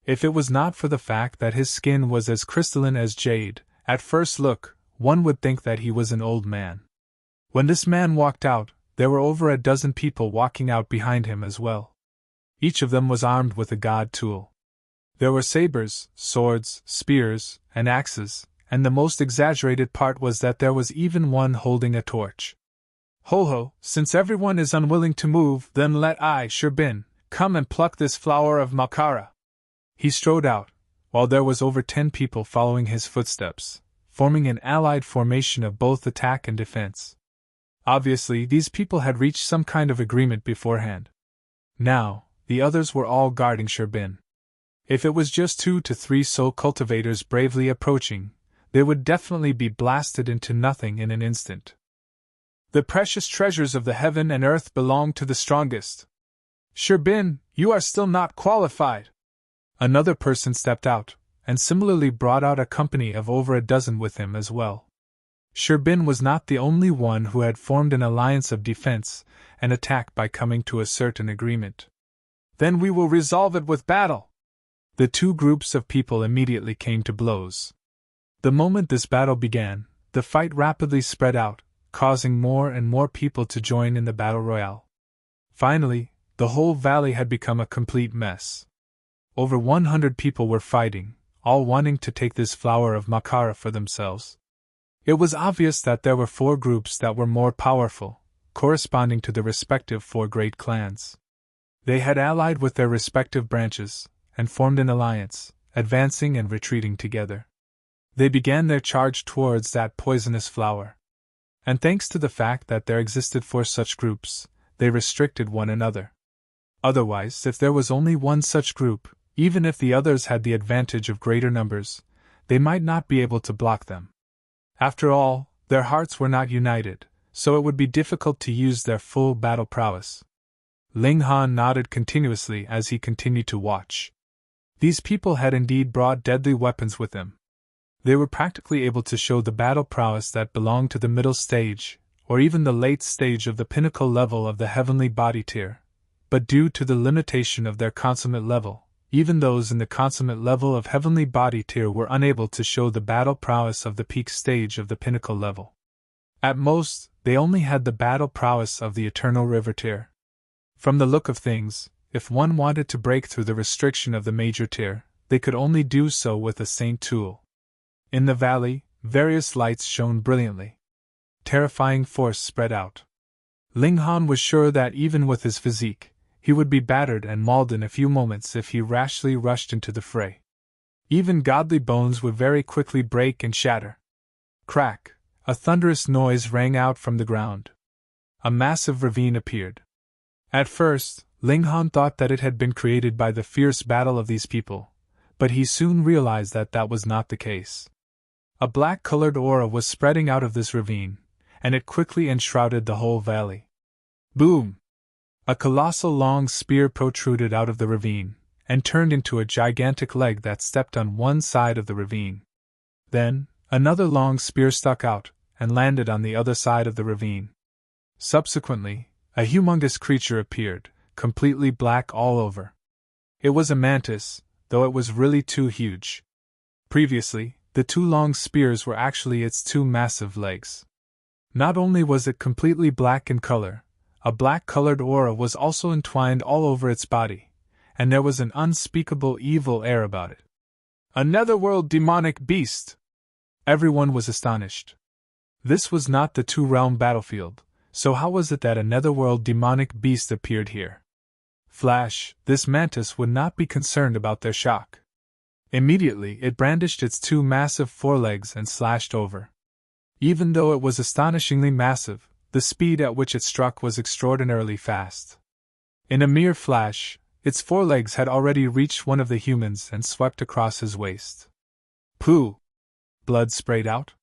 If it was not for the fact that his skin was as crystalline as jade, at first look, one would think that he was an old man. When this man walked out, there were over a dozen people walking out behind him as well. Each of them was armed with a god tool. There were sabers, swords, spears, and axes, and the most exaggerated part was that there was even one holding a torch. Ho, since everyone is unwilling to move, then let I, Sherbin, come and pluck this flower of Makara. He strode out, while there was over 10 people following his footsteps, forming an allied formation of both attack and defense. Obviously, these people had reached some kind of agreement beforehand. Now, the others were all guarding Sherbin. If it was just 2 to 3 soul cultivators bravely approaching, they would definitely be blasted into nothing in an instant. The precious treasures of the heaven and earth belong to the strongest. Sherbin, you are still not qualified. Another person stepped out, and similarly brought out a company of over a dozen with him as well. Sherbin was not the only one who had formed an alliance of defense and attack by coming to a certain agreement. Then we will resolve it with battle. The 2 groups of people immediately came to blows. The moment this battle began, the fight rapidly spread out, causing more and more people to join in the battle royale. Finally, the whole valley had become a complete mess. Over 100 people were fighting, all wanting to take this flower of Makara for themselves. It was obvious that there were 4 groups that were more powerful, corresponding to the respective 4 great clans. They had allied with their respective branches, and formed an alliance, advancing and retreating together. They began their charge towards that poisonous flower. And thanks to the fact that there existed 4 such groups, they restricted one another. Otherwise, if there was only one such group, even if the others had the advantage of greater numbers, they might not be able to block them. After all, their hearts were not united, so it would be difficult to use their full battle prowess. Han nodded continuously as he continued to watch. These people had indeed brought deadly weapons with them. They were practically able to show the battle prowess that belonged to the middle stage, or even the late stage of the pinnacle level of the heavenly body tier, but due to the limitation of their consummate level, even those in the consummate level of heavenly body tier were unable to show the battle prowess of the peak stage of the pinnacle level. At most, they only had the battle prowess of the eternal river tier. From the look of things, if one wanted to break through the restriction of the major tier, they could only do so with a saint tool. In the valley, various lights shone brilliantly. Terrifying force spread out. Han was sure that even with his physique, he would be battered and mauled in a few moments if he rashly rushed into the fray. Even godly bones would very quickly break and shatter. Crack! A thunderous noise rang out from the ground. A massive ravine appeared. At first, Ling Han thought that it had been created by the fierce battle of these people, but he soon realized that that was not the case. A black-colored aura was spreading out of this ravine, and it quickly enshrouded the whole valley. Boom! A colossal long spear protruded out of the ravine, and turned into a gigantic leg that stepped on one side of the ravine. Then, another long spear stuck out, and landed on the other side of the ravine. Subsequently, a humongous creature appeared, completely black all over. It was a mantis, though it was really too huge. Previously, the two long spears were actually its two massive legs. Not only was it completely black in color, a black-colored aura was also entwined all over its body, and there was an unspeakable evil air about it. A Netherworld demonic beast! Everyone was astonished. This was not the two-realm battlefield, so how was it that a Netherworld demonic beast appeared here? Flash, this mantis would not be concerned about their shock. Immediately it brandished its two massive forelegs and slashed over. Even though it was astonishingly massive, the speed at which it struck was extraordinarily fast. In a mere flash, its forelegs had already reached one of the humans and swept across his waist. Pooh! Blood sprayed out?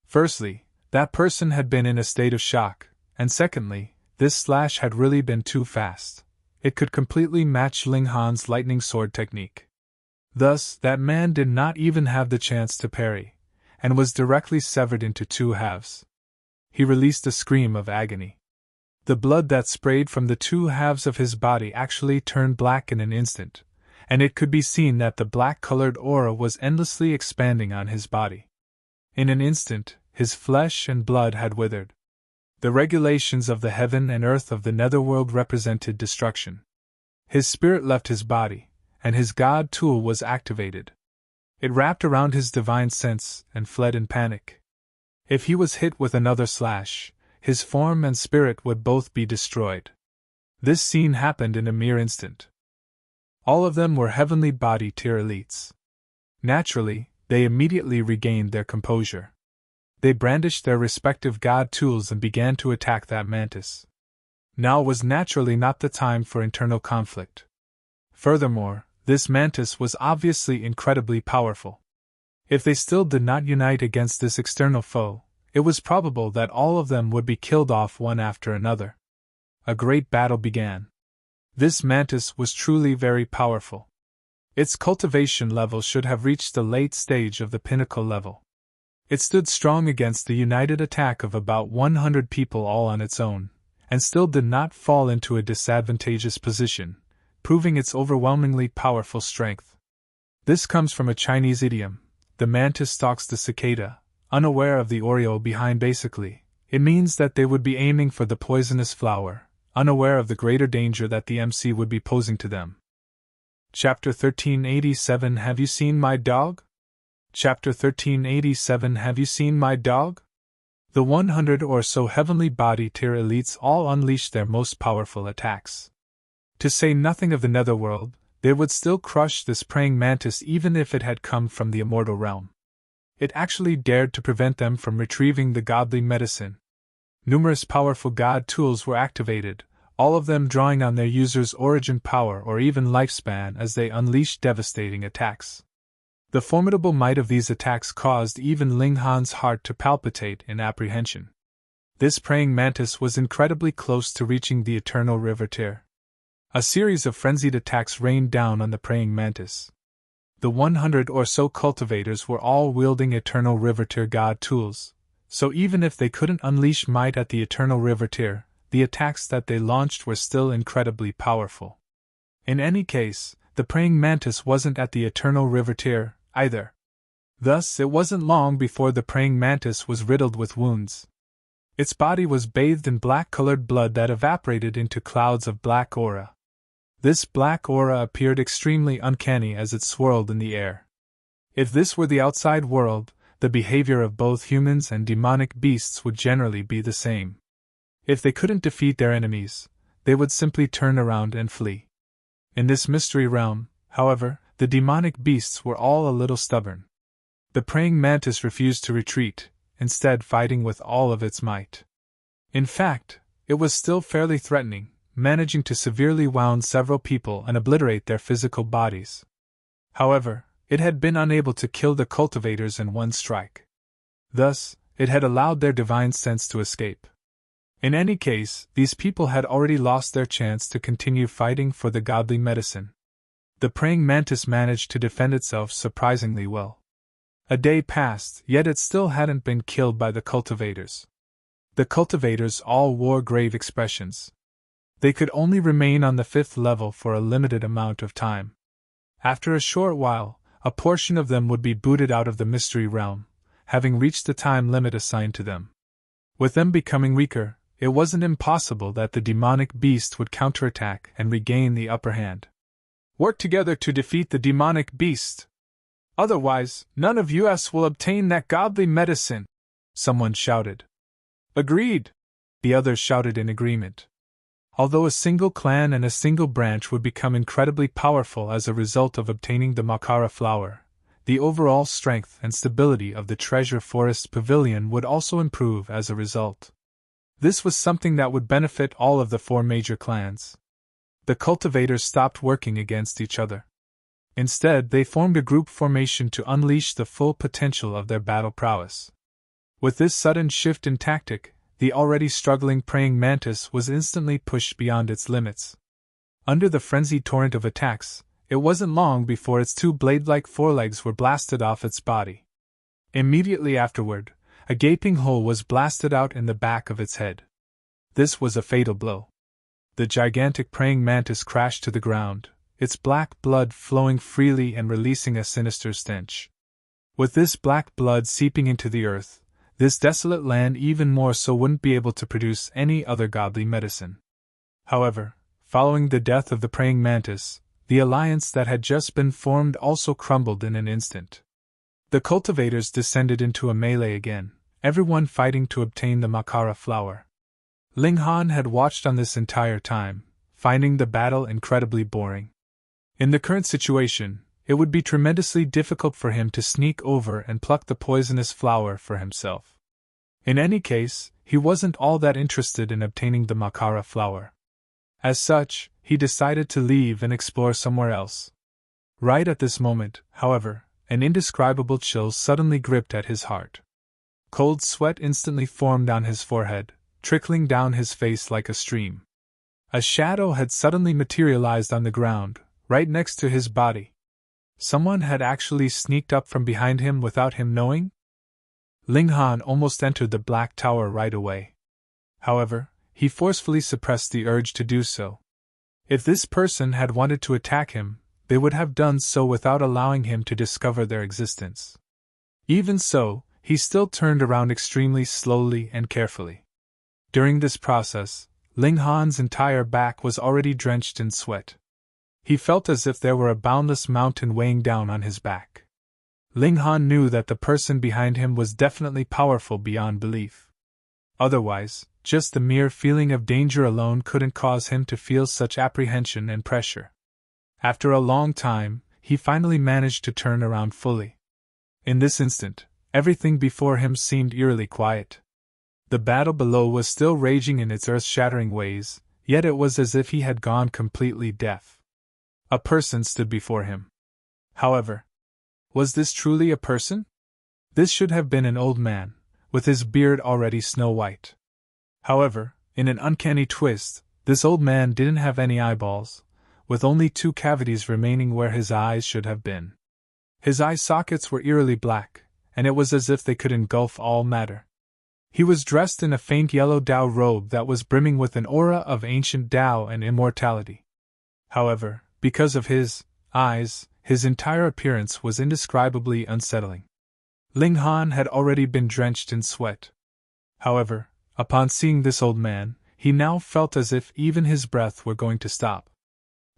Firstly, that person had been in a state of shock, and secondly, this slash had really been too fast. It could completely match Ling Han's lightning sword technique. Thus, that man did not even have the chance to parry, and was directly severed into two halves. He released a scream of agony. The blood that sprayed from the two halves of his body actually turned black in an instant, and it could be seen that the black-colored aura was endlessly expanding on his body. In an instant, his flesh and blood had withered. The regulations of the heaven and earth of the Netherworld represented destruction. His spirit left his body, and his god tool was activated. It wrapped around his divine sense and fled in panic. If he was hit with another slash, his form and spirit would both be destroyed. This scene happened in a mere instant. All of them were heavenly body tier elites. Naturally, they immediately regained their composure. They brandished their respective god tools and began to attack that mantis. Now was naturally not the time for internal conflict. Furthermore, this mantis was obviously incredibly powerful. If they still did not unite against this external foe, it was probable that all of them would be killed off one after another. A great battle began. This mantis was truly very powerful. Its cultivation level should have reached the late stage of the pinnacle level. It stood strong against the united attack of about 100 people all on its own, and still did not fall into a disadvantageous position, proving its overwhelmingly powerful strength. This comes from a Chinese idiom: the mantis stalks the cicada, unaware of the Oreo behind. Basically, it means that they would be aiming for the poisonous flower, unaware of the greater danger that the MC would be posing to them. Chapter 1387 Have you seen my dog? Chapter 1387 Have you seen my dog? The 100 or so heavenly body tier elites all unleashed their most powerful attacks. To say nothing of the Netherworld, they would still crush this praying mantis even if it had come from the immortal realm. It actually dared to prevent them from retrieving the godly medicine. Numerous powerful god tools were activated, all of them drawing on their users' origin power or even lifespan as they unleashed devastating attacks. The formidable might of these attacks caused even Ling Han's heart to palpitate in apprehension. This praying mantis was incredibly close to reaching the eternal river tier. A series of frenzied attacks rained down on the praying mantis. The 100 or so cultivators were all wielding eternal river tier god tools, so even if they couldn't unleash might at the eternal river tier, the attacks that they launched were still incredibly powerful. In any case, the praying mantis wasn't at the eternal river tier, either. Thus, it wasn't long before the praying mantis was riddled with wounds. Its body was bathed in black-colored blood that evaporated into clouds of black aura. This black aura appeared extremely uncanny as it swirled in the air. If this were the outside world, the behavior of both humans and demonic beasts would generally be the same. If they couldn't defeat their enemies, they would simply turn around and flee. In this mystery realm, however, the demonic beasts were all a little stubborn. The praying mantis refused to retreat, instead fighting with all of its might. In fact, it was still fairly threatening, managing to severely wound several people and obliterate their physical bodies. However, it had been unable to kill the cultivators in one strike. Thus, it had allowed their divine sense to escape. In any case, these people had already lost their chance to continue fighting for the godly medicine. The praying mantis managed to defend itself surprisingly well. A day passed, yet it still hadn't been killed by the cultivators. The cultivators all wore grave expressions. They could only remain on the 5th level for a limited amount of time. After a short while, a portion of them would be booted out of the mystery realm, having reached the time limit assigned to them. With them becoming weaker, it wasn't impossible that the demonic beast would counterattack and regain the upper hand. Work together to defeat the demonic beast. Otherwise, none of us will obtain that godly medicine, someone shouted. Agreed, the others shouted in agreement. Although a single clan and a single branch would become incredibly powerful as a result of obtaining the Makara flower, the overall strength and stability of the Treasure Forest Pavilion would also improve as a result. This was something that would benefit all of the 4 major clans. The cultivators stopped working against each other. Instead, they formed a group formation to unleash the full potential of their battle prowess. With this sudden shift in tactic, the already struggling praying mantis was instantly pushed beyond its limits. Under the frenzied torrent of attacks, it wasn't long before its 2 blade-like forelegs were blasted off its body. Immediately afterward, a gaping hole was blasted out in the back of its head. This was a fatal blow. The gigantic praying mantis crashed to the ground, its black blood flowing freely and releasing a sinister stench. With this black blood seeping into the earth, this desolate land even more so wouldn't be able to produce any other godly medicine. However, following the death of the praying mantis, the alliance that had just been formed also crumbled in an instant. The cultivators descended into a melee again, everyone fighting to obtain the Makara flower. Ling Han had watched on this entire time, finding the battle incredibly boring. In the current situation, it would be tremendously difficult for him to sneak over and pluck the poisonous flower for himself. In any case, he wasn't all that interested in obtaining the Makara flower. As such, he decided to leave and explore somewhere else. Right at this moment, however, an indescribable chill suddenly gripped at his heart. Cold sweat instantly formed on his forehead, trickling down his face like a stream. A shadow had suddenly materialized on the ground, right next to his body. Someone had actually sneaked up from behind him without him knowing? Ling Han almost entered the Black Tower right away. However, he forcefully suppressed the urge to do so. If this person had wanted to attack him, they would have done so without allowing him to discover their existence. Even so, he still turned around extremely slowly and carefully. During this process, Ling Han's entire back was already drenched in sweat. He felt as if there were a boundless mountain weighing down on his back. Ling Han knew that the person behind him was definitely powerful beyond belief. Otherwise, just the mere feeling of danger alone couldn't cause him to feel such apprehension and pressure. After a long time, he finally managed to turn around fully. In this instant, everything before him seemed eerily quiet. The battle below was still raging in its earth-shattering ways, yet it was as if he had gone completely deaf. A person stood before him. However, was this truly a person? This should have been an old man, with his beard already snow-white. However, in an uncanny twist, this old man didn't have any eyeballs, with only 2 cavities remaining where his eyes should have been. His eye sockets were eerily black, and it was as if they could engulf all matter. He was dressed in a faint yellow Dao robe that was brimming with an aura of ancient Dao and immortality. However, because of his eyes, his entire appearance was indescribably unsettling. Ling Han had already been drenched in sweat. However, upon seeing this old man, he now felt as if even his breath were going to stop.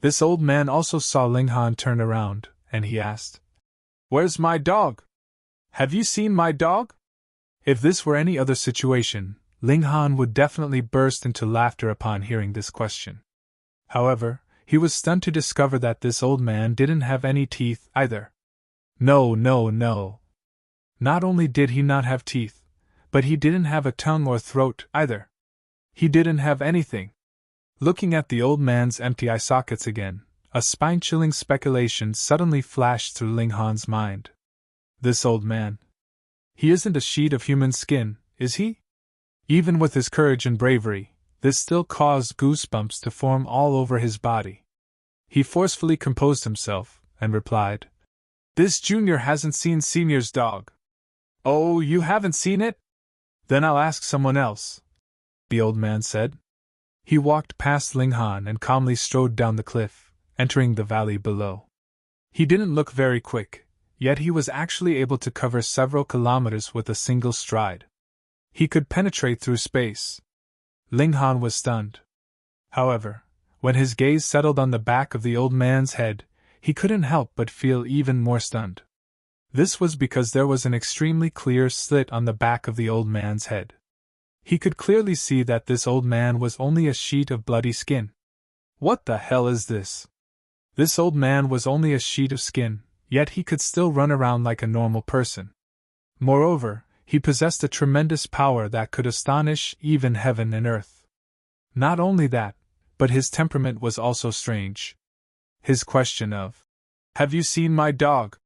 This old man also saw Ling Han turn around, and he asked, "Where's my dog? Have you seen my dog?" If this were any other situation, Ling Han would definitely burst into laughter upon hearing this question. However, he was stunned to discover that this old man didn't have any teeth either. No, no, no. Not only did he not have teeth, but he didn't have a tongue or throat either. He didn't have anything. Looking at the old man's empty eye sockets again, a spine-chilling speculation suddenly flashed through Ling Han's mind. This old man. He isn't a sheet of human skin, is he? Even with his courage and bravery, this still caused goosebumps to form all over his body. He forcefully composed himself, and replied, "This junior hasn't seen senior's dog." "Oh, you haven't seen it? Then I'll ask someone else," the old man said. He walked past Ling Han and calmly strode down the cliff, entering the valley below. He didn't look very quick, yet he was actually able to cover several kilometers with a single stride. He could penetrate through space. Ling Han was stunned. However, when his gaze settled on the back of the old man's head, he couldn't help but feel even more stunned. This was because there was an extremely clear slit on the back of the old man's head. He could clearly see that this old man was only a sheet of bloody skin. What the hell is this? This old man was only a sheet of skin, yet he could still run around like a normal person. Moreover, he possessed a tremendous power that could astonish even heaven and earth. Not only that, but his temperament was also strange. His question of, "Have you seen my dog?"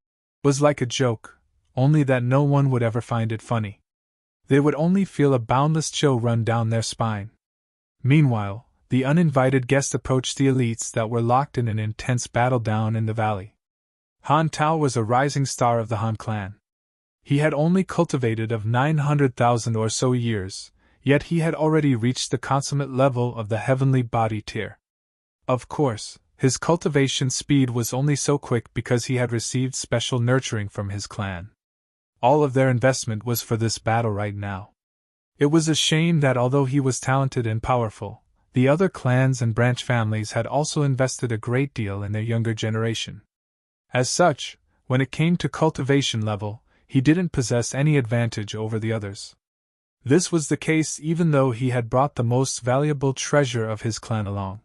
was like a joke, only that no one would ever find it funny. They would only feel a boundless chill run down their spine. Meanwhile, the uninvited guest approached the elites that were locked in an intense battle down in the valley. Han Tao was a rising star of the Han clan. He had only cultivated of 900,000 or so years, yet he had already reached the consummate level of the heavenly body tier. Of course, his cultivation speed was only so quick because he had received special nurturing from his clan. All of their investment was for this battle right now. It was a shame that although he was talented and powerful, the other clans and branch families had also invested a great deal in their younger generation. As such, when it came to cultivation level, he didn't possess any advantage over the others. This was the case even though he had brought the most valuable treasure of his clan along.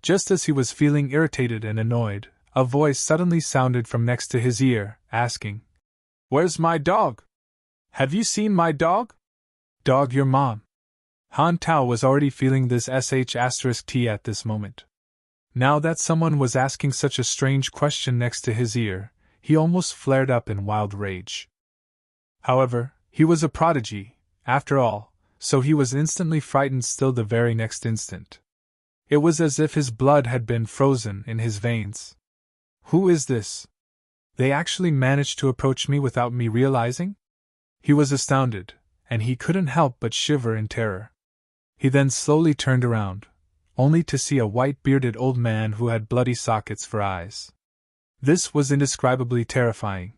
Just as he was feeling irritated and annoyed, a voice suddenly sounded from next to his ear, asking, "Where's my dog? Have you seen my dog?" "Dog your mom." Han Tao was already feeling this sh*t at this moment. Now that someone was asking such a strange question next to his ear, he almost flared up in wild rage. However, he was a prodigy, after all, so he was instantly frightened still the very next instant. It was as if his blood had been frozen in his veins. Who is this? They actually managed to approach me without me realizing? He was astounded, and he couldn't help but shiver in terror. He then slowly turned around, only to see a white-bearded old man who had bloody sockets for eyes. This was indescribably terrifying.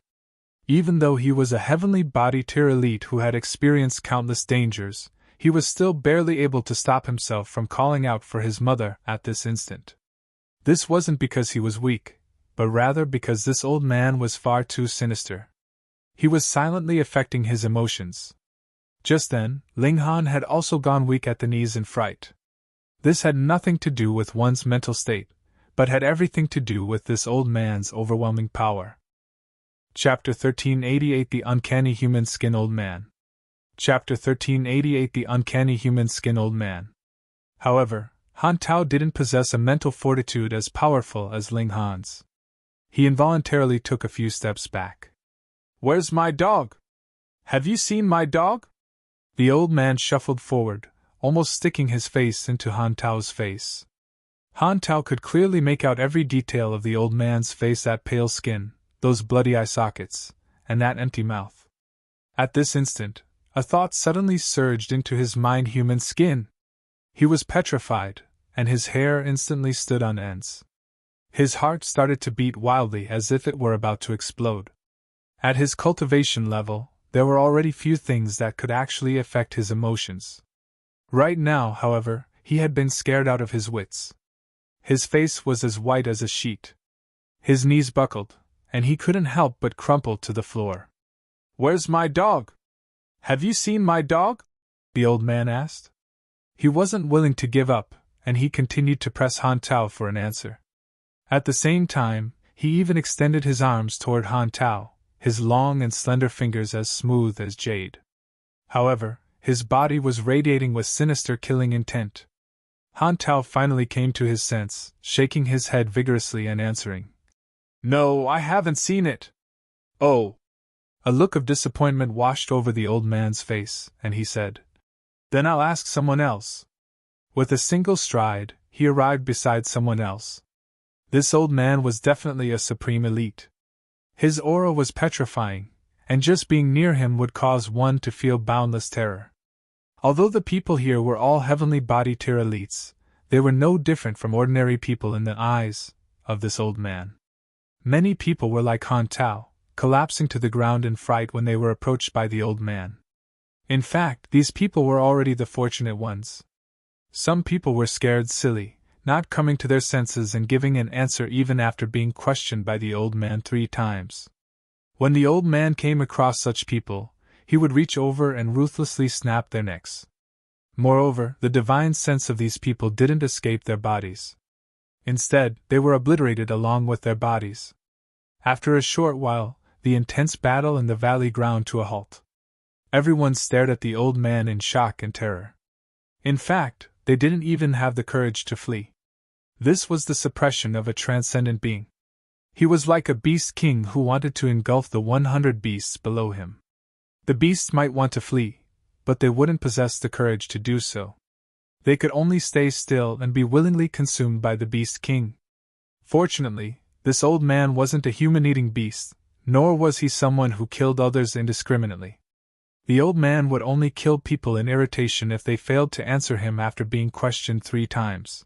Even though he was a heavenly body tier elite who had experienced countless dangers, he was still barely able to stop himself from calling out for his mother at this instant. This wasn't because he was weak, but rather because this old man was far too sinister. He was silently affecting his emotions. Just then, Ling Han had also gone weak at the knees in fright. This had nothing to do with one's mental state, but had everything to do with this old man's overwhelming power. Chapter 1388 The Uncanny Human Skin Old Man. Chapter 1388 The Uncanny Human Skin Old Man. However, Han Tao didn't possess a mental fortitude as powerful as Ling Han's. He involuntarily took a few steps back. "Where's my dog? Have you seen my dog?" The old man shuffled forward, almost sticking his face into Han Tao's face. Han Tao could clearly make out every detail of the old man's face: that pale skin, those bloody eye sockets, and that empty mouth. At this instant, a thought suddenly surged into his mind: human skin! He was petrified, and his hair instantly stood on ends. His heart started to beat wildly as if it were about to explode. At his cultivation level, there were already few things that could actually affect his emotions. Right now, however, he had been scared out of his wits. His face was as white as a sheet. His knees buckled, and he couldn't help but crumple to the floor. "Where's my dog? Have you seen my dog?" the old man asked. He wasn't willing to give up, and he continued to press Han Tao for an answer. At the same time, he even extended his arms toward Han Tao, his long and slender fingers as smooth as jade. However, his body was radiating with sinister killing intent. Han Tao finally came to his sense, shaking his head vigorously and answering, "No, I haven't seen it." "Oh." A look of disappointment washed over the old man's face, and he said, "Then I'll ask someone else." With a single stride, he arrived beside someone else. This old man was definitely a supreme elite. His aura was petrifying, and just being near him would cause one to feel boundless terror. Although the people here were all heavenly body tier elites, they were no different from ordinary people in the eyes of this old man. Many people were like Han Tao, collapsing to the ground in fright when they were approached by the old man. In fact, these people were already the fortunate ones. Some people were scared silly, not coming to their senses and giving an answer even after being questioned by the old man 3 times. When the old man came across such people, he would reach over and ruthlessly snap their necks. Moreover, the divine sense of these people didn't escape their bodies. Instead, they were obliterated along with their bodies. After a short while, the intense battle in the valley ground to a halt. Everyone stared at the old man in shock and terror. In fact, they didn't even have the courage to flee. This was the suppression of a transcendent being. He was like a beast king who wanted to engulf the 100 beasts below him. The beasts might want to flee, but they wouldn't possess the courage to do so. They could only stay still and be willingly consumed by the beast king. Fortunately, this old man wasn't a human-eating beast, nor was he someone who killed others indiscriminately. The old man would only kill people in irritation if they failed to answer him after being questioned 3 times.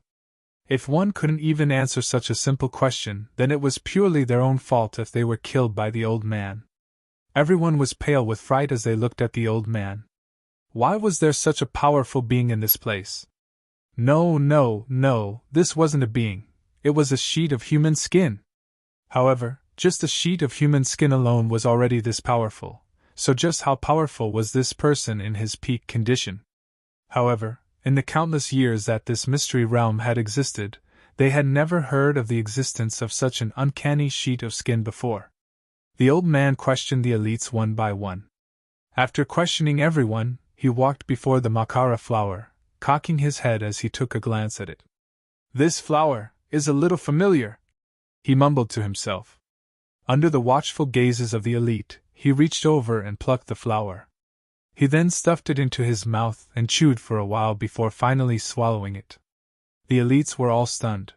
If one couldn't even answer such a simple question, then it was purely their own fault if they were killed by the old man. Everyone was pale with fright as they looked at the old man. Why was there such a powerful being in this place? No, this wasn't a being. It was a sheet of human skin. However, just a sheet of human skin alone was already this powerful, so just how powerful was this person in his peak condition? However, in the countless years that this mystery realm had existed, they had never heard of the existence of such an uncanny sheet of skin before. The old man questioned the elites one by one. After questioning everyone, he walked before the Makara flower, cocking his head as he took a glance at it. "This flower is a little familiar," he mumbled to himself. Under the watchful gazes of the elite, he reached over and plucked the flower. He then stuffed it into his mouth and chewed for a while before finally swallowing it. The elites were all stunned.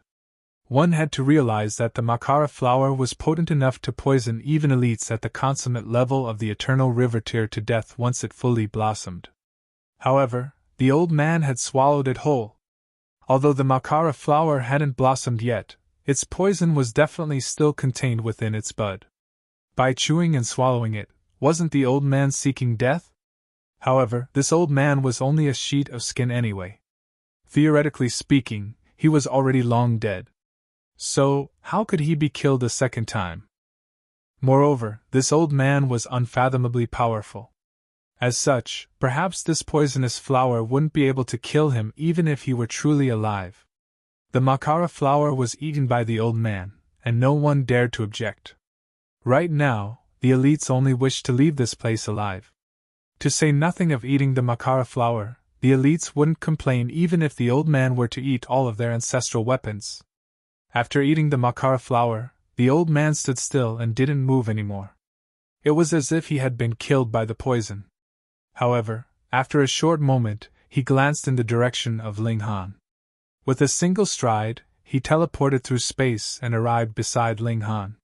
One had to realize that the Makara flower was potent enough to poison even elites at the consummate level of the eternal river tier to death once it fully blossomed. However, the old man had swallowed it whole. Although the Makara flower hadn't blossomed yet, its poison was definitely still contained within its bud. By chewing and swallowing it, wasn't the old man seeking death? However, this old man was only a sheet of skin anyway. Theoretically speaking, he was already long dead. So, how could he be killed a second time? Moreover, this old man was unfathomably powerful. As such, perhaps this poisonous flower wouldn't be able to kill him even if he were truly alive. The Makara flower was eaten by the old man, and no one dared to object. Right now, the elites only wished to leave this place alive. To say nothing of eating the Makara flower, the elites wouldn't complain even if the old man were to eat all of their ancestral weapons. After eating the Makara flower, the old man stood still and didn't move anymore. It was as if he had been killed by the poison. However, after a short moment, he glanced in the direction of Ling Han. With a single stride, he teleported through space and arrived beside Ling Han.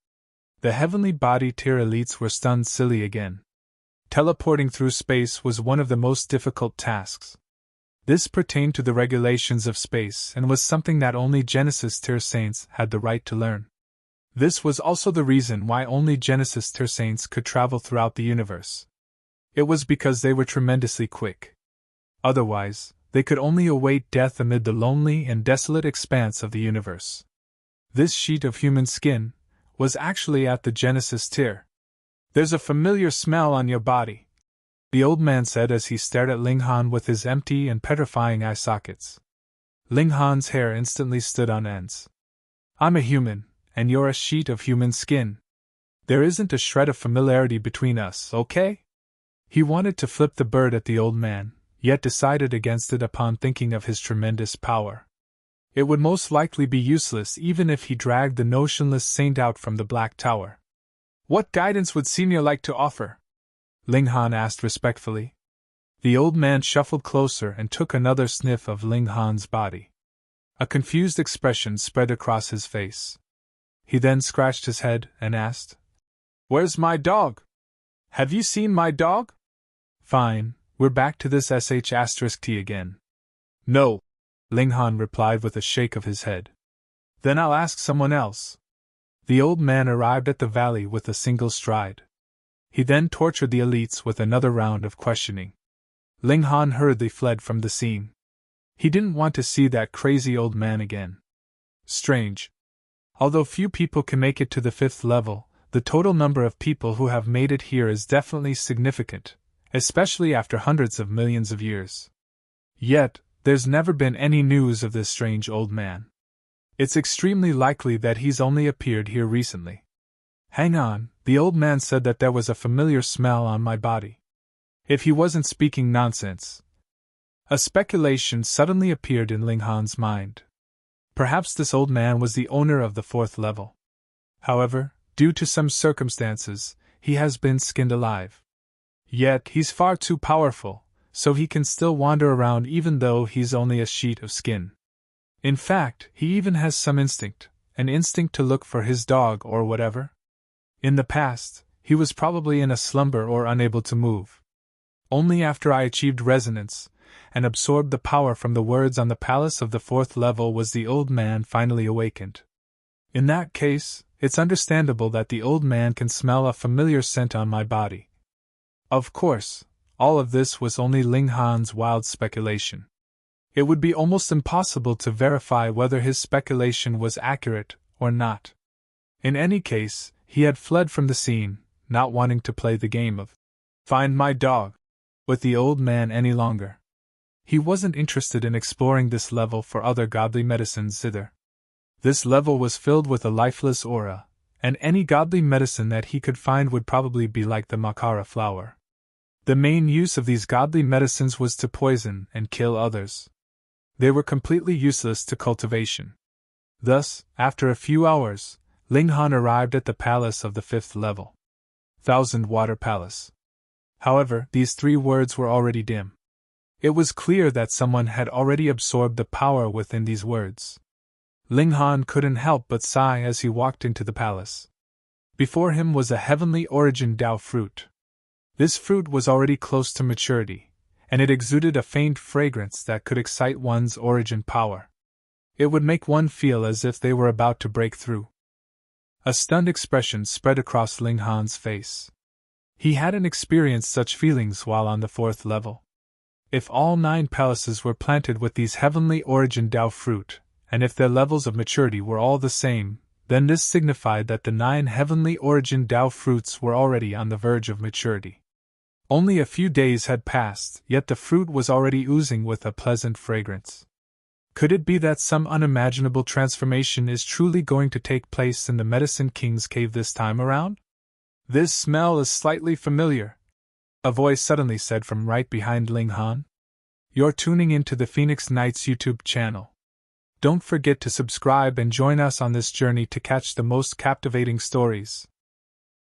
The heavenly body tier elites were stunned silly again. Teleporting through space was one of the most difficult tasks. This pertained to the regulations of space and was something that only Genesis tier saints had the right to learn. This was also the reason why only Genesis tier saints could travel throughout the universe. It was because they were tremendously quick. Otherwise, they could only await death amid the lonely and desolate expanse of the universe. This sheet of human skin was actually at the Genesis tier. "There's a familiar smell on your body," the old man said as he stared at Ling Han with his empty and petrifying eye sockets. Ling Han's hair instantly stood on ends. I'm a human, and you're a sheet of human skin. There isn't a shred of familiarity between us, okay? He wanted to flip the bird at the old man, yet decided against it upon thinking of his tremendous power. It would most likely be useless even if he dragged the notionless saint out from the Black Tower. What guidance would Senior like to offer? Ling Han asked respectfully. The old man shuffled closer and took another sniff of Ling Han's body. A confused expression spread across his face. He then scratched his head and asked, "Where's my dog? Have you seen my dog?" Fine, we're back to this sh*t again. No, Ling Han replied with a shake of his head. Then I'll ask someone else. The old man arrived at the valley with a single stride. He then tortured the elites with another round of questioning. Ling Han hurriedly fled from the scene. He didn't want to see that crazy old man again. Strange. Although few people can make it to the 5th level, the total number of people who have made it here is definitely significant, especially after hundreds of millions of years. Yet, there's never been any news of this strange old man. It's extremely likely that he's only appeared here recently. Hang on, the old man said that there was a familiar smell on my body. If he wasn't speaking nonsense. A speculation suddenly appeared in Ling Han's mind. Perhaps this old man was the owner of the 4th level. However, due to some circumstances, he has been skinned alive. Yet he's far too powerful, so he can still wander around even though he's only a sheet of skin. In fact, he even has some instinct, an instinct to look for his dog or whatever. In the past, he was probably in a slumber or unable to move. Only after I achieved resonance, and absorbed the power from the words on the palace of the 4th level was the old man finally awakened. In that case, it's understandable that the old man can smell a familiar scent on my body. Of course, all of this was only Ling Han's wild speculation. It would be almost impossible to verify whether his speculation was accurate or not. In any case, he had fled from the scene, not wanting to play the game of find my dog with the old man any longer. He wasn't interested in exploring this level for other godly medicines either. This level was filled with a lifeless aura, and any godly medicine that he could find would probably be like the Makara flower. The main use of these godly medicines was to poison and kill others. They were completely useless to cultivation. Thus, after a few hours, Ling Han arrived at the palace of the 5th level. 1000 Water Palace. However, these 3 words were already dim. It was clear that someone had already absorbed the power within these words. Ling Han couldn't help but sigh as he walked into the palace. Before him was a heavenly origin Dao fruit. This fruit was already close to maturity, and it exuded a faint fragrance that could excite one's origin power. It would make one feel as if they were about to break through. A stunned expression spread across Ling Han's face. He hadn't experienced such feelings while on the 4th level. If all 9 palaces were planted with these heavenly origin Dao fruit, and if their levels of maturity were all the same, then this signified that the 9 heavenly origin Dao fruits were already on the verge of maturity. Only a few days had passed, yet the fruit was already oozing with a pleasant fragrance. Could it be that some unimaginable transformation is truly going to take place in the Medicine King's cave this time around? This smell is slightly familiar, a voice suddenly said from right behind Ling Han. You're tuning into the Phoenix Knights YouTube channel. Don't forget to subscribe and join us on this journey to catch the most captivating stories.